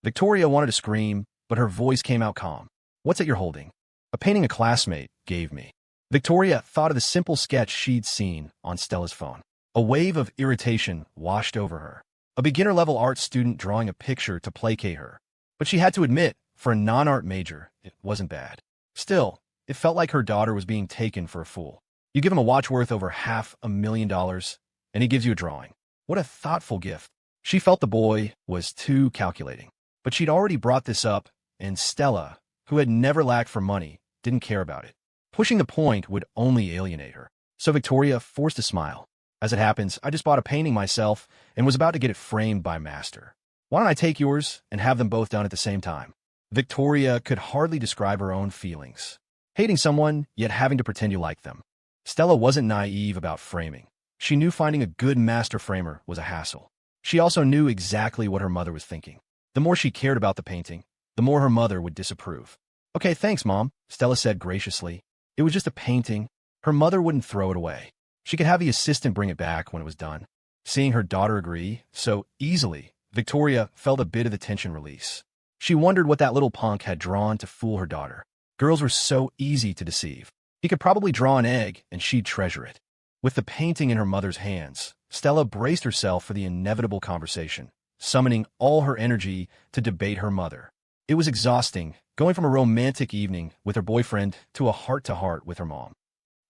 Speaker 1: Victoria wanted to scream, but her voice came out calm. What's it you're holding? A painting a classmate gave me. Victoria thought of the simple sketch she'd seen on Stella's phone. A wave of irritation washed over her. A beginner-level art student drawing a picture to placate her. But she had to admit, for a non-art major, it wasn't bad. Still, it felt like her daughter was being taken for a fool. You give him a watch worth over $500,000, and he gives you a drawing. What a thoughtful gift. She felt the boy was too calculating. But she'd already brought this up, and Stella, who had never lacked for money, didn't care about it. Pushing the point would only alienate her. So Victoria forced a smile. As it happens, I just bought a painting myself and was about to get it framed by master. Why don't I take yours and have them both done at the same time? Victoria could hardly describe her own feelings. Hating someone, yet having to pretend you like them. Stella wasn't naive about framing. She knew finding a good master framer was a hassle. She also knew exactly what her mother was thinking. The more she cared about the painting, the more her mother would disapprove. Okay, thanks, Mom, Stella said graciously. It was just a painting. Her mother wouldn't throw it away. She could have the assistant bring it back when it was done. Seeing her daughter agree so easily, Victoria felt a bit of the tension release. She wondered what that little punk had drawn to fool her daughter. Girls were so easy to deceive. He could probably draw an egg, and she'd treasure it. With the painting in her mother's hands, Stella braced herself for the inevitable conversation, summoning all her energy to debate her mother. It was exhausting, going from a romantic evening with her boyfriend to a heart-to-heart with her mom.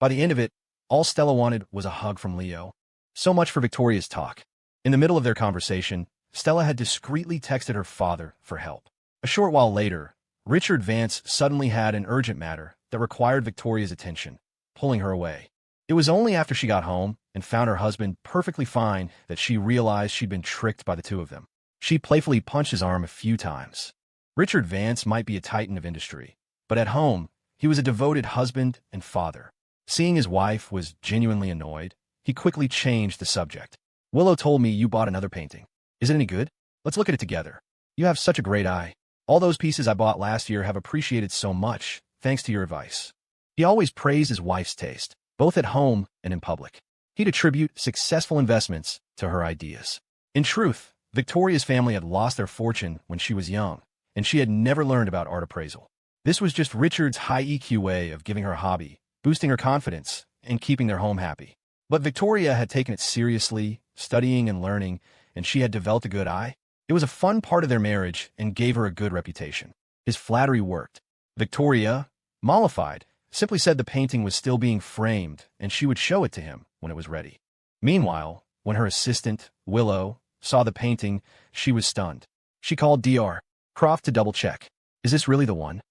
Speaker 1: By the end of it, all Stella wanted was a hug from Leo. So much for Victoria's talk. In the middle of their conversation, Stella had discreetly texted her father for help. A short while later, Richard Vance suddenly had an urgent matter that required Victoria's attention, pulling her away. It was only after she got home and found her husband perfectly fine that she realized she'd been tricked by the two of them. She playfully punched his arm a few times. Richard Vance might be a titan of industry, but at home, he was a devoted husband and father. Seeing his wife was genuinely annoyed, he quickly changed the subject. Willow told me you bought another painting. Is it any good? Let's look at it together. You have such a great eye. All those pieces I bought last year have appreciated so much, thanks to your advice. He always praised his wife's taste, both at home and in public. He'd attribute successful investments to her ideas. In truth, Victoria's family had lost their fortune when she was young, and she had never learned about art appraisal. This was just Richard's high EQ way of giving her a hobby, boosting her confidence, and keeping their home happy. But Victoria had taken it seriously, studying and learning, and she had developed a good eye. It was a fun part of their marriage and gave her a good reputation. His flattery worked. Victoria, mollified, simply said the painting was still being framed and she would show it to him when it was ready. Meanwhile, when her assistant, Willow, saw the painting, she was stunned. She called Dr. Croft to double-check. Is this really the one?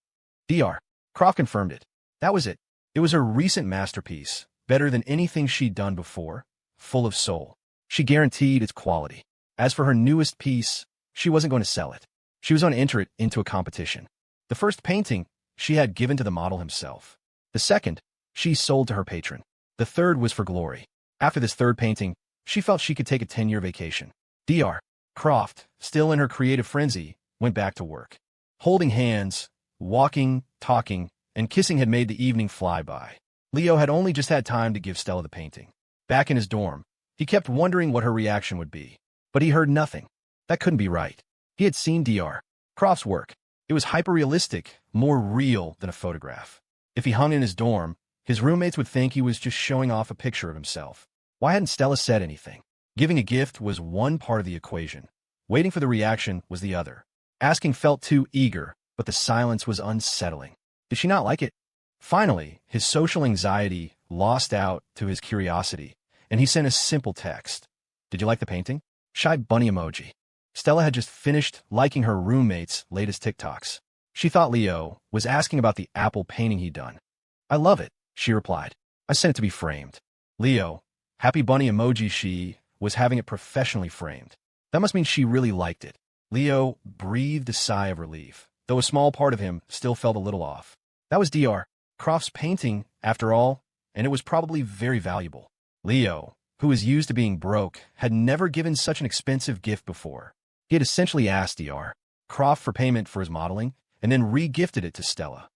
Speaker 1: Dr. Croft confirmed it. That was it. It was her recent masterpiece, better than anything she'd done before, full of soul. She guaranteed its quality. As for her newest piece, she wasn't going to sell it. She was going to enter it into a competition. The first painting she had given to the model himself. The second, she sold to her patron. The third was for glory. After this third painting, she felt she could take a 10-year vacation. Dr. Croft, still in her creative frenzy, went back to work. Holding hands, walking, talking, and kissing had made the evening fly by. Leo had only just had time to give Stella the painting. Back in his dorm, he kept wondering what her reaction would be. But he heard nothing. That couldn't be right. He had seen Dr. Croft's work. It was hyper-realistic, more real than a photograph. If he hung in his dorm, his roommates would think he was just showing off a picture of himself. Why hadn't Stella said anything? Giving a gift was one part of the equation. Waiting for the reaction was the other. Asking felt too eager, but the silence was unsettling. Did she not like it? Finally, his social anxiety lost out to his curiosity, and he sent a simple text. Did you like the painting? Shy bunny emoji. Stella had just finished liking her roommate's latest TikToks. She thought Leo was asking about the apple painting he'd done. I love it, she replied. I sent it to be framed. Leo, happy bunny emoji. She was having it professionally framed. That must mean she really liked it. Leo breathed a sigh of relief, though a small part of him still felt a little off. That was Dr. Croft's painting, after all, and it was probably very valuable. Leo, who was used to being broke, had never given such an expensive gift before. He had essentially asked Dr. Croft for payment for his modeling, and then re-gifted it to Stella.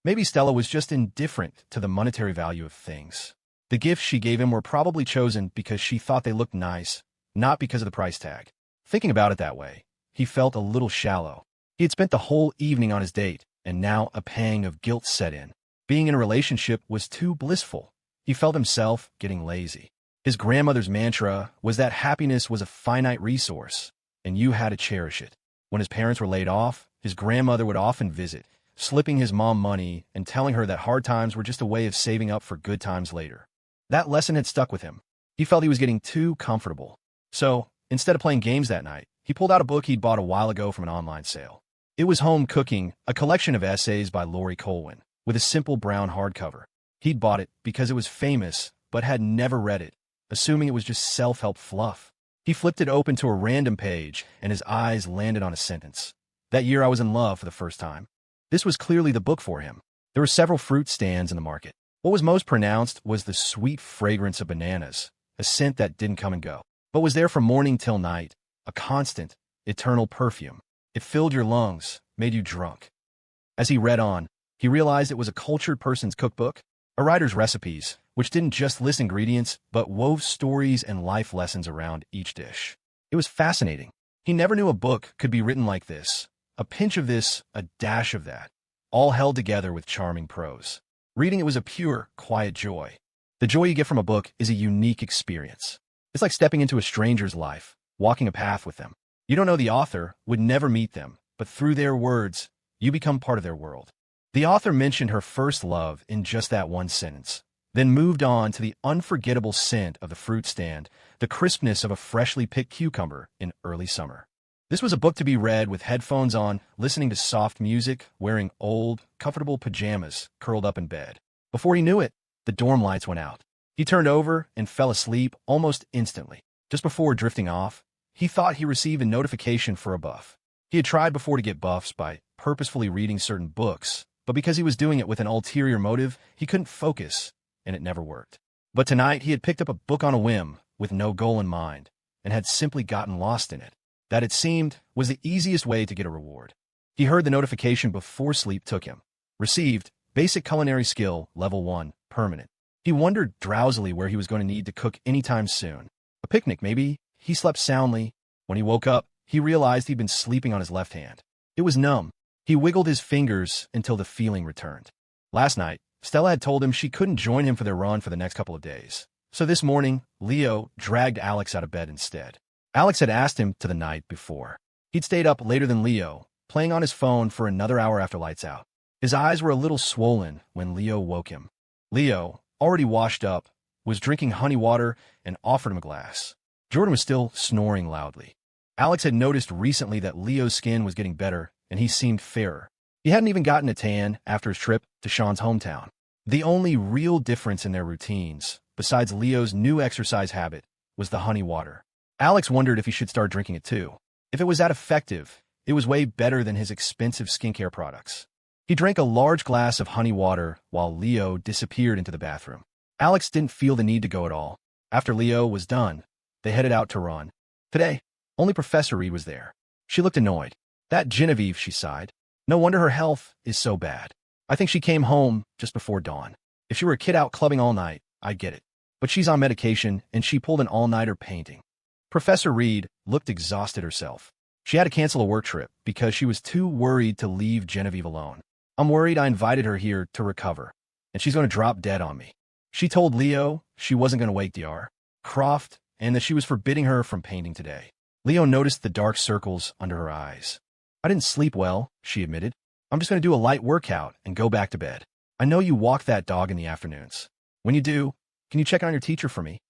Speaker 1: Maybe Stella was just indifferent to the monetary value of things. The gifts she gave him were probably chosen because she thought they looked nice, not because of the price tag. Thinking about it that way, he felt a little shallow. He had spent the whole evening on his date, and now a pang of guilt set in. Being in a relationship was too blissful. He felt himself getting lazy. His grandmother's mantra was that happiness was a finite resource, and you had to cherish it. When his parents were laid off, his grandmother would often visit, slipping his mom money and telling her that hard times were just a way of saving up for good times later. That lesson had stuck with him. He felt he was getting too comfortable. So, instead of playing games that night, he pulled out a book he'd bought a while ago from an online sale. It was Home Cooking, a collection of essays by Lori Colwin, with a simple brown hardcover. He'd bought it because it was famous, but had never read it, assuming it was just self-help fluff. He flipped it open to a random page, and his eyes landed on a sentence. That year I was in love for the first time. This was clearly the book for him. There were several fruit stands in the market. What was most pronounced was the sweet fragrance of bananas, a scent that didn't come and go, but was there from morning till night, a constant, eternal perfume. It filled your lungs, made you drunk. As he read on, he realized it was a cultured person's cookbook, a writer's recipes, which didn't just list ingredients, but wove stories and life lessons around each dish. It was fascinating. He never knew a book could be written like this. A pinch of this, a dash of that, all held together with charming prose. Reading it was a pure, quiet joy. The joy you get from a book is a unique experience. It's like stepping into a stranger's life, walking a path with them. You don't know the author, would never meet them, but through their words, you become part of their world. The author mentioned her first love in just that one sentence, then moved on to the unforgettable scent of the fruit stand, the crispness of a freshly picked cucumber in early summer. This was a book to be read with headphones on, listening to soft music, wearing old, comfortable pajamas, curled up in bed. Before he knew it, the dorm lights went out. He turned over and fell asleep almost instantly. Just before drifting off, he thought he received a notification for a buff. He had tried before to get buffs by purposefully reading certain books, but because he was doing it with an ulterior motive, he couldn't focus, and it never worked. But tonight, he had picked up a book on a whim, with no goal in mind, and had simply gotten lost in it. That, it seemed, was the easiest way to get a reward. He heard the notification before sleep took him. Received, basic culinary skill, level 1, permanent. He wondered drowsily where he was going to need to cook anytime soon. A picnic, maybe. He slept soundly. When he woke up, he realized he'd been sleeping on his left hand. It was numb. He wiggled his fingers until the feeling returned. Last night, Stella had told him she couldn't join him for their run for the next couple of days. So this morning, Leo dragged Alex out of bed instead. Alex had asked him to the night before. He'd stayed up later than Leo, playing on his phone for another hour after lights out. His eyes were a little swollen when Leo woke him. Leo, already washed up, was drinking honey water and offered him a glass. Jordan was still snoring loudly. Alex had noticed recently that Leo's skin was getting better, and he seemed fairer. He hadn't even gotten a tan after his trip to Sean's hometown. The only real difference in their routines, besides Leo's new exercise habit, was the honey water. Alex wondered if he should start drinking it too. If it was that effective, it was way better than his expensive skincare products. He drank a large glass of honey water while Leo disappeared into the bathroom. Alex didn't feel the need to go at all. After Leo was done, they headed out to run. Today, only Professor Reed was there. She looked annoyed. That Genevieve, she sighed. No wonder her health is so bad. I think she came home just before dawn. If she were a kid out clubbing all night, I'd get it. But she's on medication, and she pulled an all-nighter painting. Professor Reed looked exhausted herself. She had to cancel a work trip because she was too worried to leave Genevieve alone. I'm worried I invited her here to recover, and she's going to drop dead on me. She told Leo she wasn't going to wake Dr. Croft and that she was forbidding her from painting today. Leo noticed the dark circles under her eyes. I didn't sleep well, she admitted. I'm just going to do a light workout and go back to bed. I know you walk that dog in the afternoons. When you do, can you check on your teacher for me?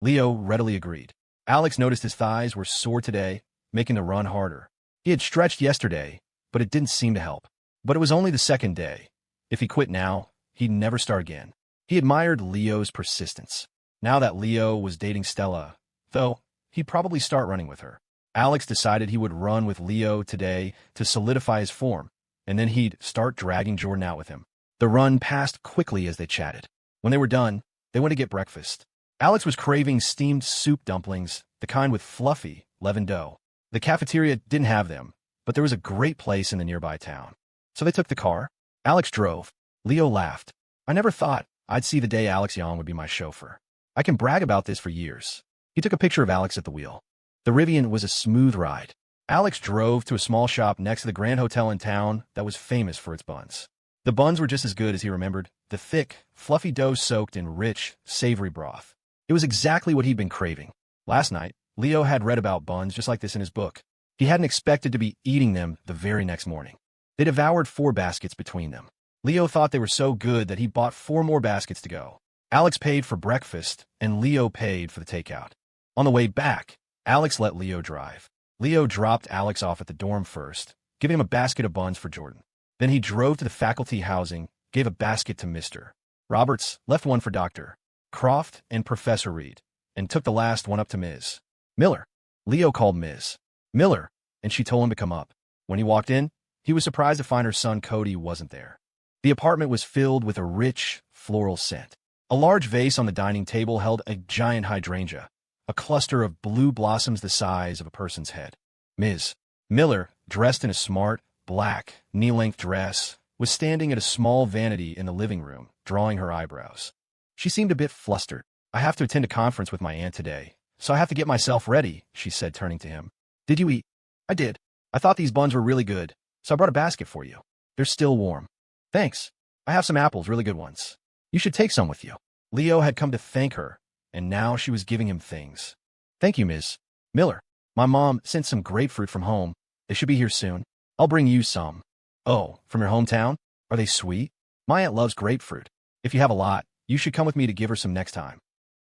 Speaker 1: Leo readily agreed. Alex noticed his thighs were sore today, making the run harder. He had stretched yesterday, but it didn't seem to help. But it was only the second day. If he quit now, he'd never start again. He admired Leo's persistence. Now that Leo was dating Stella, though, he'd probably start running with her. Alex decided he would run with Leo today to solidify his form, and then he'd start dragging Jordan out with him. The run passed quickly as they chatted. When they were done, they went to get breakfast. Alex was craving steamed soup dumplings, the kind with fluffy, leavened dough. The cafeteria didn't have them, but there was a great place in the nearby town. So they took the car. Alex drove. Leo laughed. I never thought I'd see the day Alex Young would be my chauffeur. I can brag about this for years. He took a picture of Alex at the wheel. The Rivian was a smooth ride. Alex drove to a small shop next to the Grand Hotel in town that was famous for its buns. The buns were just as good as he remembered, the thick, fluffy dough soaked in rich, savory broth. It was exactly what he'd been craving. Last night, Leo had read about buns just like this in his book. He hadn't expected to be eating them the very next morning. They devoured 4 baskets between them. Leo thought they were so good that he bought 4 more baskets to go. Alex paid for breakfast, and Leo paid for the takeout. On the way back, Alex let Leo drive. Leo dropped Alex off at the dorm first, giving him a basket of buns for Jordan. Then he drove to the faculty housing, gave a basket to Mr. Roberts, left one for Dr. Croft and Professor Reed, and took the last one up to Ms. Miller. Leo called Ms. Miller, and she told him to come up. When he walked in, he was surprised to find her son Cody wasn't there. The apartment was filled with a rich, floral scent. A large vase on the dining table held a giant hydrangea, a cluster of blue blossoms the size of a person's head. Ms. Miller, dressed in a smart, black, knee-length dress, was standing at a small vanity in the living room, drawing her eyebrows. She seemed a bit flustered. I have to attend a conference with my aunt today, so I have to get myself ready, she said, turning to him. Did you eat? I did. I thought these buns were really good, so I brought a basket for you. They're still warm. Thanks. I have some apples, really good ones. You should take some with you. Leo had come to thank her, and now she was giving him things. Thank you, Ms. Miller. My mom sent some grapefruit from home. They should be here soon. I'll bring you some. Oh, from your hometown? Are they sweet? My aunt loves grapefruit. If you have a lot, you should come with me to give her some next time.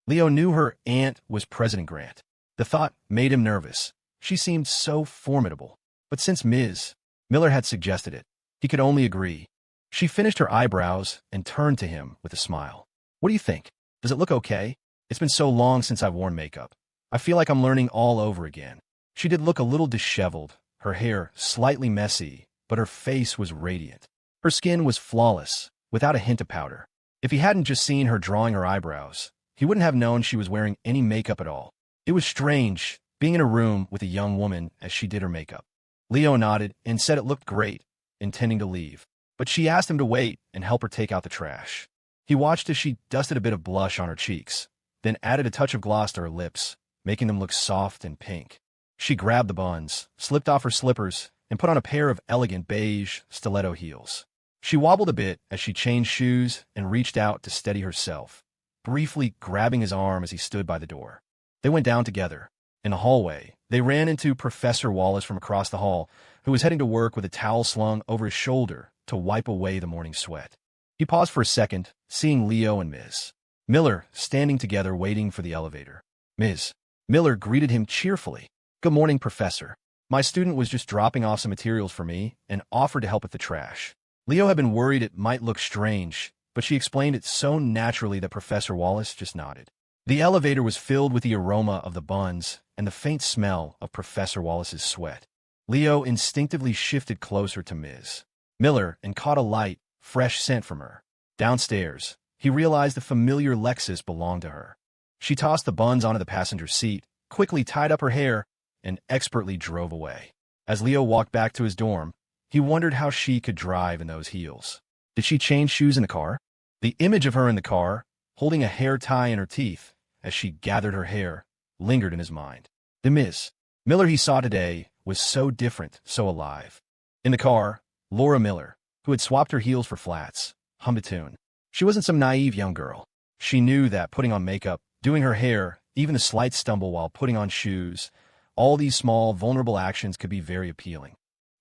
Speaker 1: Leo knew her aunt was President Grant. The thought made him nervous. She seemed so formidable. But since Ms. Miller had suggested it, he could only agree. She finished her eyebrows and turned to him with a smile. What do you think? Does it look okay? It's been so long since I've worn makeup. I feel like I'm learning all over again. She did look a little disheveled, her hair slightly messy, but her face was radiant. Her skin was flawless, without a hint of powder. If he hadn't just seen her drawing her eyebrows, he wouldn't have known she was wearing any makeup at all. It was strange, being in a room with a young woman as she did her makeup. Leo nodded and said it looked great, intending to leave. But she asked him to wait and help her take out the trash. He watched as she dusted a bit of blush on her cheeks, then added a touch of gloss to her lips, making them look soft and pink. She grabbed the buns, slipped off her slippers, and put on a pair of elegant beige stiletto heels. She wobbled a bit as she changed shoes and reached out to steady herself, briefly grabbing his arm as he stood by the door. They went down together. In the hallway, they ran into Professor Wallace from across the hall, who was heading to work with a towel slung over his shoulder to wipe away the morning sweat. He paused for a second, seeing Leo and Ms. Miller standing together waiting for the elevator. Ms. Miller greeted him cheerfully. Good morning, Professor. My student was just dropping off some materials for me and offered to help with the trash. Leo had been worried it might look strange, but she explained it so naturally that Professor Wallace just nodded. The elevator was filled with the aroma of the buns and the faint smell of Professor Wallace's sweat. Leo instinctively shifted closer to Ms. Miller and caught a light, fresh scent from her. Downstairs, he realized the familiar Lexus belonged to her. She tossed the buns onto the passenger seat, quickly tied up her hair, and expertly drove away. As Leo walked back to his dorm, he wondered how she could drive in those heels. Did she change shoes in the car? The image of her in the car, holding a hair tie in her teeth, as she gathered her hair, lingered in his mind. The Miz Miller he saw today was so different, so alive. In the car, Laura Miller, who had swapped her heels for flats, hummed a tune. She wasn't some naive young girl. She knew that putting on makeup, doing her hair, even a slight stumble while putting on shoes, all these small, vulnerable actions could be very appealing.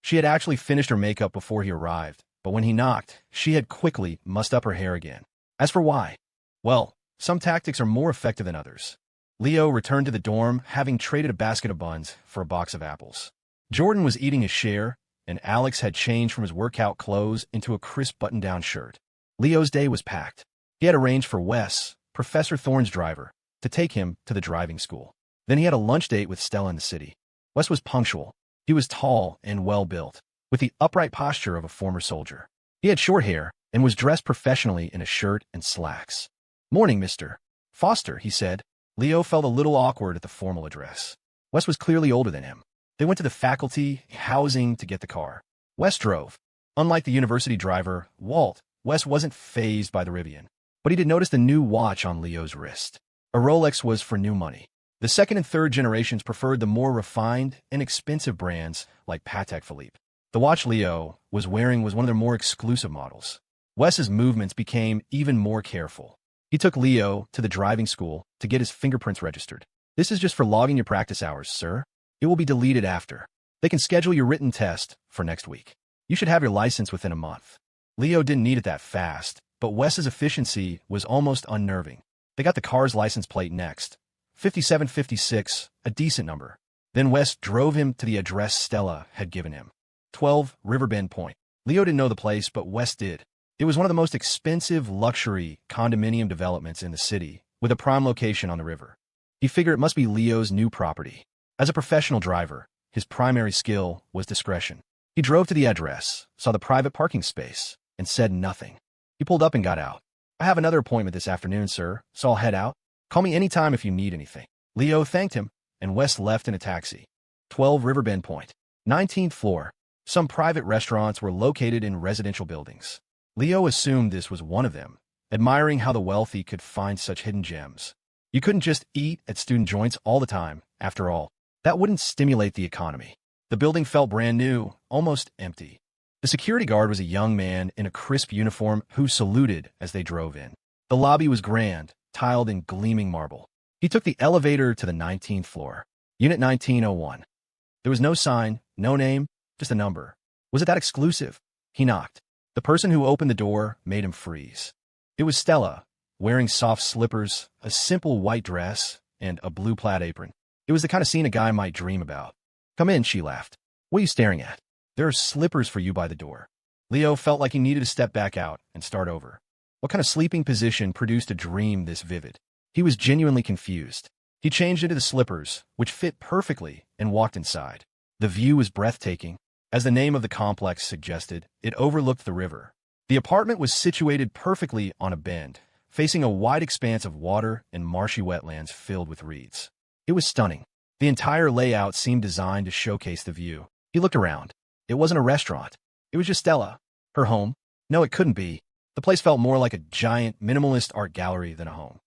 Speaker 1: She had actually finished her makeup before he arrived, but when he knocked, she had quickly mussed up her hair again. As for why, well, some tactics are more effective than others. Leo returned to the dorm, having traded a basket of buns for a box of apples. Jordan was eating his share, and Alex had changed from his workout clothes into a crisp button-down shirt. Leo's day was packed. He had arranged for Wes, Professor Thorne's driver, to take him to the driving school. Then he had a lunch date with Stella in the city. Wes was punctual. He was tall and well-built, with the upright posture of a former soldier. He had short hair and was dressed professionally in a shirt and slacks. "Morning, Mr. Foster," he said. Leo felt a little awkward at the formal address. Wes was clearly older than him. They went to the faculty housing to get the car. Wes drove. Unlike the university driver, Walt, Wes wasn't fazed by the Rivian. But he did notice the new watch on Leo's wrist. A Rolex was for new money. The second and third generations preferred the more refined and expensive brands like Patek Philippe. The watch Leo was wearing was one of their more exclusive models. Wes's movements became even more careful. He took Leo to the driving school to get his fingerprints registered. "This is just for logging your practice hours, sir. It will be deleted after. They can schedule your written test for next week. You should have your license within a month." Leo didn't need it that fast, but Wes's efficiency was almost unnerving. They got the car's license plate next. 5756, a decent number. Then Wes drove him to the address Stella had given him. 12 Riverbend Point. Leo didn't know the place, but Wes did. It was one of the most expensive luxury condominium developments in the city, with a prime location on the river. He figured it must be Leo's new property. As a professional driver, his primary skill was discretion. He drove to the address, saw the private parking space, and said nothing. He pulled up and got out. "I have another appointment this afternoon, sir, so I'll head out. Call me anytime if you need anything." Leo thanked him, and Wes left in a taxi. 12 Riverbend Point. 19th floor. Some private restaurants were located in residential buildings. Leo assumed this was one of them, admiring how the wealthy could find such hidden gems. You couldn't just eat at student joints all the time, after all. That wouldn't stimulate the economy. The building felt brand new, almost empty. The security guard was a young man in a crisp uniform who saluted as they drove in. The lobby was grand, tiled in gleaming marble. He took the elevator to the 19th floor. Unit 1901. There was no sign, no name, just a number. Was it that exclusive? He knocked. The person who opened the door made him freeze. It was Stella, wearing soft slippers, a simple white dress, and a blue plaid apron. It was the kind of scene a guy might dream about. "Come in," she laughed. "What are you staring at? There are slippers for you by the door." Leo felt like he needed to step back out and start over. What kind of sleeping position produced a dream this vivid? He was genuinely confused. He changed into the slippers, which fit perfectly, and walked inside. The view was breathtaking. As the name of the complex suggested, it overlooked the river. The apartment was situated perfectly on a bend, facing a wide expanse of water and marshy wetlands filled with reeds. It was stunning. The entire layout seemed designed to showcase the view. He looked around. It wasn't a restaurant. It was just Stella. Her home? No, it couldn't be. The place felt more like a giant, minimalist art gallery than a home.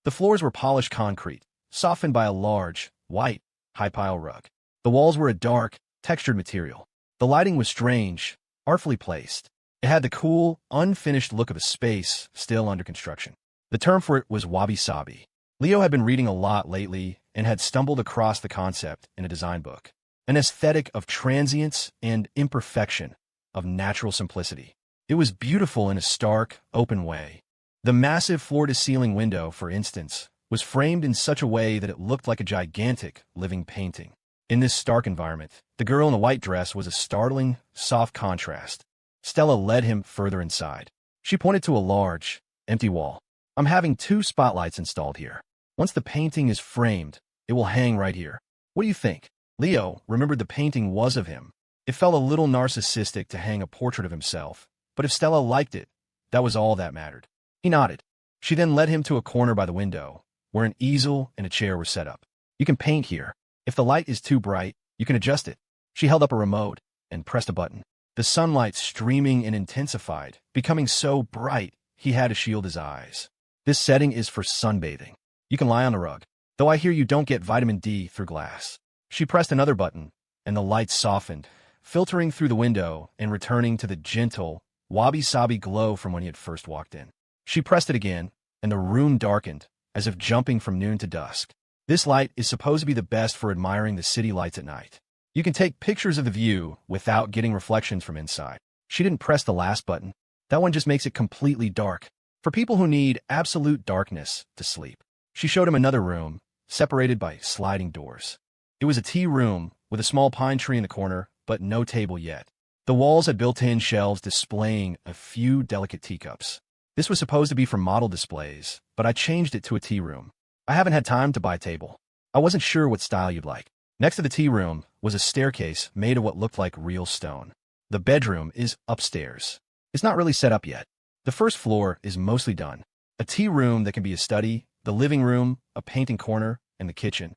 Speaker 1: The floors were polished concrete, softened by a large, white, high-pile rug. The walls were a dark, textured material. The lighting was strange, artfully placed. It had the cool, unfinished look of a space still under construction. The term for it was wabi-sabi. Leo had been reading a lot lately and had stumbled across the concept in a design book. An aesthetic of transience and imperfection, of natural simplicity. It was beautiful in a stark, open way. The massive floor-to-ceiling window, for instance, was framed in such a way that it looked like a gigantic, living painting. In this stark environment, the girl in the white dress was a startling, soft contrast. Stella led him further inside. She pointed to a large, empty wall. "I'm having 2 spotlights installed here. Once the painting is framed, it will hang right here. What do you think?" Leo remembered the painting was of him. It felt a little narcissistic to hang a portrait of himself, but if Stella liked it, that was all that mattered. He nodded. She then led him to a corner by the window, where an easel and a chair were set up. "You can paint here. If the light is too bright, you can adjust it." She held up a remote and pressed a button. The sunlight streaming and intensified, becoming so bright he had to shield his eyes. "This setting is for sunbathing. You can lie on the rug." though I hear you don't get vitamin D through glass. She pressed another button, and the lights softened, filtering through the window and returning to the gentle, wabi-sabi glow from when he had first walked in. She pressed it again, and the room darkened, as if jumping from noon to dusk. This light is supposed to be the best for admiring the city lights at night. You can take pictures of the view without getting reflections from inside. She didn't press the last button. That one just makes it completely dark, for people who need absolute darkness to sleep. She showed him another room, separated by sliding doors. It was a tea room with a small pine tree in the corner, but no table yet. The walls had built-in shelves displaying a few delicate teacups. This was supposed to be for model displays, but I changed it to a tea room. I haven't had time to buy a table. I wasn't sure what style you'd like. Next to the tea room was a staircase made of what looked like real stone. The bedroom is upstairs. It's not really set up yet. The first floor is mostly done. A tea room that can be a study, the living room, a painting corner, and the kitchen.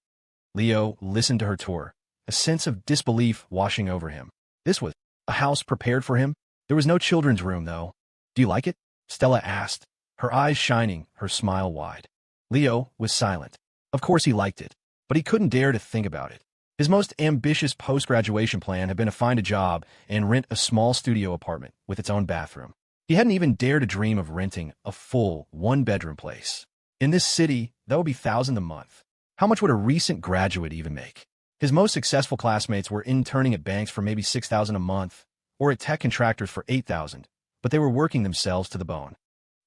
Speaker 1: Leo listened to her tour, a sense of disbelief washing over him. This was a house prepared for him? There was no children's room, though. Do you like it? Stella asked, her eyes shining, her smile wide. Leo was silent. Of course he liked it, but he couldn't dare to think about it. His most ambitious post-graduation plan had been to find a job and rent a small studio apartment with its own bathroom. He hadn't even dared to dream of renting a full one-bedroom place. In this city, that would be thousands a month. How much would a recent graduate even make? His most successful classmates were interning at banks for maybe $6,000 a month, or at tech contractors for $8,000, but they were working themselves to the bone.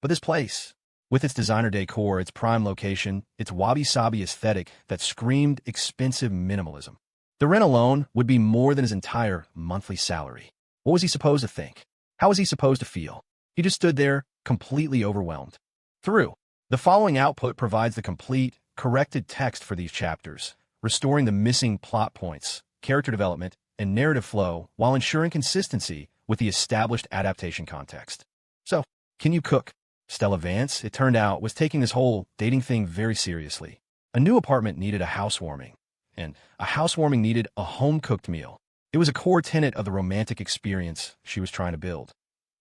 Speaker 1: But this place, with its designer decor, its prime location, its wabi-sabi aesthetic that screamed expensive minimalism. The rent alone would be more than his entire monthly salary. What was he supposed to think? How was he supposed to feel? He just stood there, completely overwhelmed. Through. The following output provides the complete, corrected text for these chapters, restoring the missing plot points, character development, and narrative flow while ensuring consistency with the established adaptation context. So, can you cook? Stella Vance, it turned out, was taking this whole dating thing very seriously. A new apartment needed a housewarming, and a housewarming needed a home-cooked meal. It was a core tenet of the romantic experience she was trying to build.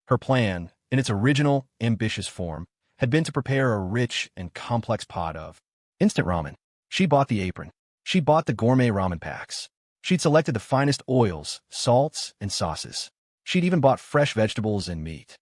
Speaker 1: Her plan, in its original, ambitious form, had been to prepare a rich and complex pot of instant ramen. She bought the apron. She bought the gourmet ramen packs. She'd selected the finest oils, salts, and sauces. She'd even bought fresh vegetables and meat.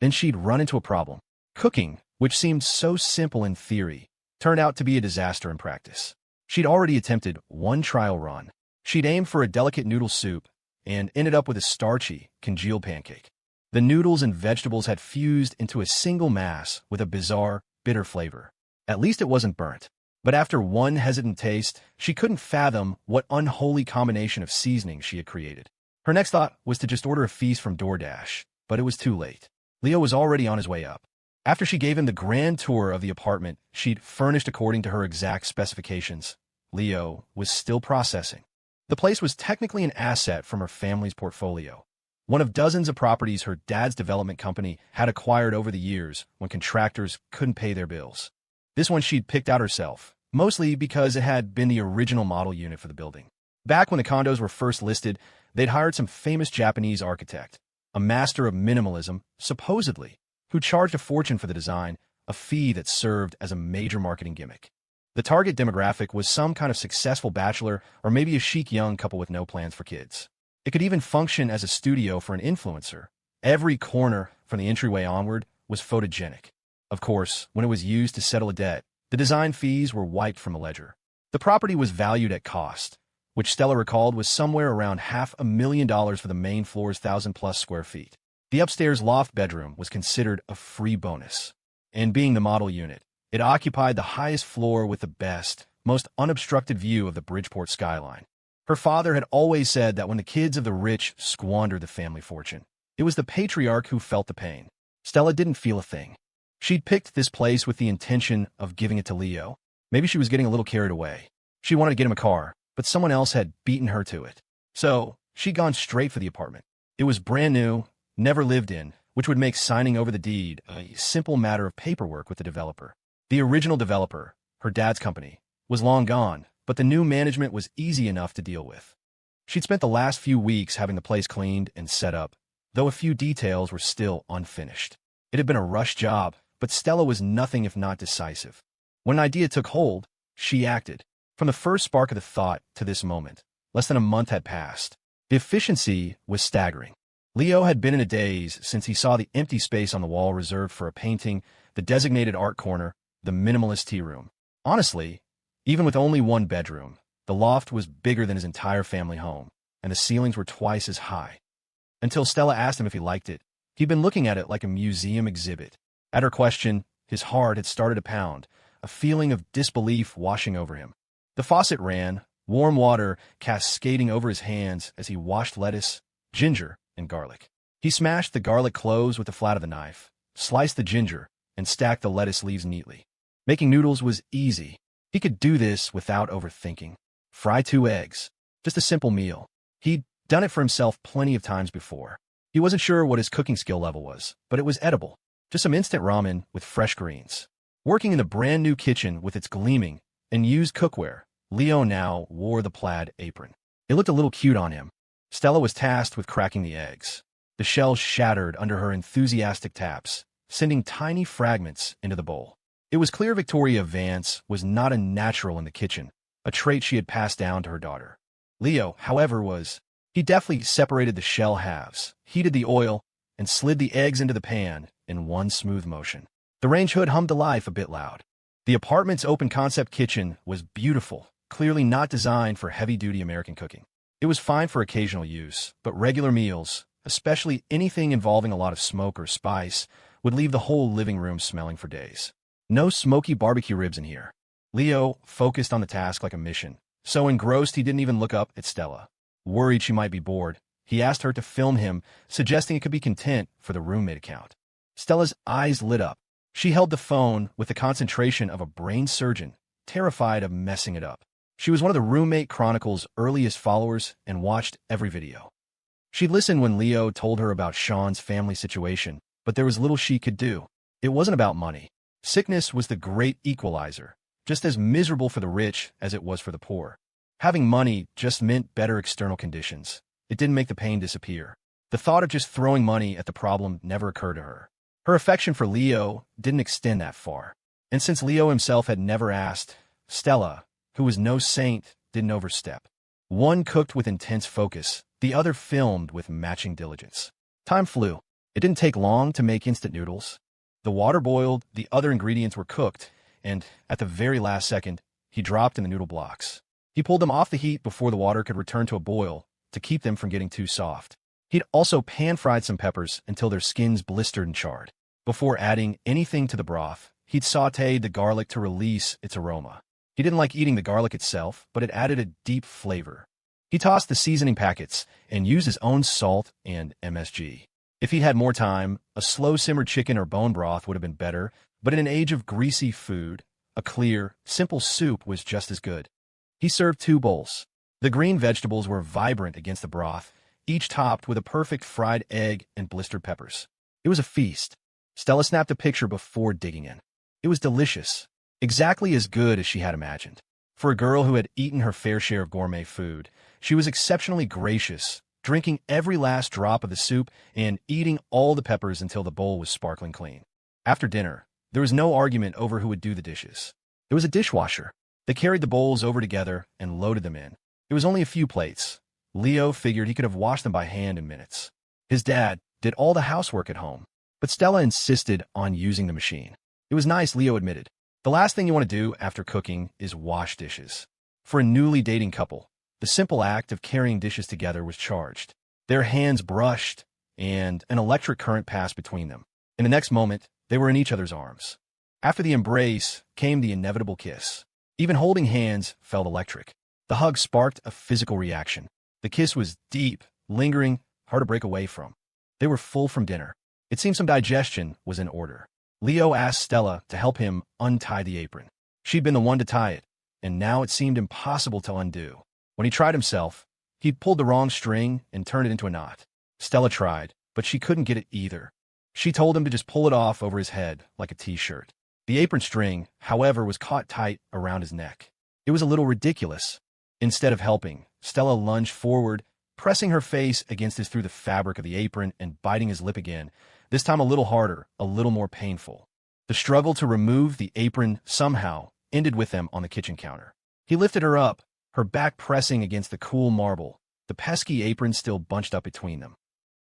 Speaker 1: Then she'd run into a problem. Cooking, which seemed so simple in theory, turned out to be a disaster in practice. She'd already attempted one trial run. She'd aimed for a delicate noodle soup and ended up with a starchy, congealed pancake. The noodles and vegetables had fused into a single mass with a bizarre, bitter flavor. At least it wasn't burnt. But after one hesitant taste, she couldn't fathom what unholy combination of seasoning she had created. Her next thought was to just order a feast from DoorDash, but it was too late. Leo was already on his way up. After she gave him the grand tour of the apartment she'd furnished according to her exact specifications, Leo was still processing. The place was technically an asset from her family's portfolio, one of dozens of properties her dad's development company had acquired over the years when contractors couldn't pay their bills. This one she'd picked out herself, mostly because it had been the original model unit for the building. Back when the condos were first listed, they'd hired some famous Japanese architect, a master of minimalism, supposedly, who charged a fortune for the design, a fee that served as a major marketing gimmick. The target demographic was some kind of successful bachelor or maybe a chic young couple with no plans for kids. It could even function as a studio for an influencer. Every corner, from the entryway onward, was photogenic. Of course, when it was used to settle a debt, the design fees were wiped from the ledger. The property was valued at cost, which Stella recalled was somewhere around $500,000 for the main floor's 1,000-plus square feet. The upstairs loft bedroom was considered a free bonus. And being the model unit, it occupied the highest floor with the best, most unobstructed view of the Bridgeport skyline. Her father had always said that when the kids of the rich squandered the family fortune, it was the patriarch who felt the pain. Stella didn't feel a thing. She'd picked this place with the intention of giving it to Leo. Maybe she was getting a little carried away. She wanted to get him a car, but someone else had beaten her to it. So, she'd gone straight for the apartment. It was brand new, never lived in, which would make signing over the deed a simple matter of paperwork with the developer. The original developer, her dad's company, was long gone, but the new management was easy enough to deal with. She'd spent the last few weeks having the place cleaned and set up, though a few details were still unfinished. It had been a rush job, but Stella was nothing if not decisive. When an idea took hold, She acted. From the first spark of the thought to this moment, less than a month had passed. The efficiency was staggering. Leo had been in a daze since he saw the empty space on the wall reserved for a painting, the designated art corner, the minimalist tea room. Honestly, even with only one bedroom, the loft was bigger than his entire family home, and the ceilings were twice as high. Until Stella asked him if he liked it, he'd been looking at it like a museum exhibit. At her question, his heart had started to pound, a feeling of disbelief washing over him. The faucet ran, warm water cascading over his hands as he washed lettuce, ginger, and garlic. He smashed the garlic cloves with the flat of the knife, sliced the ginger, and stacked the lettuce leaves neatly. Making noodles was easy. He could do this without overthinking. Fry 2 eggs. Just a simple meal. He'd done it for himself plenty of times before. He wasn't sure what his cooking skill level was, but it was edible. Just some instant ramen with fresh greens. Working in the brand new kitchen with its gleaming and used cookware, Leo now wore the plaid apron. It looked a little cute on him. Stella was tasked with cracking the eggs. The shells shattered under her enthusiastic taps, sending tiny fragments into the bowl. It was clear Victoria Vance was not a natural in the kitchen, a trait she had passed down to her daughter. Leo, however, was. He deftly separated the shell halves, heated the oil, and slid the eggs into the pan in one smooth motion. The range hood hummed to life a bit loud. The apartment's open-concept kitchen was beautiful, clearly not designed for heavy-duty American cooking. It was fine for occasional use, but regular meals, especially anything involving a lot of smoke or spice, would leave the whole living room smelling for days. No smoky barbecue ribs in here. Leo focused on the task like a mission, so engrossed he didn't even look up at Stella. Worried she might be bored, he asked her to film him, suggesting it could be content for the roommate account. Stella's eyes lit up. She held the phone with the concentration of a brain surgeon, terrified of messing it up. She was one of the Roommate Chronicles' earliest followers and watched every video. She listened when Leo told her about Sean's family situation, but there was little she could do. It wasn't about money. Sickness was the great equalizer, just as miserable for the rich as it was for the poor. Having money just meant better external conditions. It didn't make the pain disappear. The thought of just throwing money at the problem never occurred to her. Her affection for Leo didn't extend that far. And since Leo himself had never asked, Stella, who was no saint, didn't overstep. One cooked with intense focus, the other filmed with matching diligence. Time flew. It didn't take long to make instant noodles. The water boiled, the other ingredients were cooked, and at the very last second, he dropped in the noodle blocks. He pulled them off the heat before the water could return to a boil to keep them from getting too soft. He'd also pan-fried some peppers until their skins blistered and charred. Before adding anything to the broth, he'd sautéed the garlic to release its aroma. He didn't like eating the garlic itself, but it added a deep flavor. He tossed the seasoning packets and used his own salt and MSG. If he'd had more time, a slow-simmered chicken or bone broth would have been better, but in an age of greasy food, a clear, simple soup was just as good. He served 2 bowls. The green vegetables were vibrant against the broth, each topped with a perfect fried egg and blistered peppers. It was a feast. Stella snapped a picture before digging in. It was delicious, exactly as good as she had imagined. For a girl who had eaten her fair share of gourmet food, she was exceptionally gracious, drinking every last drop of the soup and eating all the peppers until the bowl was sparkling clean. After dinner, there was no argument over who would do the dishes. There was a dishwasher. They carried the bowls over together and loaded them in. It was only a few plates. Leo figured he could have washed them by hand in minutes. His dad did all the housework at home, but Stella insisted on using the machine. It was nice, Leo admitted. The last thing you want to do after cooking is wash dishes. For a newly dating couple, the simple act of carrying dishes together was charged. Their hands brushed, and an electric current passed between them. In the next moment, they were in each other's arms. After the embrace came the inevitable kiss. Even holding hands felt electric. The hug sparked a physical reaction. The kiss was deep, lingering, hard to break away from. They were full from dinner. It seemed some digestion was in order. Leo asked Stella to help him untie the apron. She'd been the one to tie it, and now it seemed impossible to undo. When he tried himself, he'd pulled the wrong string and turned it into a knot. Stella tried, but she couldn't get it either. She told him to just pull it off over his head like a t-shirt. The apron string, however, was caught tight around his neck. It was a little ridiculous. Instead of helping, Stella lunged forward, pressing her face against his through the fabric of the apron and biting his lip again, this time a little harder, a little more painful. The struggle to remove the apron somehow ended with them on the kitchen counter. He lifted her up, her back pressing against the cool marble, the pesky apron still bunched up between them.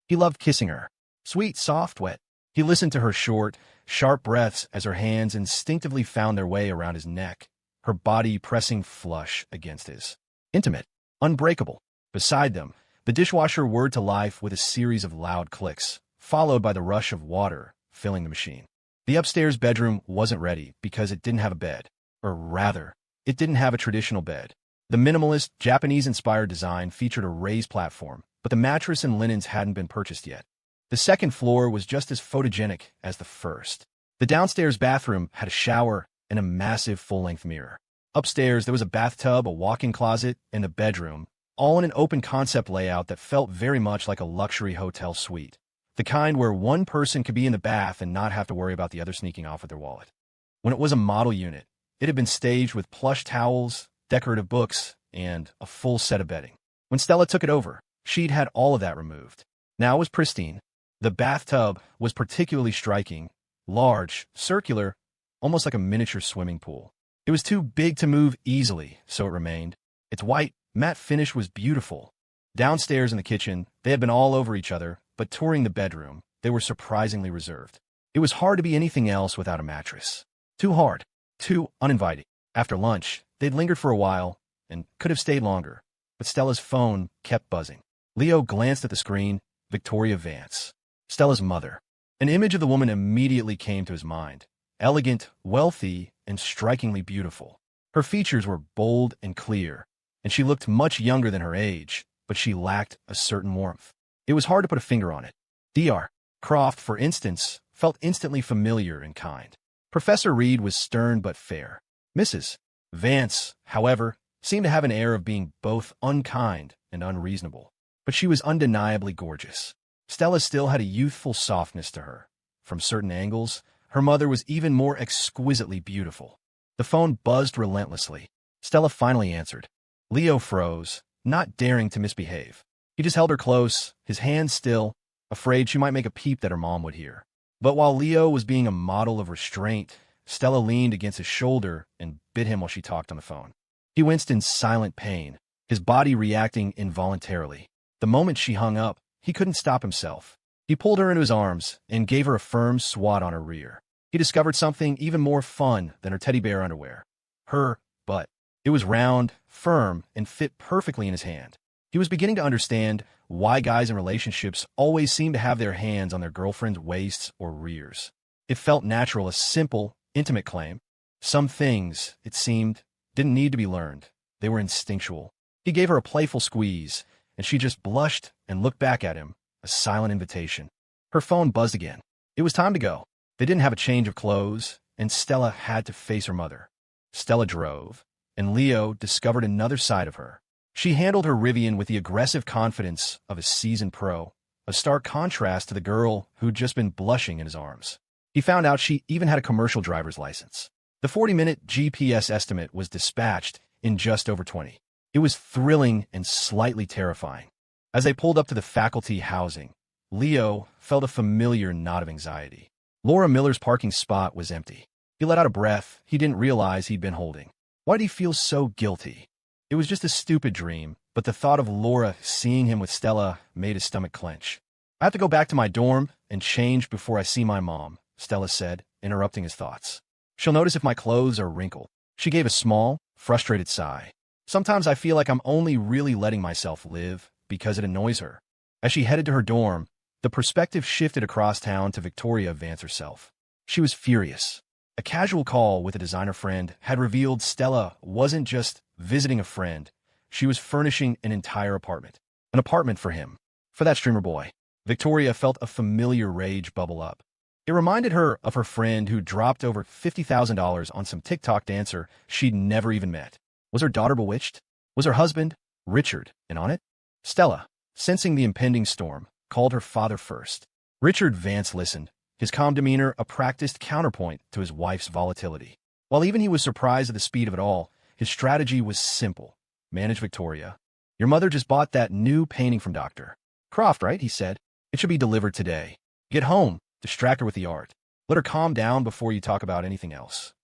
Speaker 1: He loved kissing her. Sweet, soft, wet. He listened to her short, sharp breaths as her hands instinctively found their way around his neck, her body pressing flush against his. Intimate. Unbreakable. Beside them, the dishwasher whirred to life with a series of loud clicks, followed by the rush of water filling the machine. The upstairs bedroom wasn't ready because it didn't have a bed. Or rather, it didn't have a traditional bed. The minimalist, Japanese-inspired design featured a raised platform, but the mattress and linens hadn't been purchased yet. The second floor was just as photogenic as the first. The downstairs bathroom had a shower and a massive full-length mirror. Upstairs, there was a bathtub, a walk-in closet, and a bedroom, all in an open-concept layout that felt very much like a luxury hotel suite. The kind where one person could be in the bath and not have to worry about the other sneaking off with their wallet. When it was a model unit, it had been staged with plush towels, decorative books, and a full set of bedding. When Stella took it over, she'd had all of that removed. Now it was pristine. The bathtub was particularly striking, large, circular, almost like a miniature swimming pool. It was too big to move easily, so it remained. Its white, matte finish was beautiful. Downstairs in the kitchen, they had been all over each other, but touring the bedroom, they were surprisingly reserved. It was hard to be anything else without a mattress. Too hard. Too uninviting. After lunch, they'd lingered for a while, and could have stayed longer, but Stella's phone kept buzzing. Leo glanced at the screen. Victoria Vance. Stella's mother. An image of the woman immediately came to his mind. Elegant, wealthy, and strikingly beautiful. Her features were bold and clear, and she looked much younger than her age, but she lacked a certain warmth. It was hard to put a finger on it. Dr. Croft, for instance, felt instantly familiar and kind. Professor Reed was stern but fair. Mrs. Vance, however, seemed to have an air of being both unkind and unreasonable. But she was undeniably gorgeous. Stella still had a youthful softness to her. From certain angles, her mother was even more exquisitely beautiful. The phone buzzed relentlessly. Stella finally answered. Leo froze, not daring to misbehave. He just held her close, his hand still, afraid she might make a peep that her mom would hear. But while Leo was being a model of restraint, Stella leaned against his shoulder and bit him while she talked on the phone. He winced in silent pain, his body reacting involuntarily. The moment she hung up, he couldn't stop himself. He pulled her into his arms and gave her a firm swat on her rear. He discovered something even more fun than her teddy bear underwear. Her butt. It was round, firm, and fit perfectly in his hand. He was beginning to understand why guys in relationships always seem to have their hands on their girlfriend's waists or rears. It felt natural, a simple, intimate claim. Some things, it seemed, didn't need to be learned. They were instinctual. He gave her a playful squeeze, and she just blushed and looked back at him, a silent invitation. Her phone buzzed again. It was time to go. They didn't have a change of clothes, and Stella had to face her mother. Stella drove, and Leo discovered another side of her. She handled her Rivian with the aggressive confidence of a seasoned pro, a stark contrast to the girl who'd just been blushing in his arms. He found out she even had a commercial driver's license. The 40-minute GPS estimate was dispatched in just over 20. It was thrilling and slightly terrifying. As they pulled up to the faculty housing, Leo felt a familiar knot of anxiety. Laura Miller's parking spot was empty. He let out a breath he didn't realize he'd been holding. Why did he feel so guilty? It was just a stupid dream, but the thought of Laura seeing him with Stella made his stomach clench. I have to go back to my dorm and change before I see my mom, Stella said, interrupting his thoughts. She'll notice if my clothes are wrinkled. She gave a small, frustrated sigh. Sometimes I feel like I'm only really letting myself live because it annoys her. As she headed to her dorm, the perspective shifted across town to Victoria Vance herself. She was furious. A casual call with a designer friend had revealed Stella wasn't just visiting a friend. She was furnishing an entire apartment. An apartment for him. For that streamer boy. Victoria felt a familiar rage bubble up. It reminded her of her friend who dropped over $50,000 on some TikTok dancer she'd never even met. Was her daughter bewitched? Was her husband, Richard, in on it? Stella, sensing the impending storm, called her father first. Richard Vance listened, his calm demeanor a practiced counterpoint to his wife's volatility. While even he was surprised at the speed of it all, his strategy was simple. Manage Victoria. Your mother just bought that new painting from Dr. Croft, right? He said. It should be delivered today. Get home, distract her with the art. Let her calm down before you talk about anything else.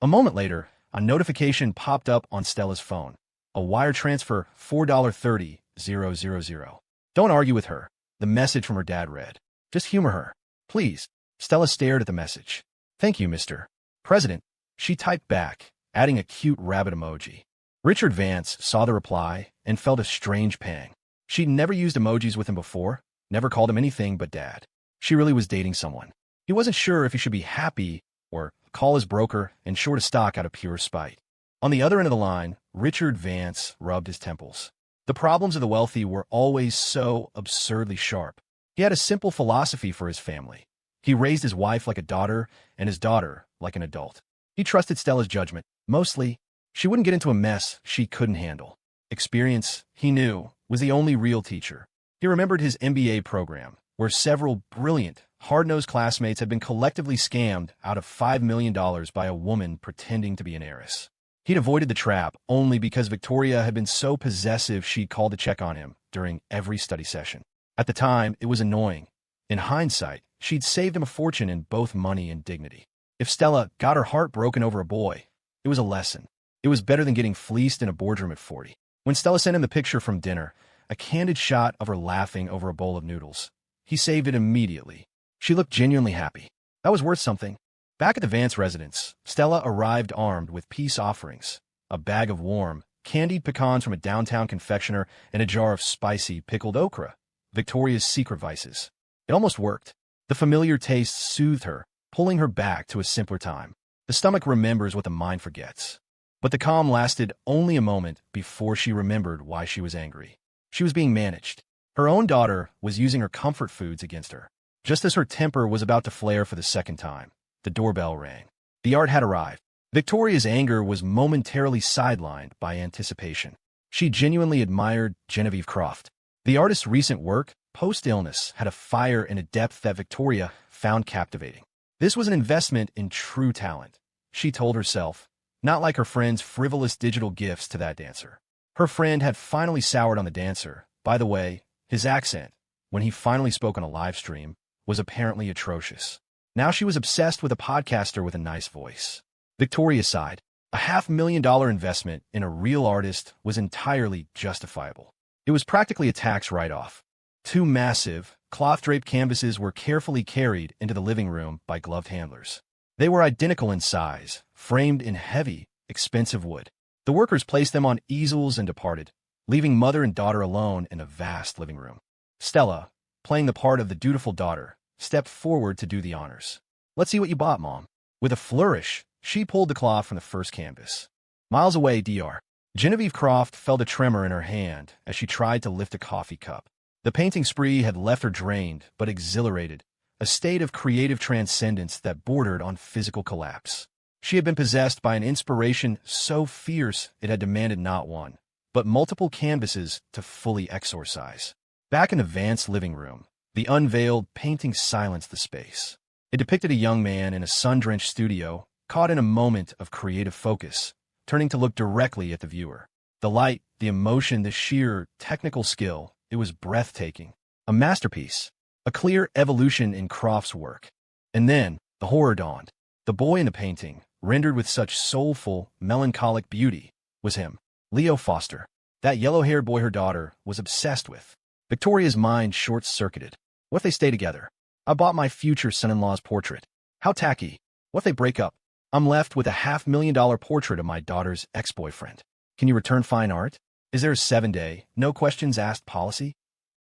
Speaker 1: A moment later, A notification popped up on Stella's phone. A wire transfer, $4.30,000. Don't argue with her, the message from her dad read. Just humor her. Please. Stella stared at the message. Thank you, Mr. President. She typed back, adding a cute rabbit emoji. Richard Vance saw the reply and felt a strange pang. She'd never used emojis with him before, never called him anything but dad. She really was dating someone. He wasn't sure if he should be happy or call his broker and short a stock out of pure spite. On the other end of the line, Richard Vance rubbed his temples. The problems of the wealthy were always so absurdly sharp. He had a simple philosophy for his family. He raised his wife like a daughter and his daughter like an adult. He trusted Stella's judgment. Mostly, she wouldn't get into a mess she couldn't handle. Experience, he knew, was the only real teacher. He remembered his MBA program, where several brilliant, hard-nosed classmates had been collectively scammed out of $5 million by a woman pretending to be an heiress. He'd avoided the trap only because Victoria had been so possessive she'd called to check on him during every study session. At the time, it was annoying. In hindsight, she'd saved him a fortune in both money and dignity. If Stella got her heart broken over a boy, it was a lesson. It was better than getting fleeced in a boardroom at 40. When Stella sent him the picture from dinner, a candid shot of her laughing over a bowl of noodles, he saved it immediately. She looked genuinely happy. That was worth something. Back at the Vance residence, Stella arrived armed with peace offerings, a bag of warm, candied pecans from a downtown confectioner and a jar of spicy pickled okra, Victoria's secret vices. It almost worked. The familiar taste soothed her, pulling her back to a simpler time. The stomach remembers what the mind forgets. But the calm lasted only a moment before she remembered why she was angry. She was being managed. Her own daughter was using her comfort foods against her. Just as her temper was about to flare for the second time, the doorbell rang. The art had arrived. Victoria's anger was momentarily sidelined by anticipation. She genuinely admired Genevieve Croft. The artist's recent work, post-illness, had a fire and a depth that Victoria found captivating. This was an investment in true talent, she told herself, not like her friend's frivolous digital gifts to that dancer. Her friend had finally soured on the dancer. By the way, his accent, when he finally spoke on a live stream, was apparently atrocious. Now she was obsessed with a podcaster with a nice voice. Victoria sighed. A $500,000 investment in a real artist was entirely justifiable. It was practically a tax write-off. Two massive, cloth-draped canvases were carefully carried into the living room by gloved handlers. They were identical in size, framed in heavy, expensive wood. The workers placed them on easels and departed, leaving mother and daughter alone in a vast living room. Stella, playing the part of the dutiful daughter, stepped forward to do the honors. Let's see what you bought, Mom. With a flourish, she pulled the cloth from the first canvas. Miles away, Dr. Genevieve Croft felt a tremor in her hand as she tried to lift a coffee cup. The painting spree had left her drained but exhilarated, a state of creative transcendence that bordered on physical collapse. She had been possessed by an inspiration so fierce it had demanded not one, but multiple canvases to fully exorcise. Back in the Vance living room, the unveiled painting silenced the space. It depicted a young man in a sun-drenched studio, caught in a moment of creative focus, turning to look directly at the viewer. The light, the emotion, the sheer technical skill, it was breathtaking. A masterpiece. A clear evolution in Croft's work. And then, the horror dawned. The boy in the painting, rendered with such soulful, melancholic beauty, was him, Leo Foster. That yellow-haired boy her daughter was obsessed with. Victoria's mind short-circuited. What if they stay together? I bought my future son-in-law's portrait. How tacky. What if they break up? I'm left with a $500,000 portrait of my daughter's ex-boyfriend. Can you return fine art? Is there a 7-day, no-questions-asked policy?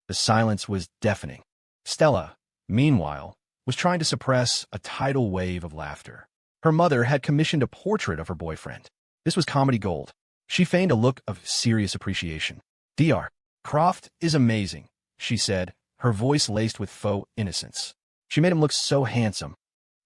Speaker 1: The silence was deafening. Stella, meanwhile, was trying to suppress a tidal wave of laughter. Her mother had commissioned a portrait of her boyfriend. This was comedy gold. She feigned a look of serious appreciation. Dr. Croft is amazing, she said, her voice laced with faux innocence. She made him look so handsome.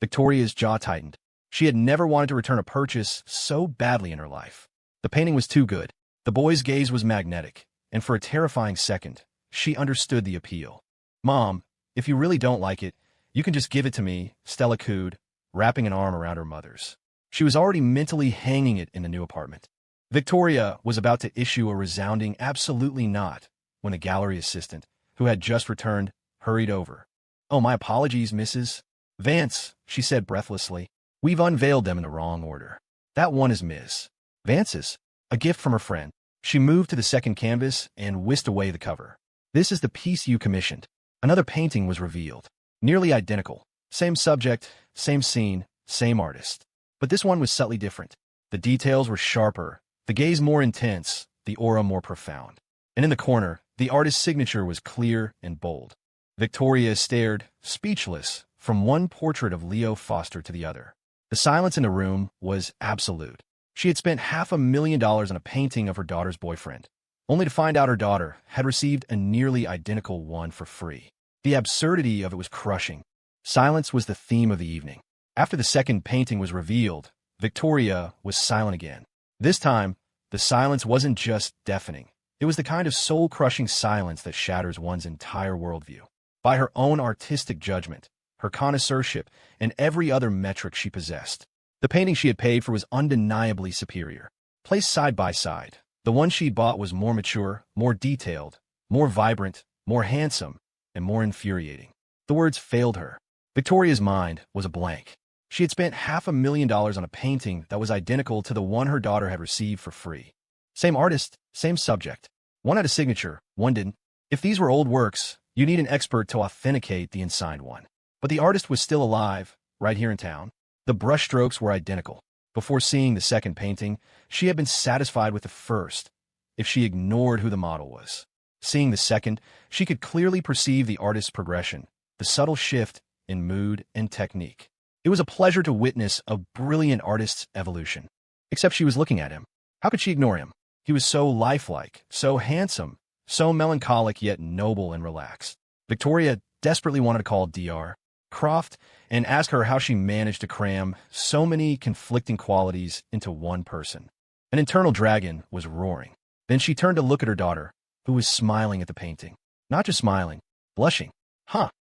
Speaker 1: Victoria's jaw tightened. She had never wanted to return a purchase so badly in her life. The painting was too good. The boy's gaze was magnetic, and for a terrifying second, she understood the appeal. Mom, if you really don't like it, you can just give it to me, Stella cooed, wrapping an arm around her mother's. She was already mentally hanging it in the new apartment. Victoria was about to issue a resounding absolutely not when the gallery assistant, who had just returned, hurried over. Oh, my apologies, Mrs. Vance, she said breathlessly. We've unveiled them in the wrong order. That one is Ms. Vance's, a gift from her friend. She moved to the second canvas and whisked away the cover. This is the piece you commissioned. Another painting was revealed. Nearly identical. Same subject, same scene, same artist. But this one was subtly different. The details were sharper, the gaze more intense, the aura more profound. And in the corner, the artist's signature was clear and bold. Victoria stared, speechless, from one portrait of Leo Foster to the other. The silence in the room was absolute. She had spent $500,000 on a painting of her daughter's boyfriend, only to find out her daughter had received a nearly identical one for free. The absurdity of it was crushing. Silence was the theme of the evening. After the second painting was revealed, Victoria was silent again. This time, the silence wasn't just deafening. It was the kind of soul-crushing silence that shatters one's entire worldview. By her own artistic judgment, her connoisseurship, and every other metric she possessed, the painting she had paid for was undeniably superior. Placed side by side, the one she'd bought was more mature, more detailed, more vibrant, more handsome, and more infuriating. The words failed her. Victoria's mind was a blank. She had spent $500,000 on a painting that was identical to the one her daughter had received for free. Same artist, same subject. One had a signature, one didn't. If these were old works, you need an expert to authenticate the unsigned one. But the artist was still alive, right here in town. The brushstrokes were identical. Before seeing the second painting, she had been satisfied with the first, if she ignored who the model was. Seeing the second, she could clearly perceive the artist's progression, the subtle shift in mood and technique. It was a pleasure to witness a brilliant artist's evolution. Except she was looking at him. How could she ignore him? He was so lifelike, so handsome, so melancholic yet noble and relaxed. Victoria desperately wanted to call Dr. Croft and ask her how she managed to cram so many conflicting qualities into one person. An internal dragon was roaring. Then she turned to look at her daughter, who was smiling at the painting. Not just smiling, blushing.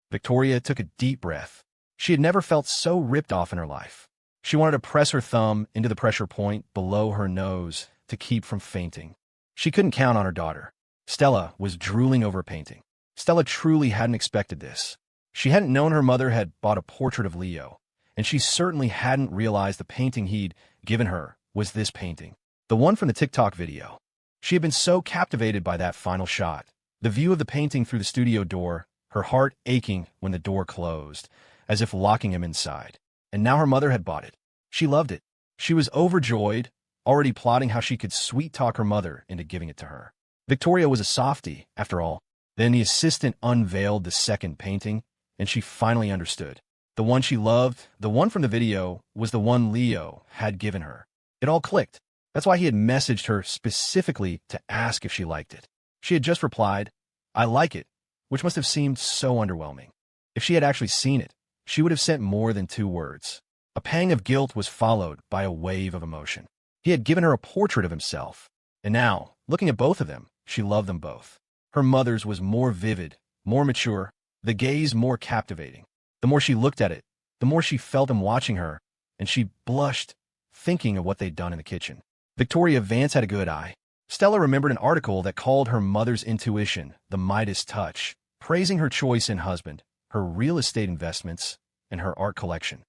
Speaker 1: Victoria took a deep breath. She had never felt so ripped off in her life. She wanted to press her thumb into the pressure point below her nose to keep from fainting. She couldn't count on her daughter. Stella was drooling over a painting. Stella truly hadn't expected this. She hadn't known her mother had bought a portrait of Leo, and she certainly hadn't realized the painting he'd given her was this painting, the one from the TikTok video. She had been so captivated by that final shot, the view of the painting through the studio door, her heart aching when the door closed, as if locking him inside. And now her mother had bought it. She loved it. She was overjoyed, already plotting how she could sweet-talk her mother into giving it to her. Victoria was a softie, after all. Then the assistant unveiled the second painting, and she finally understood. The one she loved, the one from the video, was the one Leo had given her. It all clicked. That's why he had messaged her specifically to ask if she liked it. She had just replied, "I like it," which must have seemed so underwhelming. If she had actually seen it, she would have sent more than 2 words. A pang of guilt was followed by a wave of emotion. He had given her a portrait of himself, and now, looking at both of them, she loved them both. Her mother's was more vivid, more mature, the gaze more captivating. The more she looked at it, the more she felt him watching her, and she blushed, thinking of what they'd done in the kitchen. Victoria Vance had a good eye. Stella remembered an article that called her mother's intuition the Midas touch, praising her choice in husband, her real estate investments, and her art collection.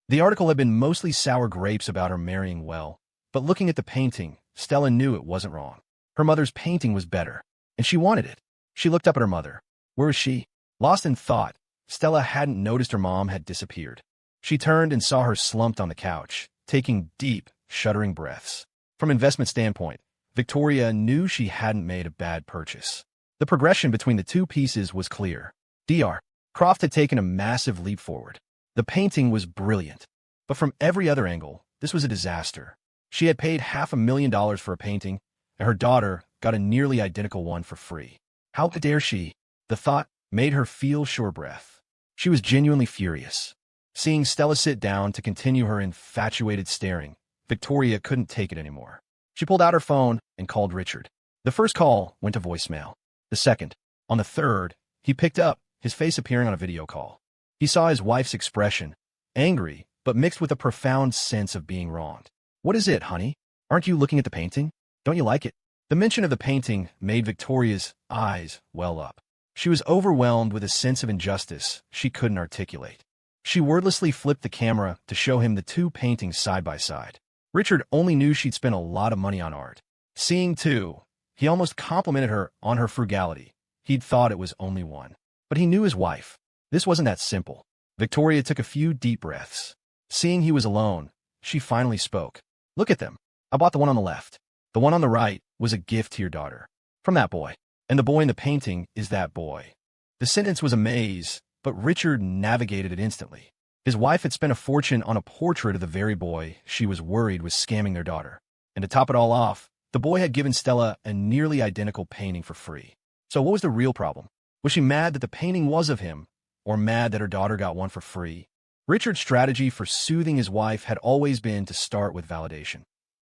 Speaker 1: The article had been mostly sour grapes about her marrying well, but looking at the painting, Stella knew it wasn't wrong. Her mother's painting was better, and she wanted it. She looked up at her mother. Where was she? Lost in thought, Stella hadn't noticed her mom had disappeared. She turned and saw her slumped on the couch, taking deep, shuddering breaths. From an investment standpoint, Victoria knew she hadn't made a bad purchase. The progression between the two pieces was clear. Dr. Croft had taken a massive leap forward. The painting was brilliant, but from every other angle, this was a disaster. She had paid $500,000 for a painting, and her daughter got a nearly identical one for free. How dare she? The thought made her feel short breath. She was genuinely furious. Seeing Stella sit down to continue her infatuated staring, Victoria couldn't take it anymore. She pulled out her phone and called Richard. The first call went to voicemail. The second. On the third, he picked up, his face appearing on a video call. He saw his wife's expression, angry, but mixed with a profound sense of being wronged. "What is it, honey? Aren't you looking at the painting? Don't you like it?" The mention of the painting made Victoria's eyes well up. She was overwhelmed with a sense of injustice she couldn't articulate. She wordlessly flipped the camera to show him the two paintings side by side. Richard only knew she'd spent a lot of money on art. Seeing, too, he almost complimented her on her frugality. He'd thought it was only one. But he knew his wife. This wasn't that simple. Victoria took a few deep breaths. Seeing he was alone, she finally spoke. Look at them. I bought the one on the left. The one on the right was a gift to your daughter. From that boy. And the boy in the painting is that boy. The sentence was a maze, but Richard navigated it instantly. His wife had spent a fortune on a portrait of the very boy she was worried was scamming their daughter. And to top it all off, the boy had given Stella a nearly identical painting for free. So what was the real problem? Was she mad that the painting was of him, or mad that her daughter got one for free? Richard's strategy for soothing his wife had always been to start with validation.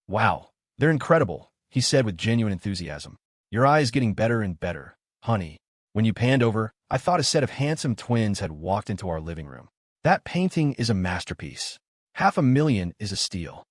Speaker 1: Wow, they're incredible, he said with genuine enthusiasm. Your eye is getting better and better, honey. When you panned over, I thought a set of handsome twins had walked into our living room. That painting is a masterpiece. $500,000 is a steal.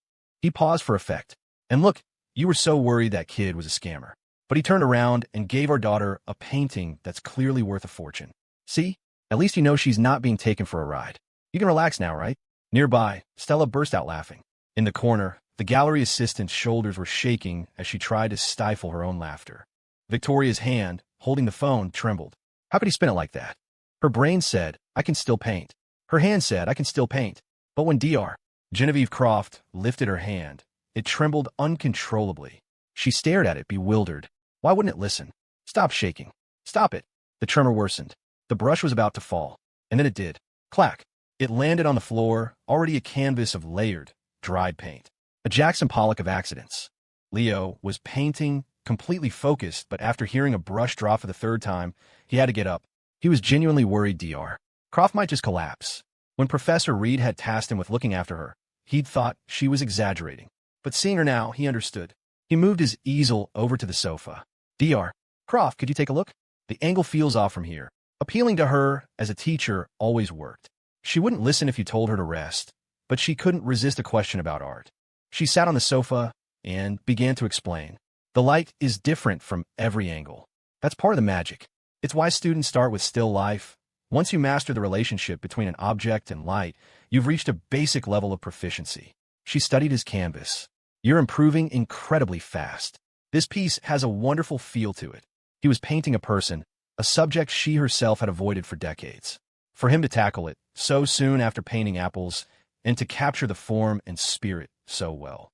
Speaker 1: He paused for effect. And look, you were so worried that kid was a scammer. But he turned around and gave our daughter a painting that's clearly worth a fortune. See? At least you know she's not being taken for a ride. You can relax now, right? Nearby, Stella burst out laughing. In the corner, the gallery assistant's shoulders were shaking as she tried to stifle her own laughter. Victoria's hand, holding the phone, trembled. How could he spin it like that? Her brain said, I can still paint. Her hand said, I can still paint. But when Dr. Genevieve Croft lifted her hand, it trembled uncontrollably. She stared at it, bewildered. Why wouldn't it listen? Stop shaking. Stop it. The tremor worsened. The brush was about to fall. And then it did. Clack. It landed on the floor, already a canvas of layered, dried paint. A Jackson Pollock of accidents. Leo was painting, completely focused, but after hearing a brush drop for the third time, he had to get up. He was genuinely worried Dr. Croft might just collapse. When Professor Reed had tasked him with looking after her, he'd thought she was exaggerating. But seeing her now, he understood. He moved his easel over to the sofa. Dr. Croft, could you take a look? The angle feels off from here. Appealing to her as a teacher always worked. She wouldn't listen if you told her to rest, but she couldn't resist a question about art. She sat on the sofa and began to explain. The light is different from every angle. That's part of the magic. It's why students start with still life. Once you master the relationship between an object and light, you've reached a basic level of proficiency. She studied his canvas. You're improving incredibly fast. This piece has a wonderful feel to it. He was painting a person, a subject she herself had avoided for decades. For him to tackle it so soon after painting apples, and to capture the form and spirit so well.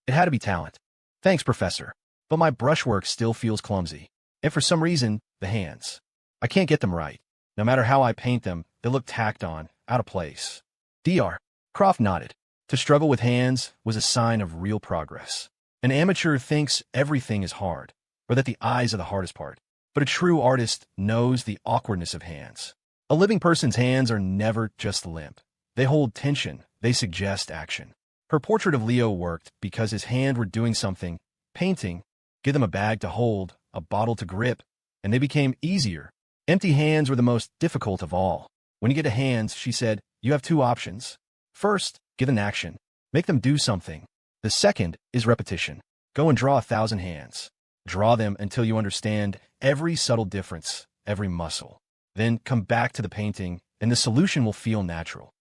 Speaker 1: It had to be talent. Thanks, Professor. But my brushwork still feels clumsy. And for some reason, the hands. I can't get them right. No matter how I paint them, they look tacked on, out of place. Dr. Croft nodded. To struggle with hands was a sign of real progress. An amateur thinks everything is hard, or that the eyes are the hardest part. But a true artist knows the awkwardness of hands. A living person's hands are never just limp. They hold tension. They suggest action. Her portrait of Leo worked because his hands were doing something, painting, give them a bag to hold, a bottle to grip, and they became easier. Empty hands were the most difficult of all. When you get to hands, she said, you have two options. First, give an action. Make them do something. The second is repetition. Go and draw 1,000 hands. Draw them until you understand every subtle difference, every muscle. Then come back to the painting, and the solution will feel natural.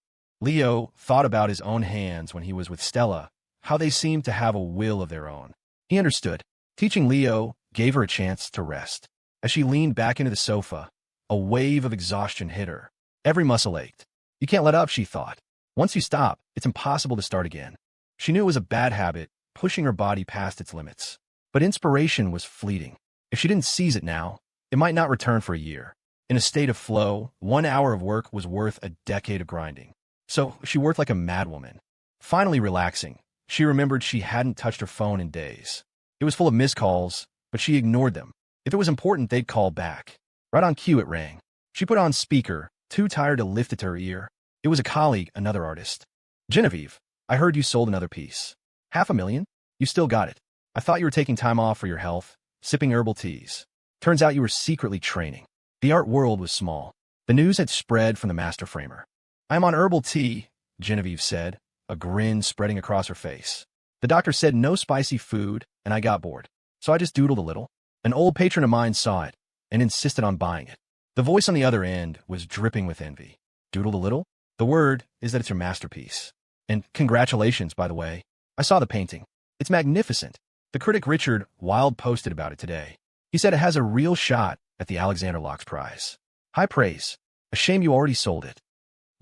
Speaker 1: Leo thought about his own hands when he was with Stella, how they seemed to have a will of their own. He understood. Teaching Leo gave her a chance to rest. As she leaned back into the sofa, a wave of exhaustion hit her. Every muscle ached. You can't let up, she thought. Once you stop, it's impossible to start again. She knew it was a bad habit, pushing her body past its limits. But inspiration was fleeting. If she didn't seize it now, it might not return for a year. In a state of flow, 1 hour of work was worth a decade of grinding. So she worked like a madwoman. Finally relaxing, she remembered she hadn't touched her phone in days. It was full of missed calls, but she ignored them. If it was important, they'd call back. Right on cue, it rang. She put on speaker, too tired to lift it to her ear. It was a colleague, another artist. Genevieve, I heard you sold another piece. $500,000? You still got it. I thought you were taking time off for your health, sipping herbal teas. Turns out you were secretly training. The art world was small. The news had spread from the master framer. I'm on herbal tea, Genevieve said, a grin spreading across her face. The doctor said no spicy food, and I got bored. So I just doodled a little. An old patron of mine saw it and insisted on buying it. The voice on the other end was dripping with envy. Doodled a little? The word is that it's your masterpiece. And congratulations, by the way. I saw the painting. It's magnificent. The critic Richard Wilde posted about it today. He said it has a real shot at the Alexander Locks Prize. High praise. A shame you already sold it.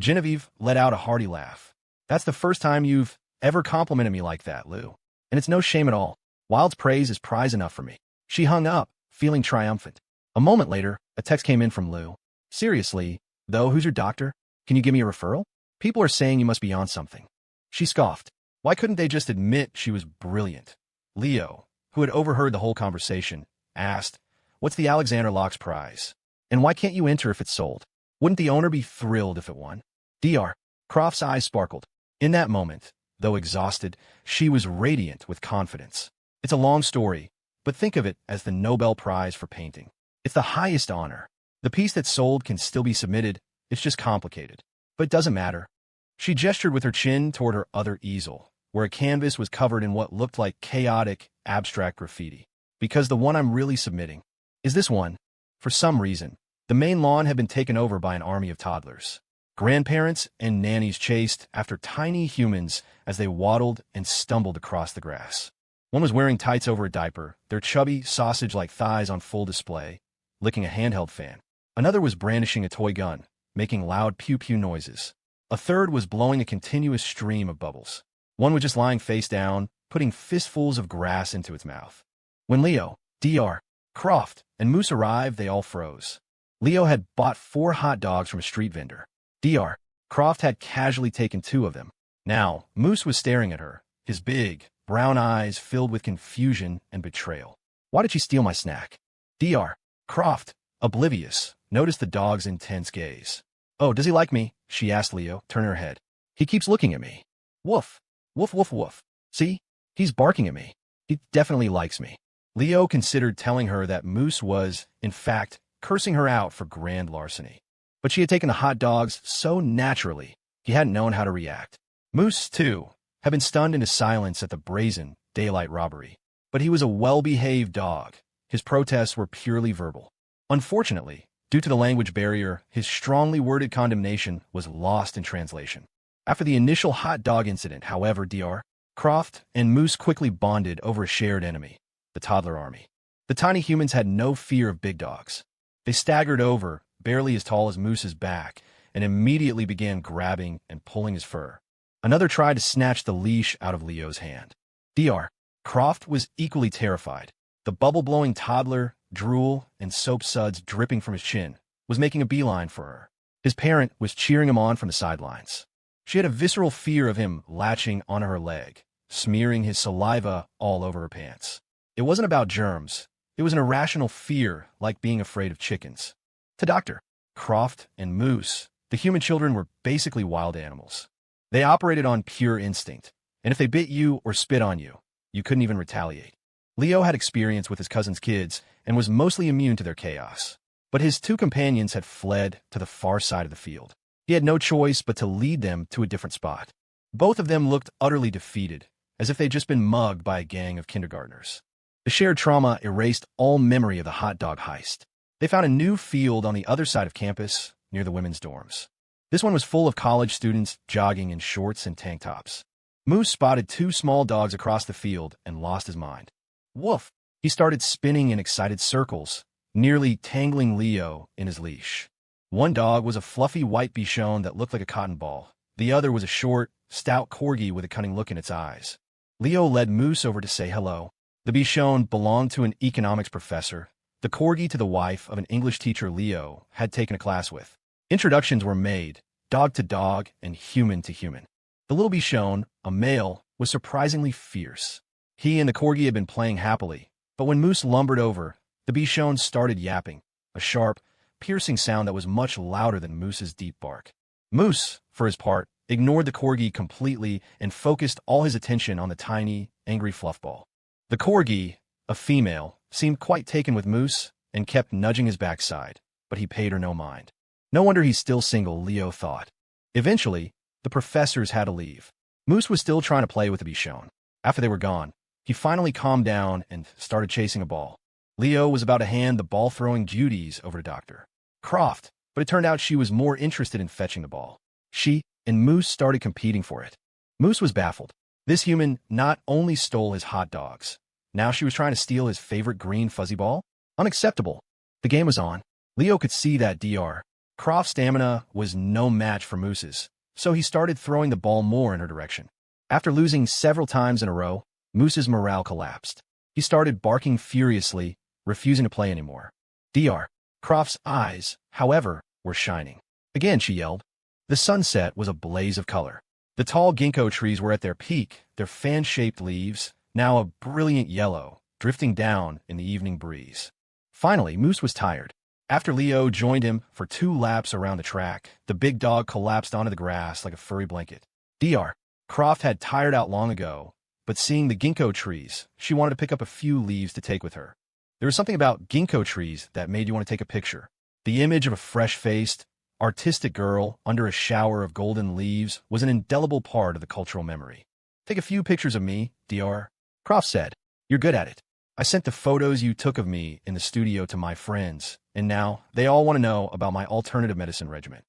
Speaker 1: Genevieve let out a hearty laugh. That's the first time you've ever complimented me like that, Lou. And it's no shame at all. Wilde's praise is prize enough for me. She hung up, feeling triumphant. A moment later, a text came in from Lou. Seriously, though, who's your doctor? Can you give me a referral? People are saying you must be on something. She scoffed. Why couldn't they just admit she was brilliant? Leo, who had overheard the whole conversation, asked, What's the Alexander Locks Prize? And why can't you enter if it's sold? Wouldn't the owner be thrilled if it won? Dr. Croft's eyes sparkled. In that moment, though exhausted, she was radiant with confidence. It's a long story, but think of it as the Nobel Prize for painting. It's the highest honor. The piece that's sold can still be submitted. It's just complicated. But it doesn't matter. She gestured with her chin toward her other easel, where a canvas was covered in what looked like chaotic, abstract graffiti. Because the one I'm really submitting is this one. For some reason, the main lawn had been taken over by an army of toddlers. Grandparents and nannies chased after tiny humans as they waddled and stumbled across the grass. One was wearing tights over a diaper, their chubby, sausage-like thighs on full display, licking a handheld fan. Another was brandishing a toy gun, making loud pew-pew noises. A third was blowing a continuous stream of bubbles. One was just lying face down, putting fistfuls of grass into its mouth. When Leo, Dr. Croft, and Moose arrived, they all froze. Leo had bought 4 hot dogs from a street vendor. Dr. Croft had casually taken 2 of them. Now, Moose was staring at her, his big, brown eyes filled with confusion and betrayal. Why did she steal my snack? Dr. Croft, oblivious, noticed the dog's intense gaze. Oh, does he like me? She asked Leo, turning her head. He keeps looking at me. Woof. Woof, woof, woof. See? He's barking at me. He definitely likes me. Leo considered telling her that Moose was, in fact, cursing her out for grand larceny. But she had taken the hot dogs so naturally, he hadn't known how to react. Moose, too, had been stunned into silence at the brazen daylight robbery. But he was a well-behaved dog. His protests were purely verbal. Unfortunately, due to the language barrier, his strongly worded condemnation was lost in translation. After the initial hot dog incident, however, Dr. Croft and Moose quickly bonded over a shared enemy, the toddler army. The tiny humans had no fear of big dogs. They staggered over, barely as tall as Moose's back, and immediately began grabbing and pulling his fur. Another tried to snatch the leash out of Leo's hand. Dr. Croft was equally terrified. The bubble-blowing toddler, drool, and soap suds dripping from his chin, was making a beeline for her. His parent was cheering him on from the sidelines. She had a visceral fear of him latching onto her leg, smearing his saliva all over her pants. It wasn't about germs. It was an irrational fear, like being afraid of chickens. To Dr. Croft and Moose, the human children were basically wild animals. They operated on pure instinct, and if they bit you or spit on you, you couldn't even retaliate. Leo had experience with his cousin's kids and was mostly immune to their chaos. But his 2 companions had fled to the far side of the field. He had no choice but to lead them to a different spot. Both of them looked utterly defeated, as if they'd just been mugged by a gang of kindergartners. The shared trauma erased all memory of the hot dog heist. They found a new field on the other side of campus, near the women's dorms. This one was full of college students jogging in shorts and tank tops. Moose spotted 2 small dogs across the field and lost his mind. Woof! He started spinning in excited circles, nearly tangling Leo in his leash. One dog was a fluffy white Bichon that looked like a cotton ball. The other was a short, stout corgi with a cunning look in its eyes. Leo led Moose over to say hello. The Bichon belonged to an economics professor, the corgi to the wife of an English teacher Leo had taken a class with. Introductions were made, dog to dog and human to human. The little Bichon, a male, was surprisingly fierce. He and the corgi had been playing happily, but when Moose lumbered over, the Bichon started yapping, a sharp, piercing sound that was much louder than Moose's deep bark. Moose, for his part, ignored the corgi completely and focused all his attention on the tiny, angry fluffball. The corgi, a female, seemed quite taken with Moose and kept nudging his backside, but he paid her no mind. No wonder he's still single, Leo thought. Eventually, the professors had to leave. Moose was still trying to play with the Bichon. After they were gone, he finally calmed down and started chasing a ball. Leo was about to hand the ball-throwing duties over to Dr. Croft, but it turned out she was more interested in fetching the ball. She and Moose started competing for it. Moose was baffled. This human not only stole his hot dogs, now she was trying to steal his favorite green fuzzy ball? Unacceptable. The game was on. Leo could see that Dr. Croft's stamina was no match for Moose's, so he started throwing the ball more in her direction. After losing several times in a row, Moose's morale collapsed. He started barking furiously, refusing to play anymore. Dr. Croft's eyes, however, were shining. Again, she yelled. The sunset was a blaze of color. The tall ginkgo trees were at their peak, their fan-shaped leaves, now a brilliant yellow, drifting down in the evening breeze. Finally, Moose was tired. After Leo joined him for 2 laps around the track, the big dog collapsed onto the grass like a furry blanket. Dr. Croft had tired out long ago, but seeing the ginkgo trees, she wanted to pick up a few leaves to take with her. There was something about ginkgo trees that made you want to take a picture. The image of a fresh-faced, artistic girl under a shower of golden leaves was an indelible part of the cultural memory. Take a few pictures of me, Dr. Croft said. You're good at it. I sent the photos you took of me in the studio to my friends, and now they all want to know about my alternative medicine regimen.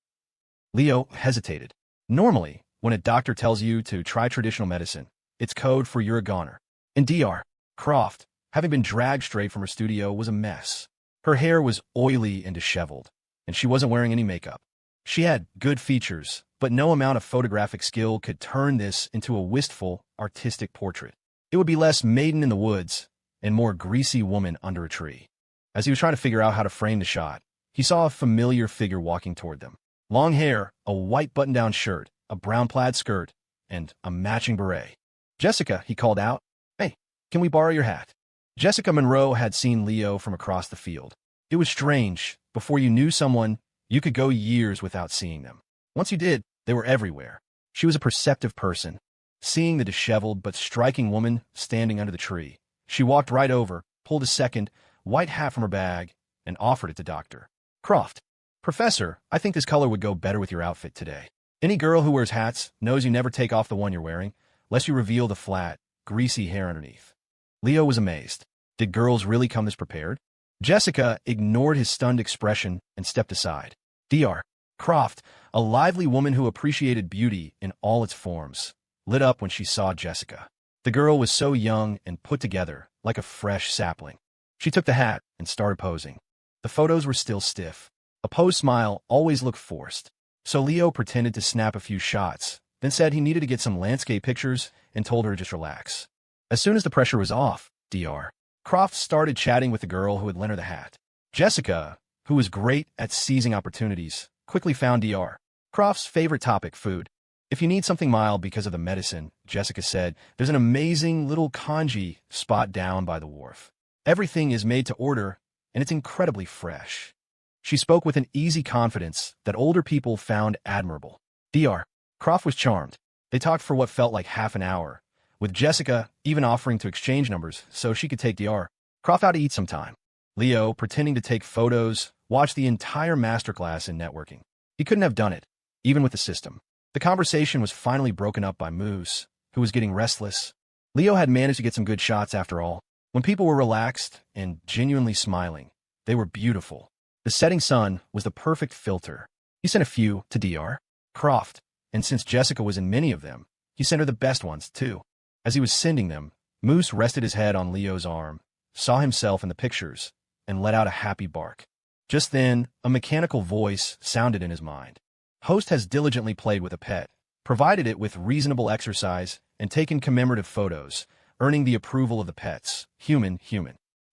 Speaker 1: Leo hesitated. Normally, when a doctor tells you to try traditional medicine, it's code for you're a goner. And Dr. Croft, having been dragged straight from her studio, was a mess. Her hair was oily and disheveled, and she wasn't wearing any makeup. She had good features, but no amount of photographic skill could turn this into a wistful, artistic portrait. It would be less maiden in the woods and more greasy woman under a tree. As he was trying to figure out how to frame the shot, he saw a familiar figure walking toward them. Long hair, a white button-down shirt, a brown plaid skirt, and a matching beret. Jessica, he called out. Hey, can we borrow your hat? Jessica Monroe had seen Leo from across the field. It was strange. Before you knew someone, you could go years without seeing them. Once you did, they were everywhere. She was a perceptive person. Seeing the disheveled but striking woman standing under the tree, she walked right over, pulled a second white hat from her bag, and offered it to Dr. Croft. Professor, I think this color would go better with your outfit today. Any girl who wears hats knows you never take off the one you're wearing, lest you reveal the flat, greasy hair underneath. Leo was amazed. Did girls really come this prepared? Jessica ignored his stunned expression and stepped aside. Dr. Croft, a lively woman who appreciated beauty in all its forms, lit up when she saw Jessica. The girl was so young and put together, like a fresh sapling. She took the hat and started posing. The photos were still stiff. A posed smile always looked forced. So Leo pretended to snap a few shots, then said he needed to get some landscape pictures and told her to just relax. As soon as the pressure was off, Dr. Croft started chatting with the girl who had lent her the hat. Jessica, who was great at seizing opportunities, quickly found Dr. Croft's favorite topic, food. If you need something mild because of the medicine, Jessica said, there's an amazing little congee spot down by the wharf. Everything is made to order, and it's incredibly fresh. She spoke with an easy confidence that older people found admirable. Dr. Croft was charmed. They talked for what felt like half an hour, with Jessica even offering to exchange numbers so she could take Dr. Croft out to eat sometime. Leo, pretending to take photos, watched the entire masterclass in networking. He couldn't have done it, even with the system. The conversation was finally broken up by Moose, who was getting restless. Leo had managed to get some good shots after all. When people were relaxed and genuinely smiling, they were beautiful. The setting sun was the perfect filter. He sent a few to Dr. Croft, and since Jessica was in many of them, he sent her the best ones, too. As he was sending them, Moose rested his head on Leo's arm, saw himself in the pictures, and let out a happy bark. Just then, a mechanical voice sounded in his mind. Host has diligently played with a pet, provided it with reasonable exercise, and taken commemorative photos, earning the approval of the pets. Human.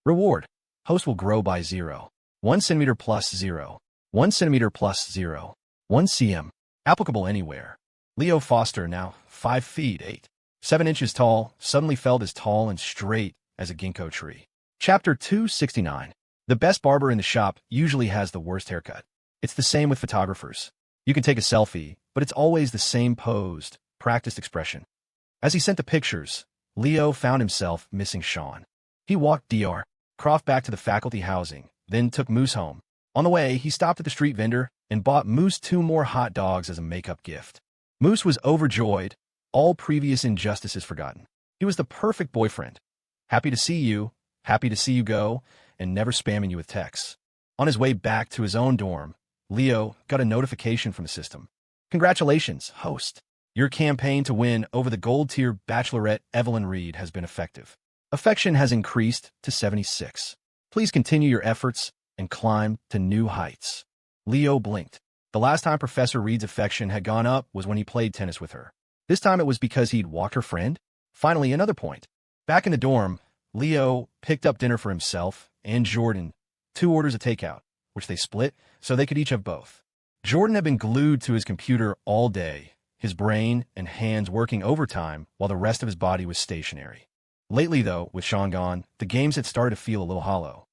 Speaker 1: Reward. Host will grow by 0. 1 centimeter plus 0. 1 centimeter plus 0. 1 cm. Applicable anywhere. Leo Foster, now 5 feet 8, 7 inches tall, suddenly felt as tall and straight as a ginkgo tree. Chapter 269. The best barber in the shop usually has the worst haircut. It's the same with photographers. You can take a selfie, but it's always the same posed, practiced expression. As he sent the pictures, Leo found himself missing Sean. He walked Dr. Croft back to the faculty housing, then took Moose home. On the way, he stopped at the street vendor and bought Moose 2 more hot dogs as a makeup gift. Moose was overjoyed, all previous injustices forgotten. He was the perfect boyfriend. Happy to see you go, and never spamming you with texts. On his way back to his own dorm, Leo got a notification from the system. Congratulations, host. Your campaign to win over the gold-tier bachelorette Evelyn Reed has been effective. Affection has increased to 76. Please continue your efforts and climb to new heights. Leo blinked. The last time Professor Reed's affection had gone up was when he played tennis with her. This time it was because he'd walked her friend. Finally, another point. Back in the dorm, Leo picked up dinner for himself and Jordan, 2 orders of takeout, which they split so they could each have both. Jordan had been glued to his computer all day, his brain and hands working overtime while the rest of his body was stationary. Lately, though, with Sean gone, the games had started to feel a little hollow.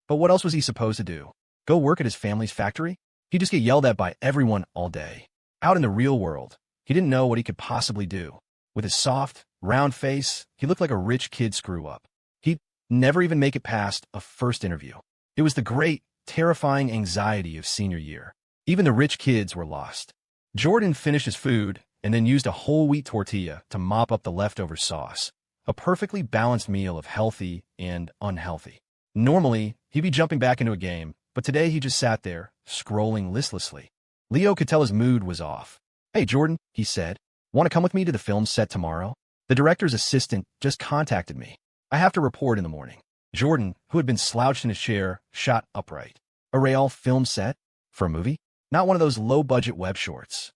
Speaker 1: But what else was he supposed to do? Go work at his family's factory? He'd just get yelled at by everyone all day. Out in the real world, he didn't know what he could possibly do. With his soft, round face, he looked like a rich kid screw-up. He'd never even make it past a first interview. It was the great, terrifying anxiety of senior year. Even the rich kids were lost. Jordan finished his food and then used a whole wheat tortilla to mop up the leftover sauce. A perfectly balanced meal of healthy and unhealthy. Normally, he'd be jumping back into a game, but today he just sat there, scrolling listlessly. Leo could tell his mood was off. "Hey, Jordan," he said, "want to come with me to the film set tomorrow? The director's assistant just contacted me. I have to report in the morning." Jordan, who had been slouched in his chair, shot upright. "A real film set? For a movie? Not one of those low-budget web shorts?"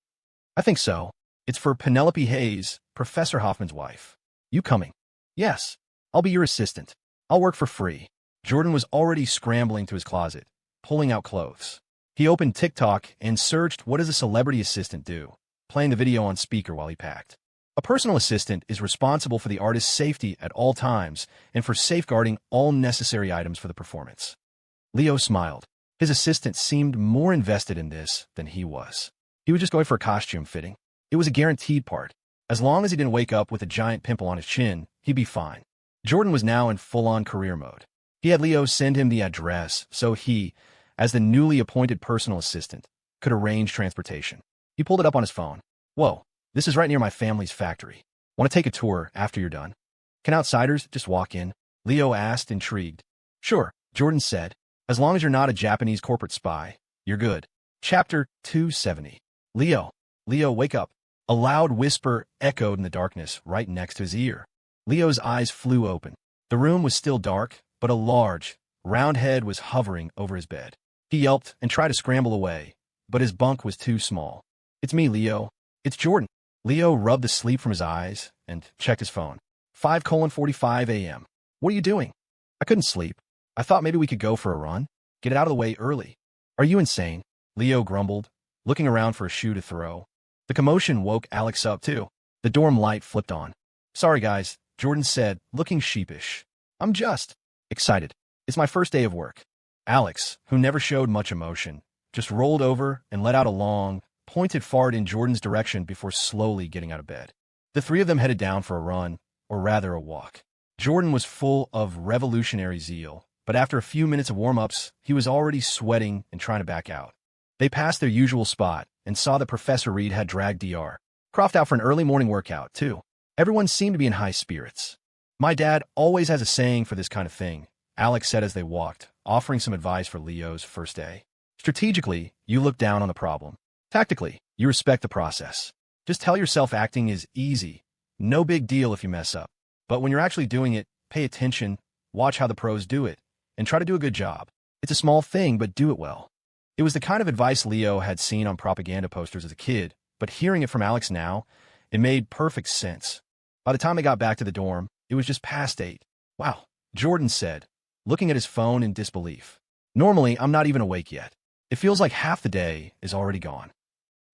Speaker 1: "I think so. It's for Penelope Hayes, Professor Hoffman's wife." "You coming?" "Yes. I'll be your assistant. I'll work for free." Jordan was already scrambling to his closet, pulling out clothes. He opened TikTok and searched what does a celebrity assistant do, playing the video on speaker while he packed. A personal assistant is responsible for the artist's safety at all times and for safeguarding all necessary items for the performance. Leo smiled. His assistant seemed more invested in this than he was. He was just going for a costume fitting. It was a guaranteed part. As long as he didn't wake up with a giant pimple on his chin, he'd be fine. Jordan was now in full-on career mode. He had Leo send him the address so he, as the newly appointed personal assistant, could arrange transportation. He pulled it up on his phone. "Whoa, this is right near my family's factory. Want to take a tour after you're done?" "Can outsiders just walk in?" Leo asked, intrigued. "Sure," Jordan said. "As long as you're not a Japanese corporate spy, you're good." Chapter 270. Leo, wake up. A loud whisper echoed in the darkness right next to his ear. Leo's eyes flew open. The room was still dark, but a large, round head was hovering over his bed. He yelped and tried to scramble away, but his bunk was too small. "It's me, Leo. It's Jordan." Leo rubbed the sleep from his eyes and checked his phone. 5:45 a.m. "What are you doing?" "I couldn't sleep. I thought maybe we could go for a run. Get it out of the way early." "Are you insane?" Leo grumbled, looking around for a shoe to throw. The commotion woke Alex up, too. The dorm light flipped on. "Sorry, guys," Jordan said, looking sheepish. "I'm just excited. It's my first day of work." Alex, who never showed much emotion, just rolled over and let out a long, pointed fart in Jordan's direction before slowly getting out of bed. The three of them headed down for a run, or rather a walk. Jordan was full of revolutionary zeal, but after a few minutes of warm-ups, he was already sweating and trying to back out. They passed their usual spot and saw that Professor Reed had dragged Dr. Croft out for an early morning workout, too. Everyone seemed to be in high spirits. "My dad always has a saying for this kind of thing," Alex said as they walked, offering some advice for Leo's first day. "Strategically, you look down on the problem. Tactically, you respect the process. Just tell yourself acting is easy. No big deal if you mess up. But when you're actually doing it, pay attention, watch how the pros do it, and try to do a good job. It's a small thing, but do it well." It was the kind of advice Leo had seen on propaganda posters as a kid, but hearing it from Alex now, it made perfect sense. By the time they got back to the dorm, it was just past 8. "Wow," Jordan said, looking at his phone in disbelief. "Normally, I'm not even awake yet. It feels like half the day is already gone."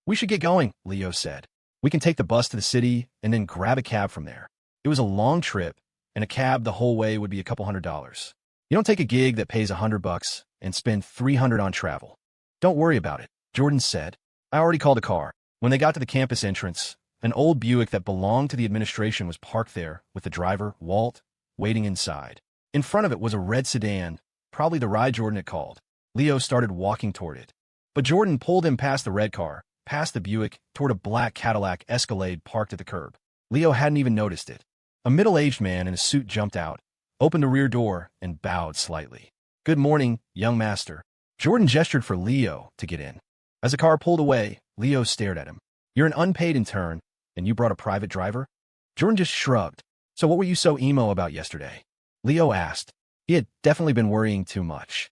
Speaker 1: "We should get going," Leo said. "We can take the bus to the city and then grab a cab from there." It was a long trip, and a cab the whole way would be a couple $100. You don't take a gig that pays $100 and spend $300 on travel. "Don't worry about it," Jordan said. "I already called a car." When they got to the campus entrance, an old Buick that belonged to the administration was parked there with the driver, Walt, waiting inside. In front of it was a red sedan, probably the ride Jordan had called. Leo started walking toward it. But Jordan pulled him past the red car, past the Buick, toward a black Cadillac Escalade parked at the curb. Leo hadn't even noticed it. A middle-aged man in a suit jumped out, opened the rear door, and bowed slightly. "Good morning, young master." Jordan gestured for Leo to get in. As the car pulled away, Leo stared at him. "You're an unpaid intern, And you brought a private driver? Jordan just shrugged. So what were you so emo about yesterday? Leo asked. He had definitely been worrying too much.